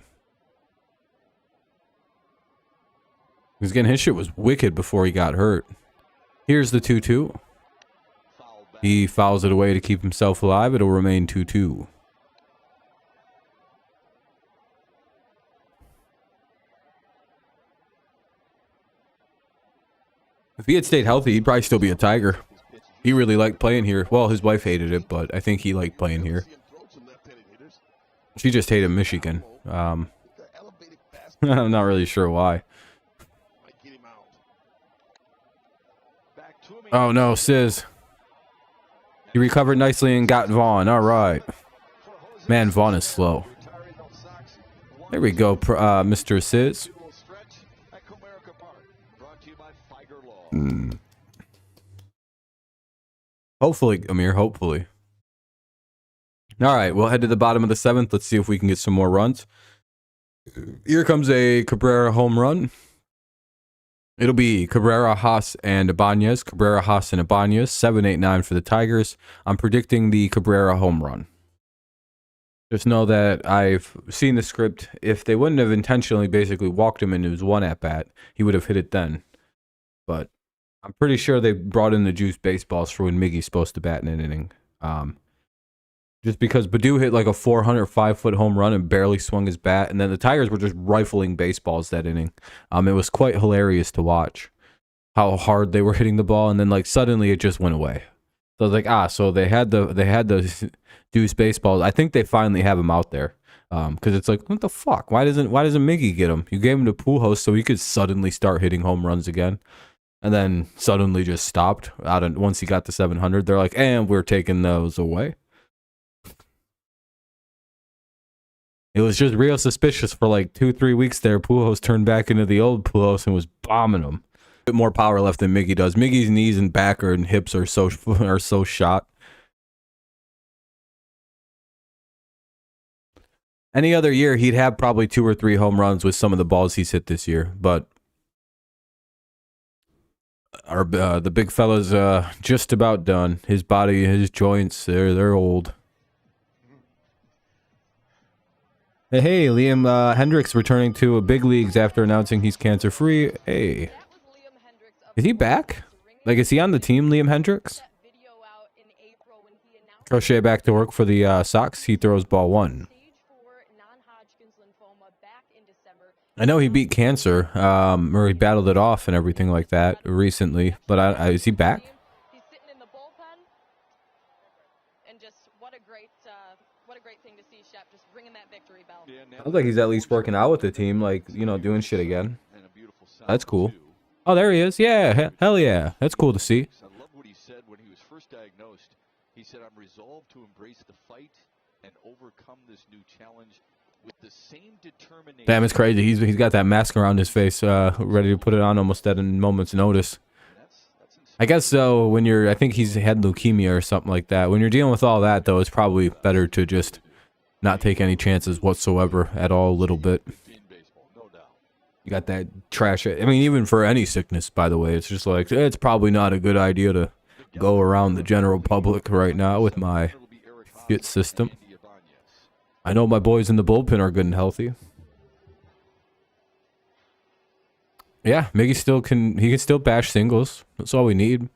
Because again, his shit was wicked before he got hurt. Here's the 2-2. He fouls it away to keep himself alive. It'll remain 2-2. If he had stayed healthy, he'd probably still be a Tiger. He really liked playing here. Well, his wife hated it, but I think he liked playing here. She just hated Michigan. I'm not really sure why. Oh no, Sis. He recovered nicely and got Vaughn. All right. Man, Vaughn is slow. There we go, Mr. Sis. Hopefully, Amir, hopefully. All right, we'll head to the bottom of the 7th. Let's see if we can get some more runs. Here comes a Cabrera home run. It'll be Cabrera, Haas, and Ibanez. Cabrera, Haas, and Ibanez. 7-8-9 for the Tigers. I'm predicting the Cabrera home run. Just know that I've seen the script. If they wouldn't have intentionally basically walked him into his one at-bat, he would have hit it then. But I'm pretty sure they brought in the juice baseballs for when Miggy's supposed to bat in an inning. Just because Baду hit like a 405-foot home run and barely swung his bat, and then the Tigers were just rifling baseballs that inning. It was quite hilarious to watch how hard they were hitting the ball, and then like suddenly it just went away. So I was like, so they had the deuce baseballs. I think they finally have him out there. Because it's like, what the fuck? Why doesn't Miggy get him? You gave him to Pujols so he could suddenly start hitting home runs again. And then suddenly just stopped once he got to 700. They're like, and we're taking those away. It was just real suspicious for like 2-3 weeks there. Pujols turned back into the old Pujols and was bombing them. A bit more power left than Miggy does. Miggy's knees and back and hips are so shot. Any other year, he'd have probably 2 or 3 home runs with some of the balls he's hit this year. But the big fella's just about done. His body, his joints, they're old. Hey, Liam Hendricks returning to big leagues after announcing he's cancer-free. Hey. Is he back? Like, is he on the team, Liam Hendricks? Crochet back to work for the Sox. He throws ball 1. I know he beat cancer, or he battled it off and everything like that recently, but is he back? He's sitting in the bullpen, and just what a great thing to see, Shep, just ringing that victory bell. And Sounds like he's at least working out with the team, like, you know, doing shit again. That's cool. Oh, there he is. Yeah, hell yeah. That's cool to see. I love what he said when he was first diagnosed. He said, "I'm resolved to embrace the fight and overcome this new challenge with the same determination." Damn, it's crazy. He's got that mask around his face, ready to put it on almost at a moment's notice. I guess so. When you're, I think he's had leukemia or something like that. When you're dealing with all that, though, it's probably better to just not take any chances whatsoever at all. A little bit. You got that trash. I mean, even for any sickness, by the way, it's just like it's probably not a good idea to go around the general public right now with my shit system. I know my boys in the bullpen are good and healthy. Yeah, Miggy still can. He can still bash singles. That's all we need.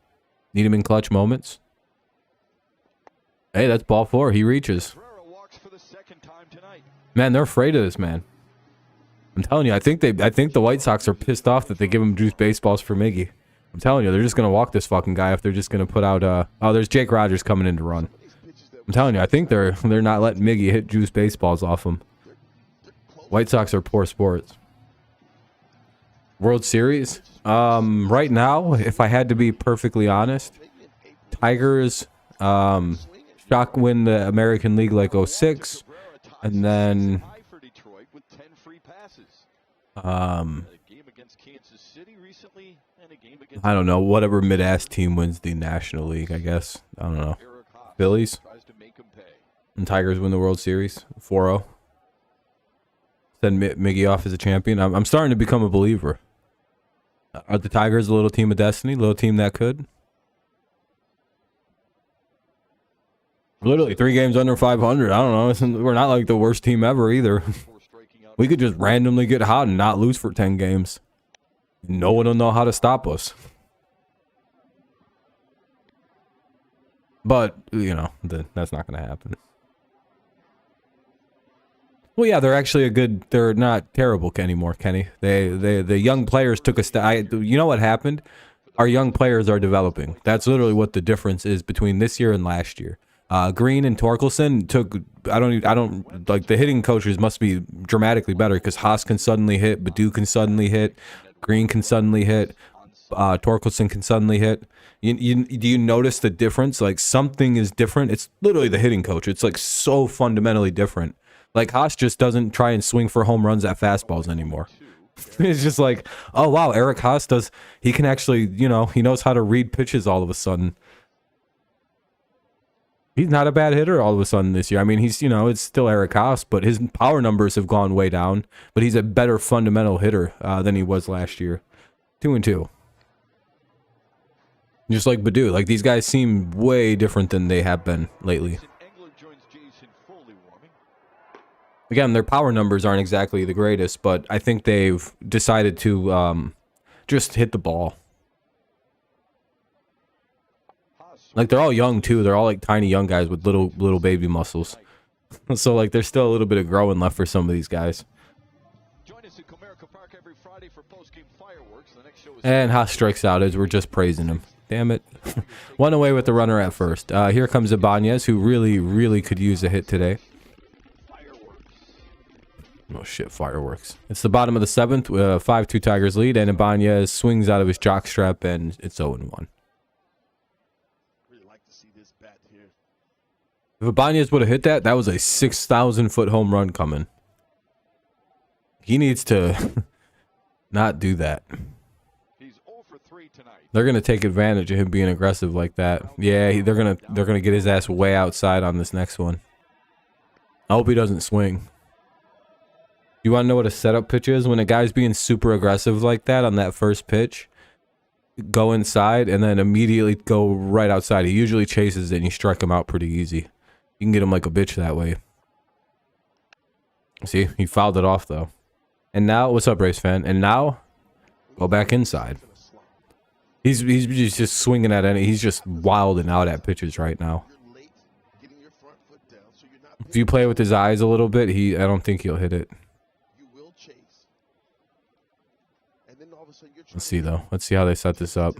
Need him in clutch moments. Hey, that's ball 4. He reaches. Man, they're afraid of this man. I'm telling you, I think the White Sox are pissed off that they give him juice baseballs for Miggy. I'm telling you, they're just gonna walk this fucking guy if they're just gonna put out. Oh, there's Jake Rogers coming in to run. I'm telling you, I think they're not letting Miggy hit juice baseballs off him. White Sox are poor sports. World Series. Right now, if I had to be perfectly honest, Tigers shock win the American League like 06, and then I don't know, whatever mid-ass team wins the National League, I guess. I don't know. Phillies. And Tigers win the World Series 4-0. Send Miggy off as a champion. I'm starting to become a believer. Are the Tigers a little team of destiny? A little team that could? Literally 3 games under 500. I don't know. We're not like the worst team ever either. We could just randomly get hot and not lose for 10 games. No one will know how to stop us. But, you know, that's not going to happen. Well, yeah, they're actually they're not terrible anymore, Kenny. The young players took a step. You know what happened? Our young players are developing. That's literally what the difference is between this year and last year. Green and Torkelson took, I don't, like, the hitting coaches must be dramatically better because Haas can suddenly hit, Badu can suddenly hit, Green can suddenly hit, Torkelson can suddenly hit. Do you notice the difference? Like, something is different. It's literally the hitting coach. It's like so fundamentally different. Like, Haas just doesn't try and swing for home runs at fastballs anymore. It's just like, oh wow, Eric Haas he can actually, you know, he knows how to read pitches all of a sudden. He's not a bad hitter all of a sudden this year. I mean, he's, you know, it's still Eric Haas, but his power numbers have gone way down. But he's a better fundamental hitter than he was last year. 2-2. Just like Badu. Like, these guys seem way different than they have been lately. Again, their power numbers aren't exactly the greatest, but I think they've decided to just hit the ball. Like, they're all young, too. They're all, like, tiny young guys with little baby muscles. So, like, there's still a little bit of growing left for some of these guys. And Haas strikes out as we're just praising him. Damn it. One away with the runner at first. Here comes Ibanez, who really could use a hit today. Oh, shit, fireworks. It's the bottom of the 7th. 5-2 Tigers lead, and Ibanez swings out of his jockstrap, and it's 0-1. If Ibanez would have hit that was a 6,000-foot home run coming. He needs to not do that. They're gonna take advantage of him being aggressive like that. Yeah, they're gonna get his ass way outside on this next one. I hope he doesn't swing. You want to know what a setup pitch is? When a guy's being super aggressive like that on that first pitch, go inside and then immediately go right outside. He usually chases it and you strike him out pretty easy. You can get him like a bitch that way. See, he fouled it off though. And now, what's up, race fan? And now, go back inside. He's just swinging at any. He's just wilding out at pitches right now. If you play with his eyes a little bit, I don't think he'll hit it. Let's see though. Let's see how they set this up.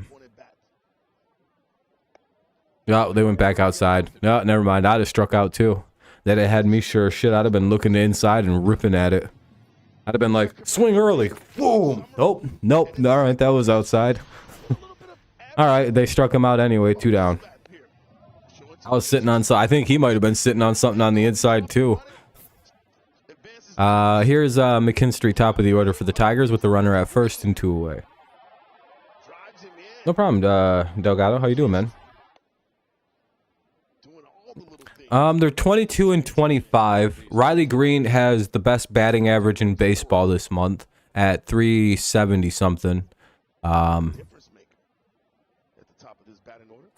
Yeah, they went back outside. No, never mind. I'd have struck out too. that it had me sure shit. I'd have been looking inside and ripping at it. I'd have been like, swing early. Boom. Nope. Nope. All right, that was outside. All right, they struck him out anyway. 2 down. I was sitting on, so I think he might have been sitting on something on the inside too. Here's McKinstry, top of the order for the Tigers with the runner at first and 2 away. No problem, Delgado. How you doing, man? They're 22 and 25. Riley Green has the best batting average in baseball this month at 370 something.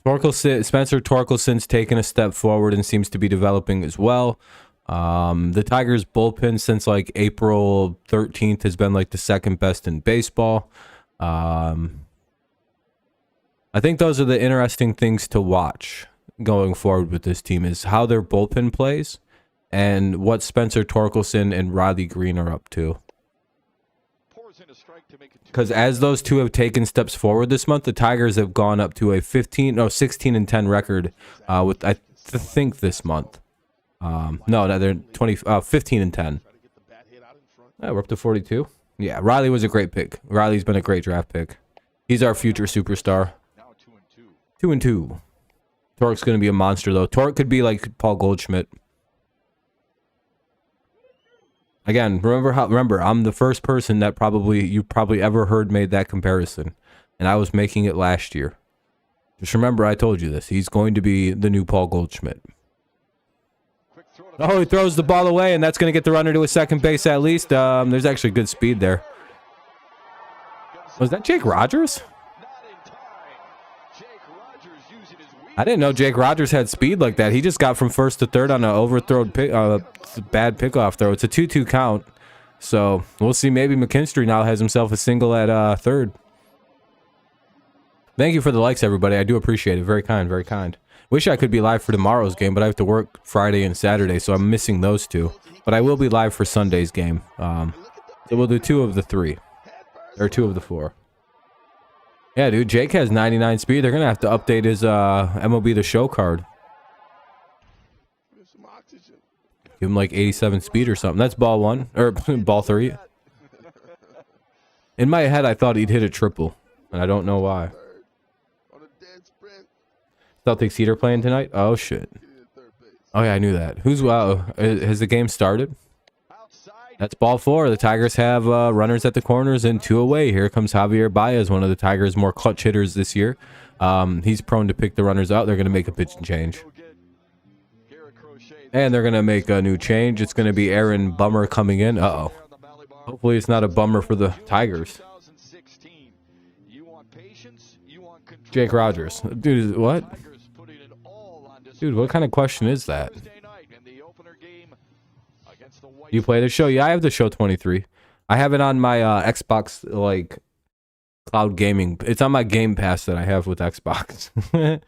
Spencer Torkelson's taken a step forward and seems to be developing as well. The Tigers bullpen since like April 13th has been like the second best in baseball. I think those are the interesting things to watch going forward with this team, is how their bullpen plays and what Spencer Torkelson and Riley Green are up to. Because as those two have taken steps forward this month, the Tigers have gone up to a 16 and 10 record with I think this month. No, they're 15 and 10. Yeah, we're up to 42. Yeah, Riley was a great pick. Riley's been a great draft pick. He's our future superstar. 2 and 2. Torque's going to be a monster, though. Torque could be like Paul Goldschmidt. Again, remember, I'm the first person that you probably ever heard made that comparison, and I was making it last year. Just remember, I told you this. He's going to be the new Paul Goldschmidt. Oh, he throws the ball away, and that's going to get the runner to a second base at least. There's actually good speed there. Was that Jake Rogers? I didn't know Jake Rogers had speed like that. He just got from first to third on an overthrown bad pickoff throw. It's a 2-2 count. So we'll see. Maybe McKinstry now has himself a single at third. Thank you for the likes, everybody. I do appreciate it. Very kind, very kind. Wish I could be live for tomorrow's game, but I have to work Friday and Saturday, so I'm missing those two. But I will be live for Sunday's game. So we'll do 2 of the 3. Or 2 of the 4. Yeah, dude, Jake has 99 speed. They're going to have to update his MLB The Show card. Give him like 87 speed or something. That's ball 1. Or ball 3. In my head, I thought he'd hit a triple. And I don't know why. Celtics Heat are playing tonight? Oh, shit. Oh, yeah, I knew that. Has the game started? That's ball 4. The Tigers have runners at the corners and 2 away. Here comes Javier Baez, one of the Tigers' more clutch hitters this year. He's prone to pick the runners out. They're going to make a pitch and change. And they're going to make a new change. It's going to be Aaron Bummer coming in. Uh-oh. Hopefully it's not a bummer for the Tigers. Jake Rogers. Dude, what? Dude, what kind of question is that? You play the show? Yeah, I have the show 23. I have it on my Xbox, like, cloud gaming. It's on my Game Pass that I have with Xbox. But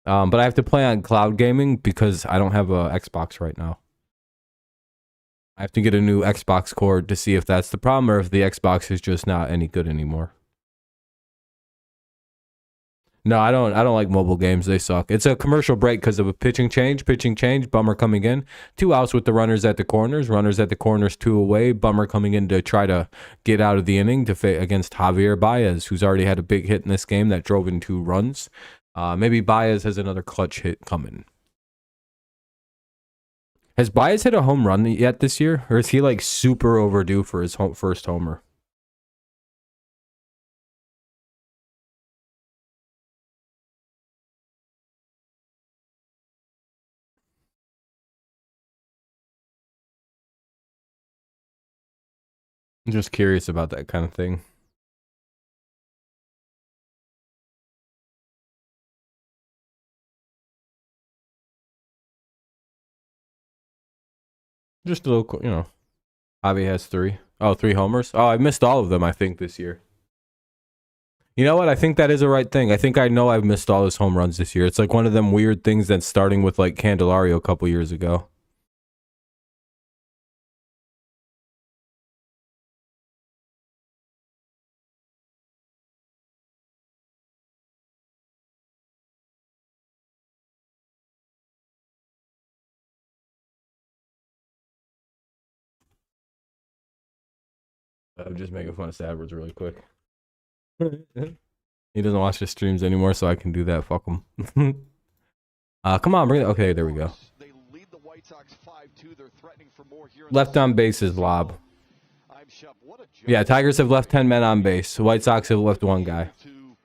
I have to play on cloud gaming because I don't have a Xbox right now. I have to get a new Xbox cord to see if that's the problem or if the Xbox is just not any good anymore. No, I don't like mobile games. They suck. It's a commercial break because of a pitching change, Bummer coming in. 2 outs with the runners at the corners, 2 away. Bummer coming in to try to get out of the inning against Javier Baez, who's already had a big hit in this game that drove in 2 runs. Maybe Baez has another clutch hit coming. Has Baez hit a home run yet this year? Or is he like super overdue for his first homer? I'm just curious about that kind of thing. Just a little, you know. Javi has 3. Oh, 3 homers. Oh, I missed all of them, I think, this year. You know what? I think that is the right thing. I think I know I've missed all his home runs this year. It's like one of them weird things that's starting with like Candelario a couple years ago. I'm just making fun of Savards really quick. He doesn't watch the streams anymore, so I can do that. Fuck him. Come on, bring it. Okay, there we go. They lead the White Sox 5-2. They're threatening for more here. Left on base is lob. I'm shocked. What a job. Yeah, Tigers have left 10 men on base. White Sox have left one guy. To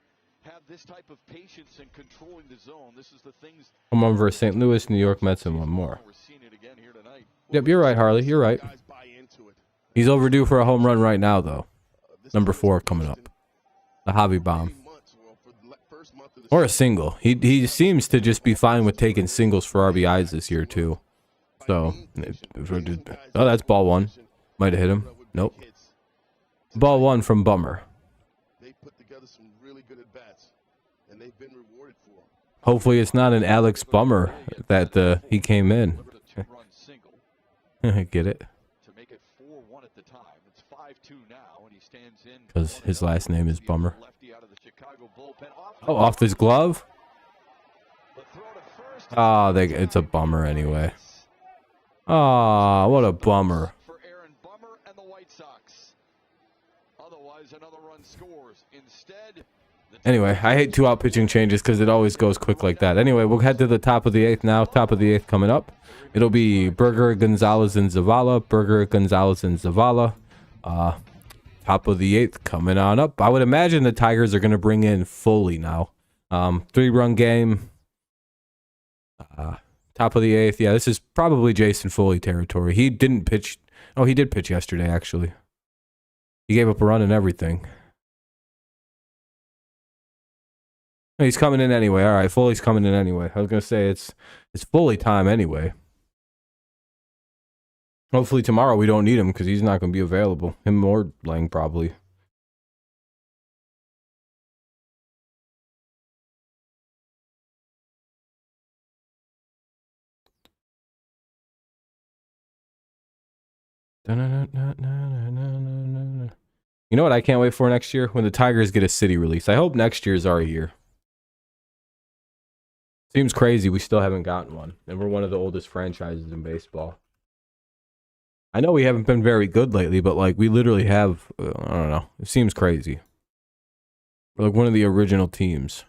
have this type of patience and controlling the zone. This is the things Home run versus St. Louis, New York Mets, and one more. we're seeing it again here tonight. Yep, you're right, Harley. You're right. Guys buy into it. He's overdue for a home run right now, though. Number 4 coming up. The hobby bomb. Or a single. He seems to just be fine with taking singles for RBIs this year, too. So, oh, that's ball 1. Might have hit him. Nope. Ball 1 from Bummer. They put together some really good at bats, and they've been rewarded for them. Hopefully it's not an Alex Bummer that he came in. Two-run single Get it? to make it 4-1 at the time. It's 5-2 now, and he stands in Because his last name is Bummer. lefty out of the Chicago bullpen. Oh, off his glove? The throw to first. Oh, it's a bummer anyway. Oh, what a bummer. For Aaron Bummer and the White Sox. Otherwise, another run scores. Instead, Anyway, I hate 2-out pitching changes because it always goes quick like that. Anyway, we'll head to the top of the 8th now. Top of the 8th coming up. It'll be Berger, Gonzalez, and Zavala. Berger, Gonzalez, and Zavala. Top of the 8th coming on up. I would imagine the Tigers are going to bring in Foley now. 3-run game. Top of the 8th. Yeah, this is probably Jason Foley territory. He didn't pitch. Oh, he did pitch yesterday, actually. He gave up a run and everything. He's coming in anyway. All right, Foley's coming in anyway. I was going to say it's Foley time anyway. Hopefully tomorrow we don't need him because he's not going to be available. Him or Lang probably. You know what I can't wait for next year? When the Tigers get a city release. I hope next year's our year. Seems crazy we still haven't gotten one. And we're one of the oldest franchises in baseball. I know we haven't been very good lately, but like we literally have, I don't know. It seems crazy. We're like one of the original teams.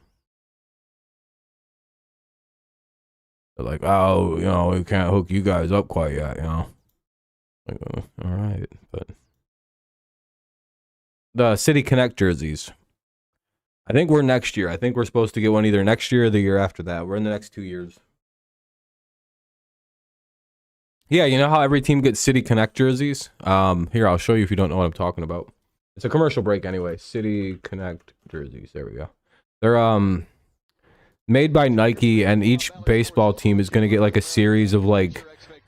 They're like, oh, you know, we can't hook you guys up quite yet, you know. Like, all right, but the City Connect jerseys. I think we're next year. I think we're supposed to get one either next year or the year after that. We're in the next 2 years. Yeah, you know how every team gets City Connect jerseys? Here, I'll show you if you don't know what I'm talking about. It's a commercial break anyway. City Connect jerseys. There we go. They're made by Nike, and each baseball team is going to get like a series of like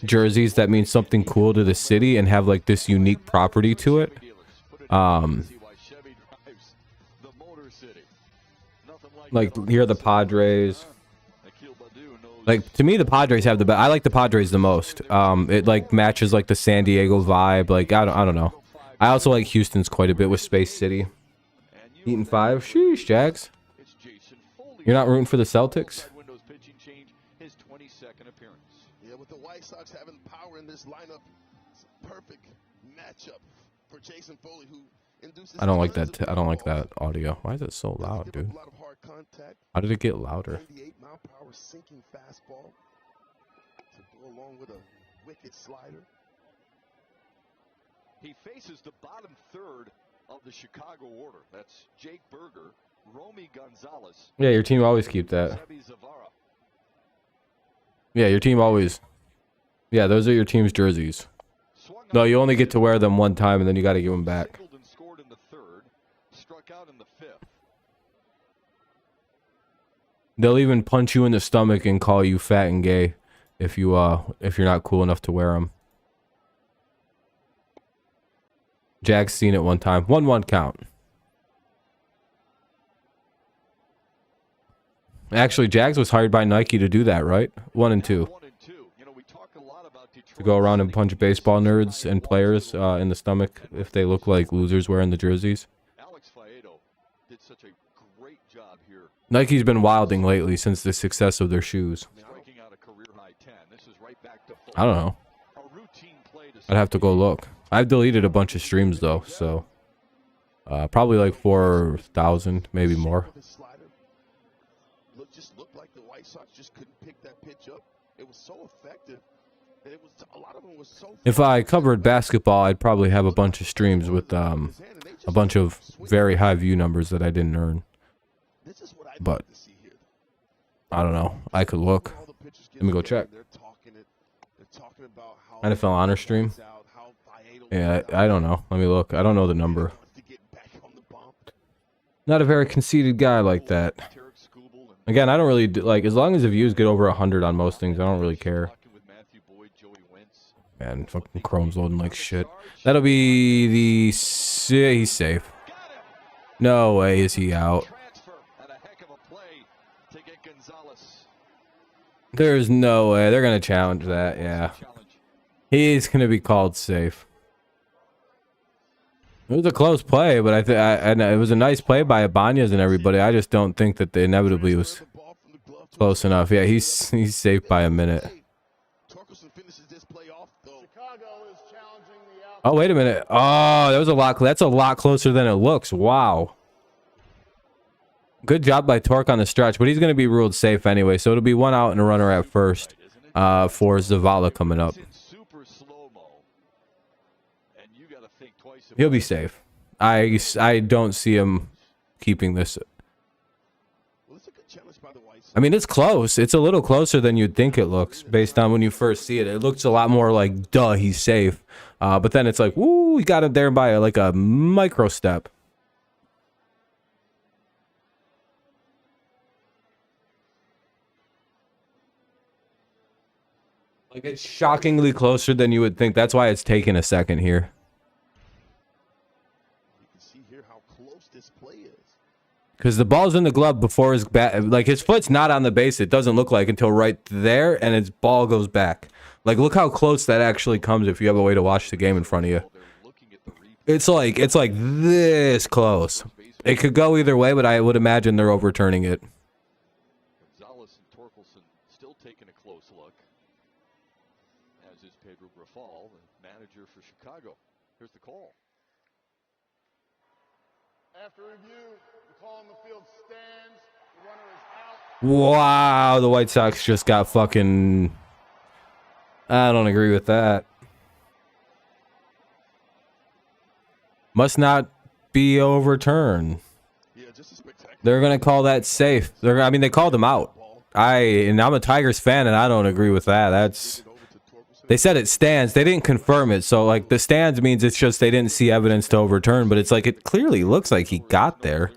jerseys that mean something cool to the city and have like this unique property to it. Like here are the Padres. Like to me the Padres have the best. I like the Padres the most. It like matches like the San Diego vibe. Like I don't know. I also like Houston's quite a bit with Space City. Eaton 5. Sheesh, Jags. You're not rooting for the Celtics? Yeah, with the White Sox having power in this lineup, it's a perfect matchup for Jason Foley, who induces. I don't like that. I don't like that audio. Why is it so loud, dude? A lot of hard contact. How did it get louder? 98-mile-per-hour sinking fastball to go along with a wicked slider. He faces the bottom third of the Chicago order. That's Jake Berger, Romy Gonzalez. Yeah, your team always keep that. Sebi Zavara. Yeah, your team always. Yeah, those are your team's jerseys. No, you only get to wear them one time, and then you got to give them back. Singled and scored in the third, struck out in the fifth. They'll even punch you in the stomach and call you fat and gay if you're not cool enough to wear them. Jack's seen it one time. 1-1 count. Actually, Jags was hired by Nike to do that, right? 1 and 2. You know, we talk a lot about Detroit. To go around and punch baseball nerds and players in the stomach if they look like losers wearing the jerseys. Alex Faedo did such a great job here. Nike's been wilding lately since the success of their shoes. Striking out a career high 10. This is right back to I don't know. a routine play to I'd have to go look. I've deleted a bunch of streams though, so Probably like 4,000, maybe more. With his slider, just looked like the White Sox just couldn't pick that pitch up. It was so effective, and it was a lot of them was so. If I covered basketball, I'd probably have a bunch of streams with a bunch of very high view numbers that I didn't earn. This is what I'd But like to see here. I don't know. I could look. All the pitchers get Let me go together, check. they're talking about how NFL honor stream. out, how Vieto Yeah, was I don't know. Let me look. I don't know the number. wants to get back on the bump. Not a very conceited guy like that. Again, I don't really like, as long as the views get over 100 on most things, I don't really care. Man, fucking Chrome's loading like shit. That'll be the... he's safe. No way is he out. There's no way. They're going to challenge that, yeah. He's going to be called safe. It was a close play, but and it was a nice play by Ibanez and everybody. I just don't think that the inevitably was close enough. Yeah, he's safe by a minute. Oh, wait a minute. Oh, that was a lot. That's a lot closer than it looks. Wow. Good job by Torque on the stretch, but he's going to be ruled safe anyway. So it'll be one out and a runner at first for Zavala coming up. He'll be safe. I don't see him keeping this. I mean, it's close. It's a little closer than you'd think it looks based on when you first see it. It looks a lot more like, duh, he's safe. But then it's like, woo, he got it there by like a micro step. Like, it's shockingly closer than you would think. That's why it's taking a second here. You can see here how close this play is. Because the ball's in the glove before his bat, like his foot's not on the base. It doesn't look like until right there, and his ball goes back. Like, look how close that actually comes if you have a way to watch the game in front of you. It's like this close. It could go either way, but I would imagine they're overturning it. Gonzalez and Torkelson still taking a close look, as is Pedro Grafal, the manager for Chicago. Here's the call. After review, the call on the field stands. The runner is out. Wow, the White Sox just got fucking... I don't agree with that. Must not be overturned. Yeah, just a spectacular. They're gonna call that safe. I mean, they called him out. I'm a Tigers fan, and I don't agree with that. They said it stands. They didn't confirm it, so like the stands means it's just they didn't see evidence to overturn. But it's like it clearly looks like he got there.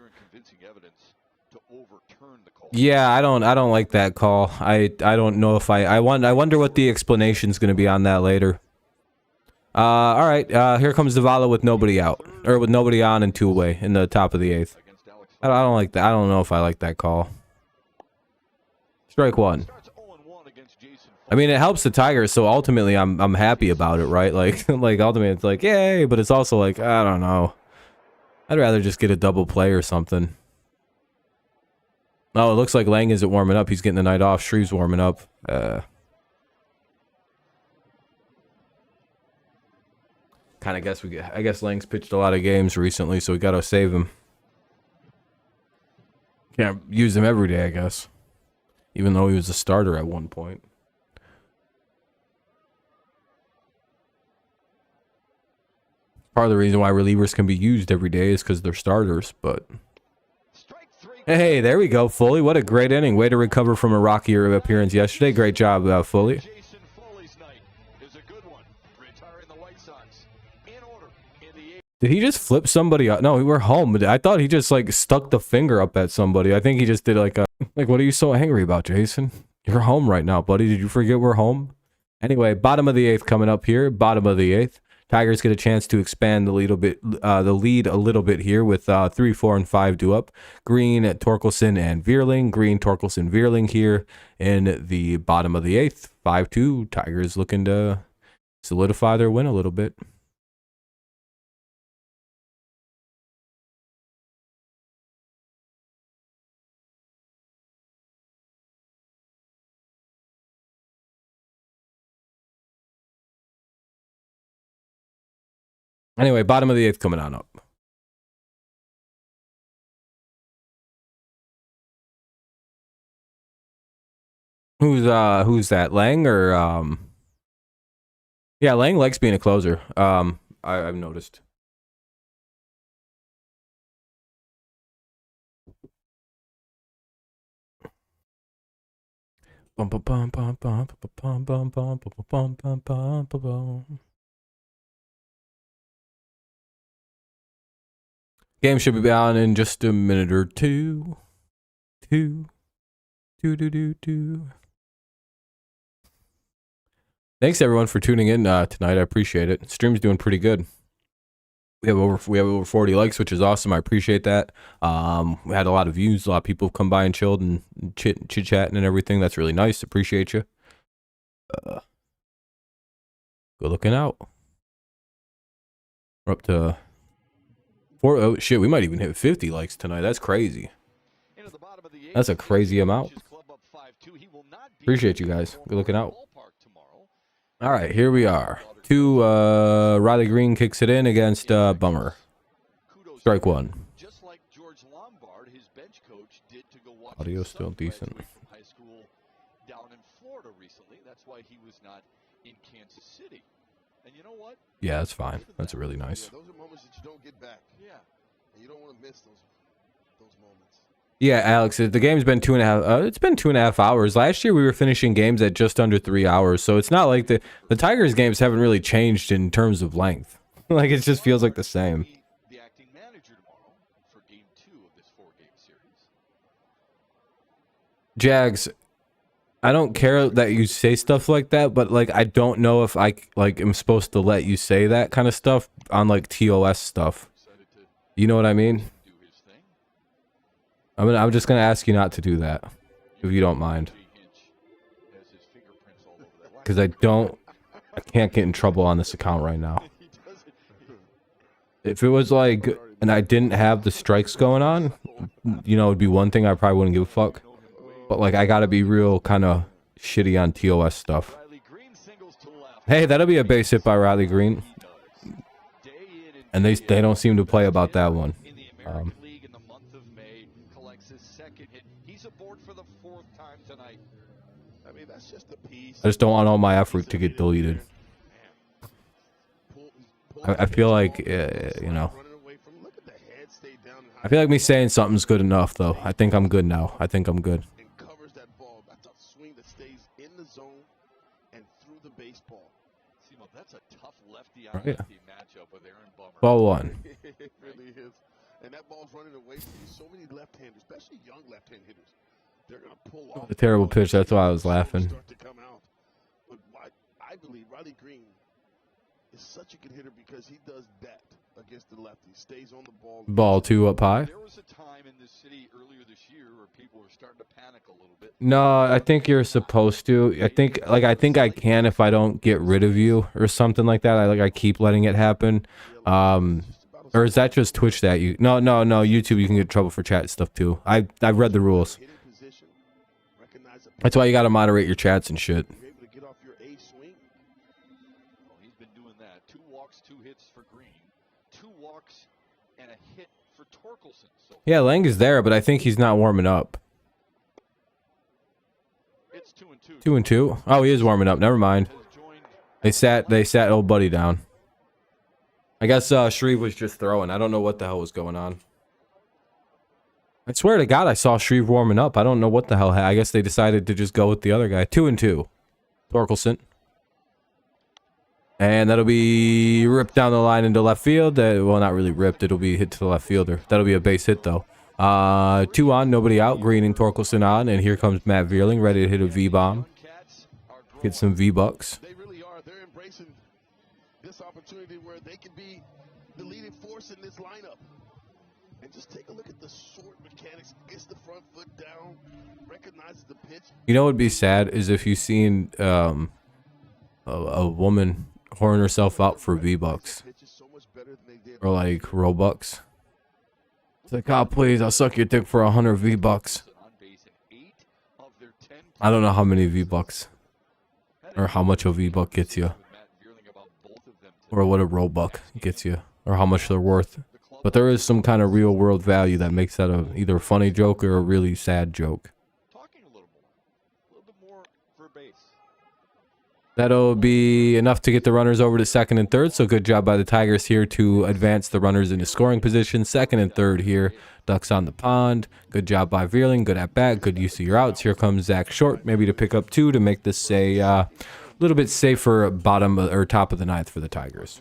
Yeah, I don't like that call. I don't know if I wonder what the explanation's gonna be on that later. All right, here comes Zavala with nobody out, or with nobody on and two away in the top of the eighth. I don't like that. I don't know if I like that call. Strike one. I mean, it helps the Tigers, so ultimately I'm happy about it, right? Like ultimately it's like, yay, but it's also like, I don't know. I'd rather just get a double play or something. Oh, it looks like Lang isn't warming up. He's getting the night off. Shreve's warming up. I guess Lang's pitched a lot of games recently, so we gotta save him. Can't use him every day, I guess. Even though he was a starter at one point. Part of the reason why relievers can be used every day is because they're starters, but... Hey, there we go, Foley. What a great inning. Way to recover from a rockier appearance yesterday. Great job, Foley. Did he just flip somebody up? No, we were home. I thought he just, like, stuck the finger up at somebody. I think he just did, like, a... Like, what are you so angry about, Jason? You're home right now, buddy. Did you forget we're home? Anyway, bottom of the eighth coming up here. Bottom of the eighth. Tigers get a chance to expand the lead a little bit here with 3, 4, and 5 due up. Green, Torkelson, and Veerling. Green, Torkelson, Veerling here in the bottom of the eighth. 5-2. Tigers looking to solidify their win a little bit. Anyway, bottom of the eighth coming on up. Who's that? Lang or yeah, Lang likes being a closer. I've noticed. Game should be on in just a minute or two. Two. Thanks everyone for tuning in tonight. I appreciate it. Stream's doing pretty good. We have over 40 likes, which is awesome. I appreciate that. We had a lot of views. A lot of people come by and chilled and chit chatting and everything. That's really nice. Appreciate you. Good looking out. We're up to 4. Oh shit, we might even hit 50 likes tonight. That's crazy. That's a crazy amount. Appreciate you guys. Good looking out. All right, here we are. Riley Green kicks it in against Bummer. Strike one. Just like George Lombard, his bench coach did to go watch Audio still decent. high school down in Florida recently. That's why he was not in Kansas City. And you know what? Yeah, that's fine. That's really nice. Yeah, those are moments that you don't get back. Yeah. And you don't want to miss those moments. Yeah, Alex, the game's been 2.5. It's been 2.5 hours. Last year we were finishing games at just under 3 hours, so it's not like the Tigers games haven't really changed in terms of length. Like it just feels like the same. The acting manager tomorrow for game 2 of this 4-game series. Jags, I don't care that you say stuff like that, but like I don't know if I like am supposed to let you say that kind of stuff on like TOS stuff. You know what I mean? I'm just gonna ask you not to do that, if you don't mind, because I can't get in trouble on this account right now. If it was like, and I didn't have the strikes going on, you know, it'd be one thing. I probably wouldn't give a fuck. But like, I gotta be real kind of shitty on TOS stuff. Hey, that'll be a base hit by Riley Green, and they don't seem to play about that one. I just don't want all my effort to get deleted. I feel like, you know, I feel like me saying something's good enough, though. I think I'm good now. I think I'm good. Right. Ball one. It really is. And that ball's running away from you. So many left-handers, especially young left-hand hitters, they're going to pull off. A terrible pitch. That's why I was laughing. But I believe Riley Green is such a good hitter because he does that against the lefty. Stays on the ball. Ball 2 up high. There was a time in this city earlier this year where people were starting to panic a little bit. No, I think you're supposed to. I think I can if I don't get rid of you or something like that. I keep letting it happen. Or is that just Twitch that you? No. YouTube, you can get in trouble for chat stuff too. I've read the rules. That's why you got to moderate your chats and shit. He's been doing that. 2 walks, 2 hits for Green, 2 walks, and a hit for Torkelson. So yeah, Lang is there, but I think he's not warming up. It's 2-2. 2-2. Oh, he is warming up. Never mind. They sat old buddy down. I guess Shreve was just throwing. I don't know what the hell was going on. I swear to God, I saw Shreve warming up. I don't know what the hell. I guess they decided to just go with the other guy. 2-2. Torkelson. And that'll be ripped down the line into left field. Well, not really ripped. It'll be hit to the left fielder. That'll be a base hit, though. 2 on, nobody out. Green and Torkelson on. And here comes Matt Vierling, ready to hit a V-bomb. Get some V-bucks. They really are. They're embracing this opportunity where they can be the leading force in this lineup. And just take a look at the short mechanics. Gets the front foot down. Recognizes the pitch. You know what would be sad is if you seen a woman whoring herself out for V-bucks. Or like Robux. It's like, oh please, I'll suck your dick for 100 V-bucks. I don't know how many V-bucks. Or how much a V-buck gets you. Or what a Robux gets you. Or how much they're worth. But there is some kind of real world value that makes that either a funny joke or a really sad joke. over base. That'll be enough to get the runners over to second and third. So good job by the Tigers here to advance the runners into scoring position. Second and third here. Ducks on the pond. Good job by Veerling. Good at bat. Good use of your outs. Here comes Zach Short, maybe to pick up 2 to make this a little bit safer bottom or top of the ninth for the Tigers.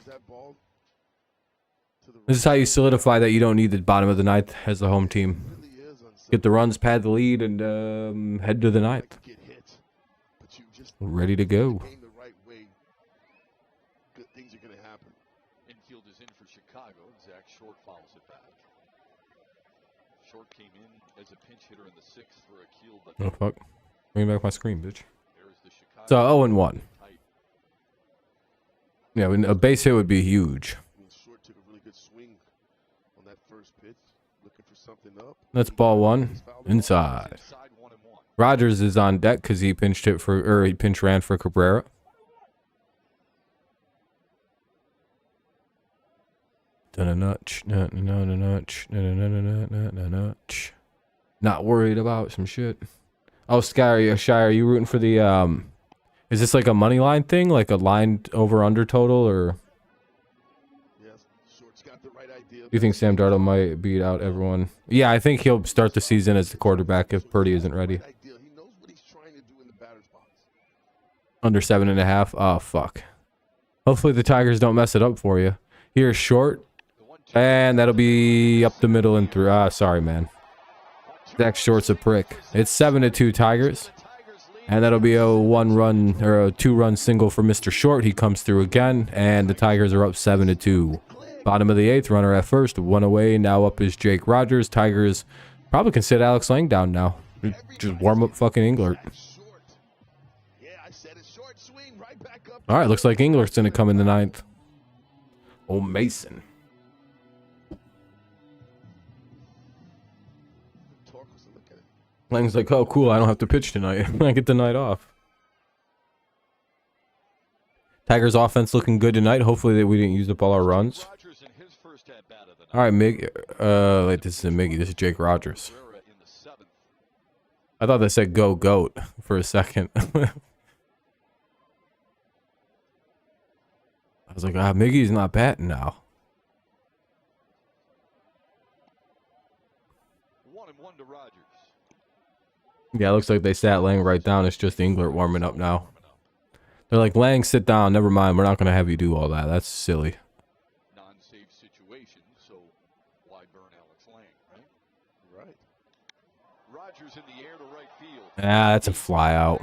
This is how you solidify that you don't need the bottom of the ninth as the home team. Get the runs, pad the lead, and head to the ninth. Ready to go. Good things are going to happen. Infield is in for Chicago. Zach Short follows it back. Short came in as a pinch hitter in the 6th for Akil, but Oh fuck! Bring back my screen, bitch. there's the Chicago. So 0-1. Tight. Yeah, a base hit would be huge. Short took a really good swing on that first pitch, looking for something up. That's ball 1 inside. Inside 1-1. Rogers is on deck because he pinch ran for Cabrera. Not worried about some shit. Oh, Shy, are you rooting for the is this like a money line thing, like a line over under total, or Yes, Short's got the right idea. do you think Sam Darnold might beat out everyone? Yeah, I think he'll start the season as the quarterback if Purdy isn't ready. He knows what he's trying to do in the batter's box. Under 7.5. Oh fuck. Hopefully the Tigers don't mess it up for you. Here's Short. And that'll be up the middle and through. Ah, sorry, man. Zach Short's a prick. It's 7-2 Tigers. And that'll be a 1-run or a 2-run single for Mr. Short. He comes through again. And the Tigers are up 7-2. Bottom of the 8th, runner at first. 1 away. Now up is Jake Rogers. Tigers probably can sit Alex Lang down now. Just warm up fucking Englert. Yeah, I said it. Short swing right back up. All right, looks like Englert's going to come in the 9th. Oh, Mason. Look at it. Lang's like, oh, cool, I don't have to pitch tonight. I get the night off. Tigers offense looking good tonight. Hopefully that we didn't use up all our runs. Rogers in his first at bat of the All right, wait, this isn't Miggy. This is Jake Rogers. Cabrera in the 7th. I thought they said go goat for a second. I was like, Miggy's not batting now. 1-1 to Rogers. Yeah, it looks like they sat Lang right down. It's just Englert warming up now. They're like, Lang, sit down. Never mind. We're not going to have you do all that. That's silly. Non-safe situation, so why burn Alex Lang, right? Right. Rogers in the air to right field. Ah, that's a fly out.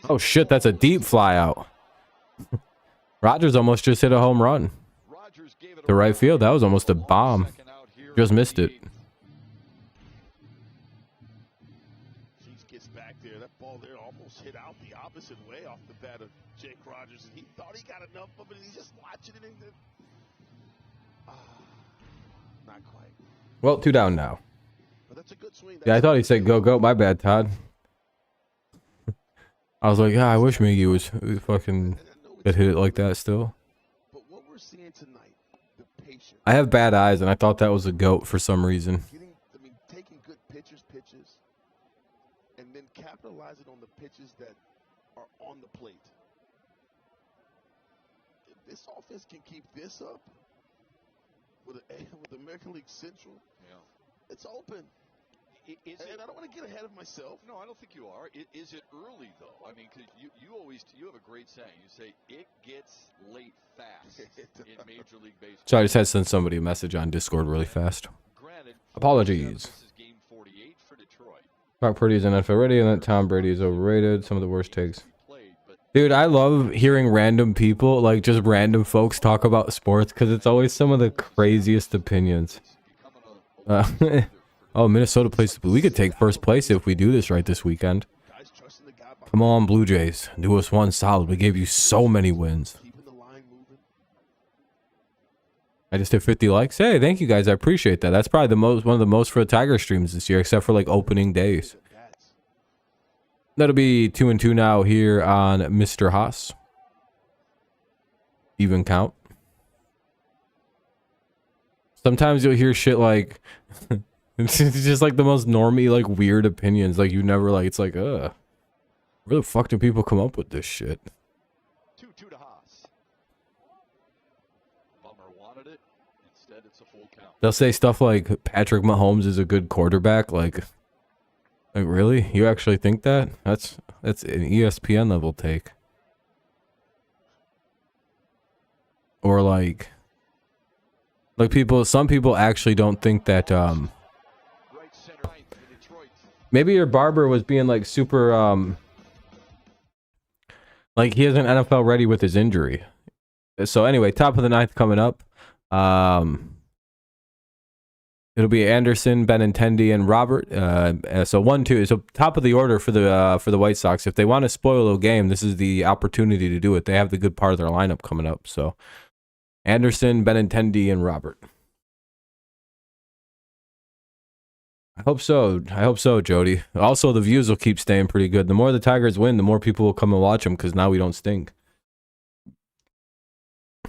Oh, shit, that's a deep fly out. Rogers almost just hit a home run. Rogers gave it To right field. That was almost a bomb. second out here Just in missed the it. 8th. Sheets gets back there. That ball there almost hit out the opposite way off the bat of Jake Rogers. And he thought he got enough of it. He's just watching it. Not quite. Well, 2 down now. But that's a good swing. Yeah, I thought he said go goat. My bad, Todd. I was like, yeah, I wish Miggy was fucking could hit it like that still. But what we're seeing tonight, the patience. I have bad eyes, and I thought that was a goat for some reason. Taking good pitches, and then capitalizing on the pitches that are on the plate. If this offense can keep this up with the American League Central, Yeah. it's open. And I don't want to get ahead of myself. No, I don't think you are. Is it early though? I mean, because you have a great saying. You say it gets late fast in Major League Baseball. So I just had to send somebody a message on Discord really fast. Granted, Apologies. This is game 48 for Detroit. Brock Purdy is NFL ready, and that Tom Brady is overrated. Some of the worst takes. Played, but Dude, I love hearing random people, like just random folks, talk about sports because it's always some of the craziest opinions. becoming Oh, Minnesota plays. We could take first place if we do this right this weekend. Guys trusting the guy behind, Come on, Blue Jays. Do us one solid. We gave you so many wins. keeping the line moving. I just hit 50 likes. Hey, thank you guys. I appreciate that. That's probably one of the most for the Tiger streams this year, except for like opening days. Bats. That'll be 2-2 now here on Mr. Haas. Even count. Sometimes you'll hear shit like it's just like the most normie, like weird opinions. Like you never like. It's like, ugh. Where the fuck do people come up with this shit? 2-2 to Haas. Bummer wanted it. Instead, it's a full count. They'll say stuff like Patrick Mahomes is a good quarterback. Like really? You actually think that? That's an ESPN level take. Or like some people actually don't think that Right center right for Detroit. maybe your barber was being like super like he isn't NFL ready with his injury. So anyway, top of the ninth coming up. It'll be Anderson, Benintendi, and Robert. So 1-2. So top of the order for the White Sox. If they want to spoil a game, this is the opportunity to do it. They have the good part of their lineup coming up. So Anderson, Benintendi, and Robert. I hope so, Jody. Also, the views will keep staying pretty good. The more the Tigers win, the more people will come and watch them because now we don't stink.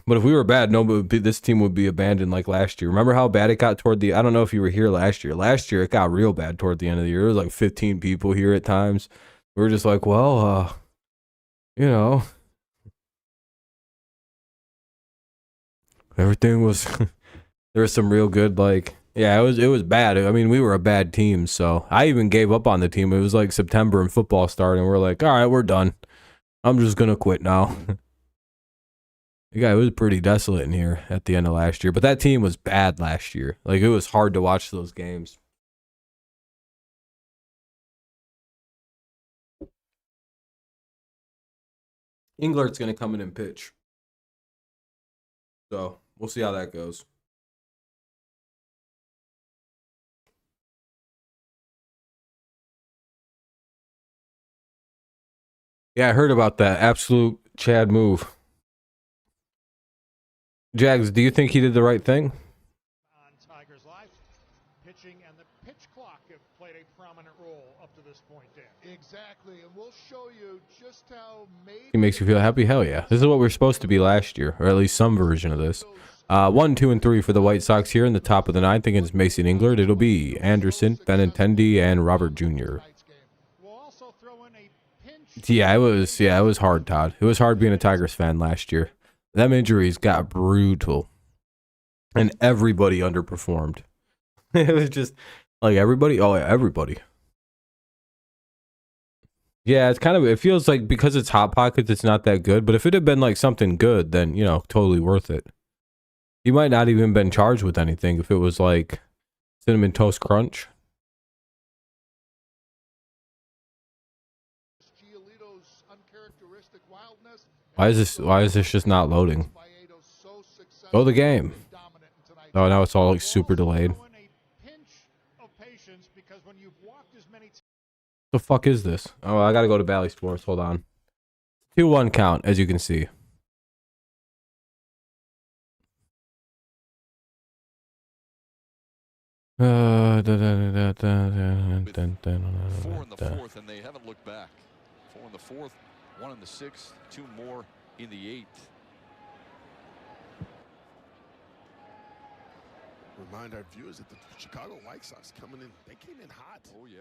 But if we were bad, this team would be abandoned like last year. Remember how bad it got toward the... I don't know if you were here last year. Last year, it got real bad toward the end of the year. There was like 15 people here at times. We were just like, well, you know... Everything was... There was some real good, like... Yeah, it was bad. I mean, we were a bad team, so... I even gave up on the team. It was like September and football started, and we're like, all right, we're done. I'm just gonna quit now. Yeah, it was pretty desolate in here at the end of last year. But that team was bad last year. Like, it was hard to watch those games. Englert's going to come in and pitch. So, we'll see how that goes. Yeah, I heard about that. Absolute Chad move. Jags, do you think he did the right thing? On Tigers Live, pitching and the pitch clock have played a prominent role up to this point, Dan. Exactly, and we'll show you just how He makes you feel happy? Hell yeah. This is what we were supposed to be last year, or at least some version of this. 1, 2, and 3 for the White Sox here in the top of the ninth against Mason Englert. It'll be Anderson, Benintendi, and Robert Jr. We'll also throw in a pinch. Yeah, it was hard, Todd. It was hard being a Tigers fan last year. Them injuries got brutal. And everybody underperformed. It was just like everybody. Oh, yeah, everybody. Yeah, it's kind of, it feels like because it's Hot Pockets, it's not that good. But if it had been like something good, then, you know, totally worth it. You might not even been charged with anything if it was like Cinnamon Toast Crunch. Why is this just not loading? Go the game. Oh, now it's all like super delayed. The fuck is this? Oh, I gotta go to Bally Sports. Hold on. 2-1 count, as you can see. With 4 in the fourth, and they haven't looked back. 4 in the fourth, 1 in the sixth, 2 more in the eighth. Remind our viewers that the Chicago White Sox coming in, they came in hot. Oh, yeah.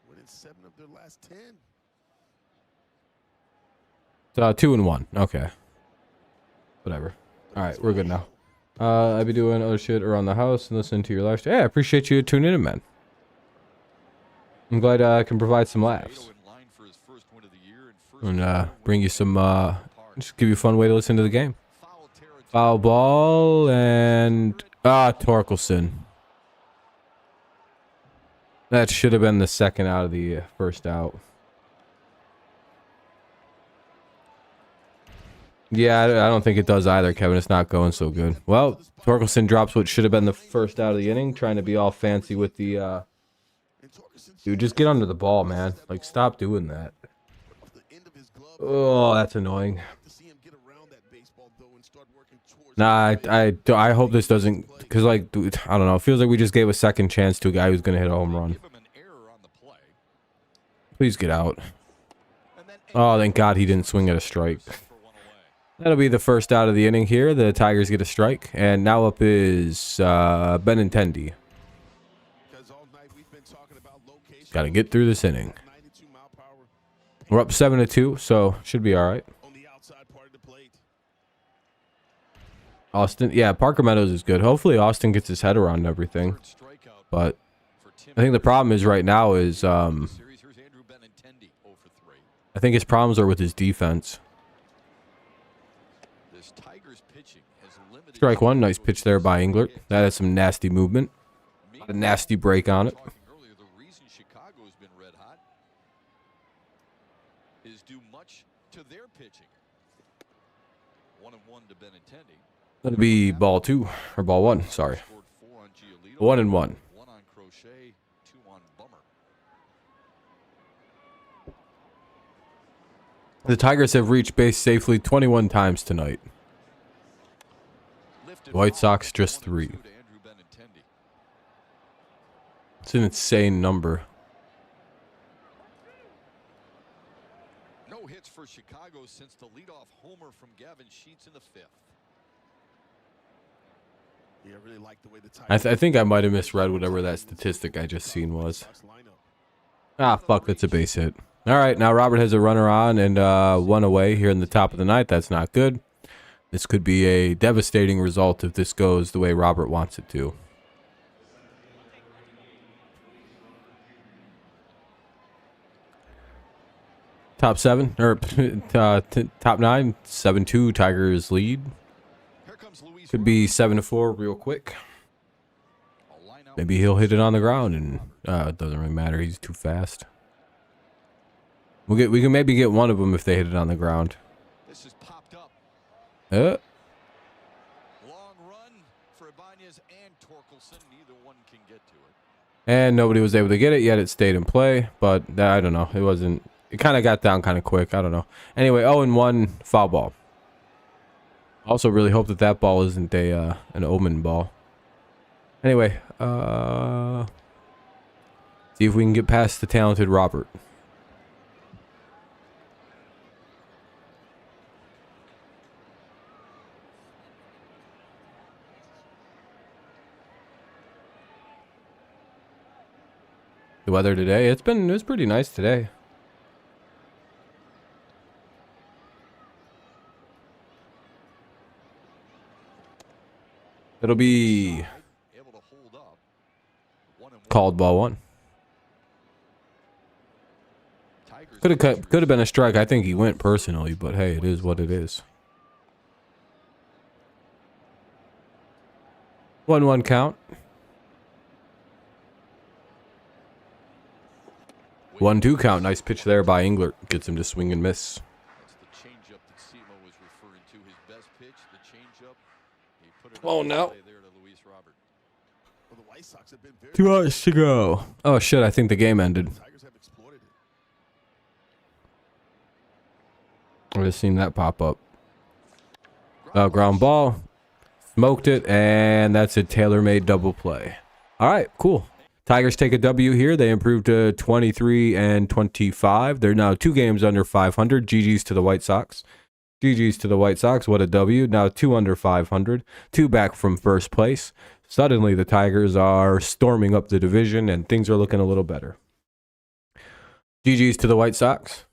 Winning 7 of their last 10. 2-1. Okay. Whatever. All right, we're good now. I'll be doing other shit around the house and listening to your live stream. Yeah, I appreciate you tuning in, man. I'm glad I can provide some laughs. And bring you some, just give you a fun way to listen to the game. Foul ball and, Torkelson. That should have been the second out of the first out. Yeah, I don't think it does either, Kevin. It's not going so good. Well, Torkelson drops what should have been the first out of the inning, trying to be all fancy with the, Dude, just get under the ball, man. Like, stop doing that. Oh, that's annoying. Nah, I hope this doesn't, because, like, dude, I don't know. It feels like we just gave a second chance to a guy who's going to hit a home run. Please get out. Oh, thank God he didn't swing at a strike. That'll be the first out of the inning here. The Tigers get a strike. And now up is Benintendi. Got to get through this inning. We're up 7-2, so should be all right. On the outside part of the plate. Austin, yeah, Parker Meadows is good. Hopefully Austin gets his head around everything. But I think the problem is right now is I think his problems are with his defense. Strike one, nice pitch there by Englert. That has some nasty movement. A nasty break on it. The reason Chicago's been red hot is due much to their pitching. 1-1 to Benintendi. That'll be ball 2 or ball 1. Sorry, 1-1. 1 on Crochet, 2 on Bummer. The Tigers have reached base safely 21 times tonight. The White Sox just 3. It's an insane number. No hits for Chicago since the leadoff homer from Gavin Sheets in the 5th. Yeah, I really like the way the Tigers I think I might have misread whatever that statistic I just seen was. Ah, fuck, that's a base hit. All right, now Robert has a runner on and 1 away here in the top of the ninth. That's not good. This could be a devastating result if this goes the way Robert wants it to. Top 7 or top 9, 7-2 Tigers lead. Could be 7-4 real quick. Maybe he'll hit it on the ground and it doesn't really matter. He's too fast. We can maybe get one of them if they hit it on the ground. This is popped up. Uh, Long run for Ibanez and Torkelson. Neither one can get to it. and nobody was able to get it yet. It stayed in play, but I don't know. It wasn't. It kind of got down kind of quick. I don't know. Anyway, 0-1 foul ball. Also, really hope that that ball isn't a an omen ball. Anyway, see if we can get past the talented Robert. The weather today, it was pretty nice today. It'll be Able to hold up. 1-1. called ball 1. Could have been a strike. I think he went personally, but hey, it is what it is. 1-1 count. 1-2 count. Nice pitch there by Englert. Gets him to swing and miss. That's the changeup that Simo was referring to. His best pitch, the changeup. He put it Oh, on no. play there to Luis Robert. Well, the White Sox have been very 2 outs to go. Oh shit! I think the game ended. The Tigers have exploited it. I just seen that pop up. Ground ball. Smoked it, and that's a tailor-made double play. All right, cool. Tigers take a W here. They improved to 23-25. They're now 2 games under 500. GG's to the White Sox. GG's to the White Sox. What a W. Now 2 under 500. 2 back from first place. Suddenly, the Tigers are storming up the division, and things are looking a little better. GG's to the White Sox.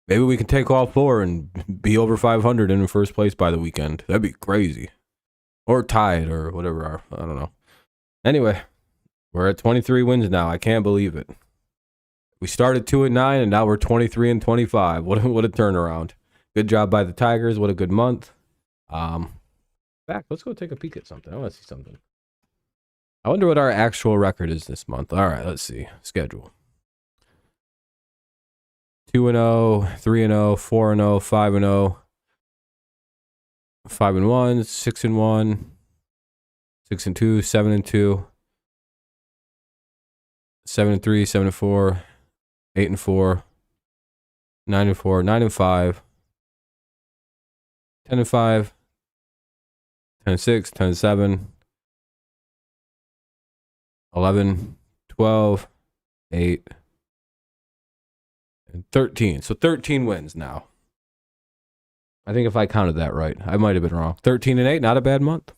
Maybe we can take all 4 and be over 500 in first place by the weekend. That'd be crazy. Or tied or whatever. I don't know. Anyway, we're at 23 wins now. I can't believe it. We started 2-9 and now we're 23-25. What a turnaround. Good job by the Tigers. What a good month. Back. Let's go take a peek at something. I want to see something. I wonder what our actual record is this month. All right, let's see. Schedule. 2-0, 3-0, 4-0, 5-0, 5-1, 6-1, 6-2, 7-2, 7-3, 7-4, 8-4, 9-4, 9-5, 10-5, 10-6, 10-7, 11, 12, 8, and 13. So 13 wins now. I think if I counted that right, I might have been wrong. 13-8, not a bad month.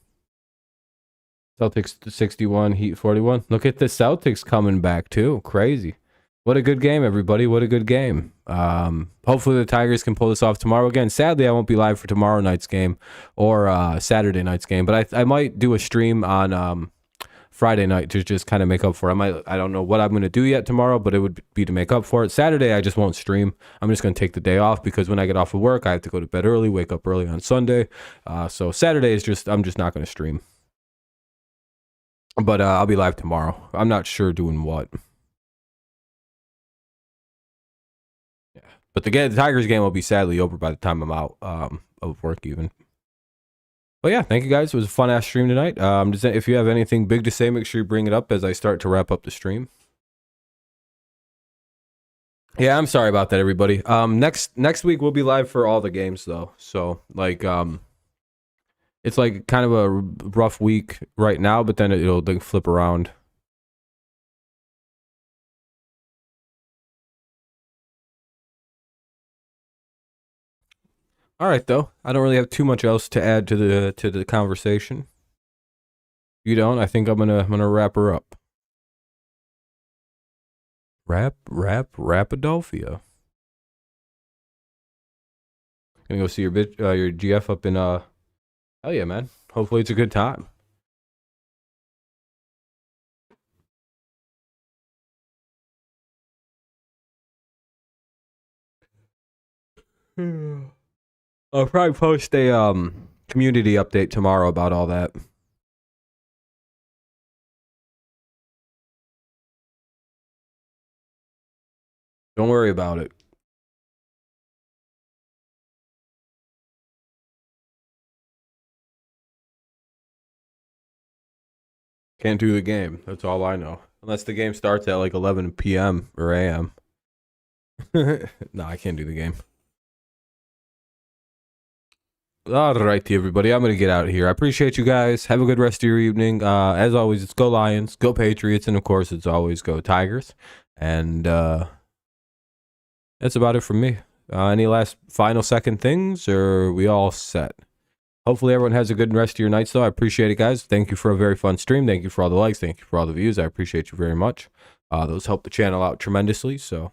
Celtics 61, Heat 41. Look at the Celtics coming back too. Crazy. What a good game, everybody. What a good game. Hopefully the Tigers can pull this off tomorrow. Again, sadly, I won't be live for tomorrow night's game or Saturday night's game, but I might do a stream on Friday night to just kind of make up for it. I don't know what I'm going to do yet tomorrow, but it would be to make up for it. Saturday, I just won't stream. I'm just going to take the day off because when I get off of work, I have to go to bed early, wake up early on Sunday. So Saturday is I'm just not going to stream. But I'll be live tomorrow. I'm not sure doing what. But the Tigers game will be sadly over by the time I'm out of work even. But yeah, thank you guys. It was a fun-ass stream tonight. If you have anything big to say, make sure you bring it up as I start to wrap up the stream. Yeah, I'm sorry about that, everybody. Next week we'll be live for all the games, though. So, like, it's like kind of a rough week right now, but then it'll flip around. All right, though. I don't really have too much else to add to the conversation. You don't? I think I'm gonna wrap her up. Rapadophia. Gonna go see your GF up in hell yeah, man. Hopefully it's a good time. I'll probably post a community update tomorrow about all that. Don't worry about it. Can't do the game. That's all I know. Unless the game starts at like 11 p.m. or a.m. No, I can't do the game. Alrighty, everybody. I'm going to get out of here. I appreciate you guys. Have a good rest of your evening. As always, it's go Lions, go Patriots, and of course, it's always go Tigers. And that's about it from me. Any last final second things, or are we all set? Hopefully everyone has a good rest of your nights, though. I appreciate it, guys. Thank you for a very fun stream. Thank you for all the likes. Thank you for all the views. I appreciate you very much. Those help the channel out tremendously, so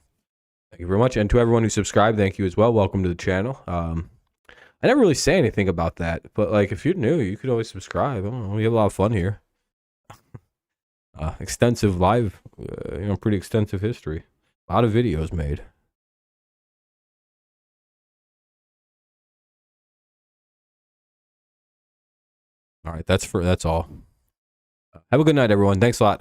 thank you very much. And to everyone who subscribed, thank you as well. Welcome to the channel. I never really say anything about that, but like if you're new, you could always subscribe. I don't know, we have a lot of fun here. Extensive live, pretty extensive history. A lot of videos made. All right, that's all. Have a good night, everyone. Thanks a lot.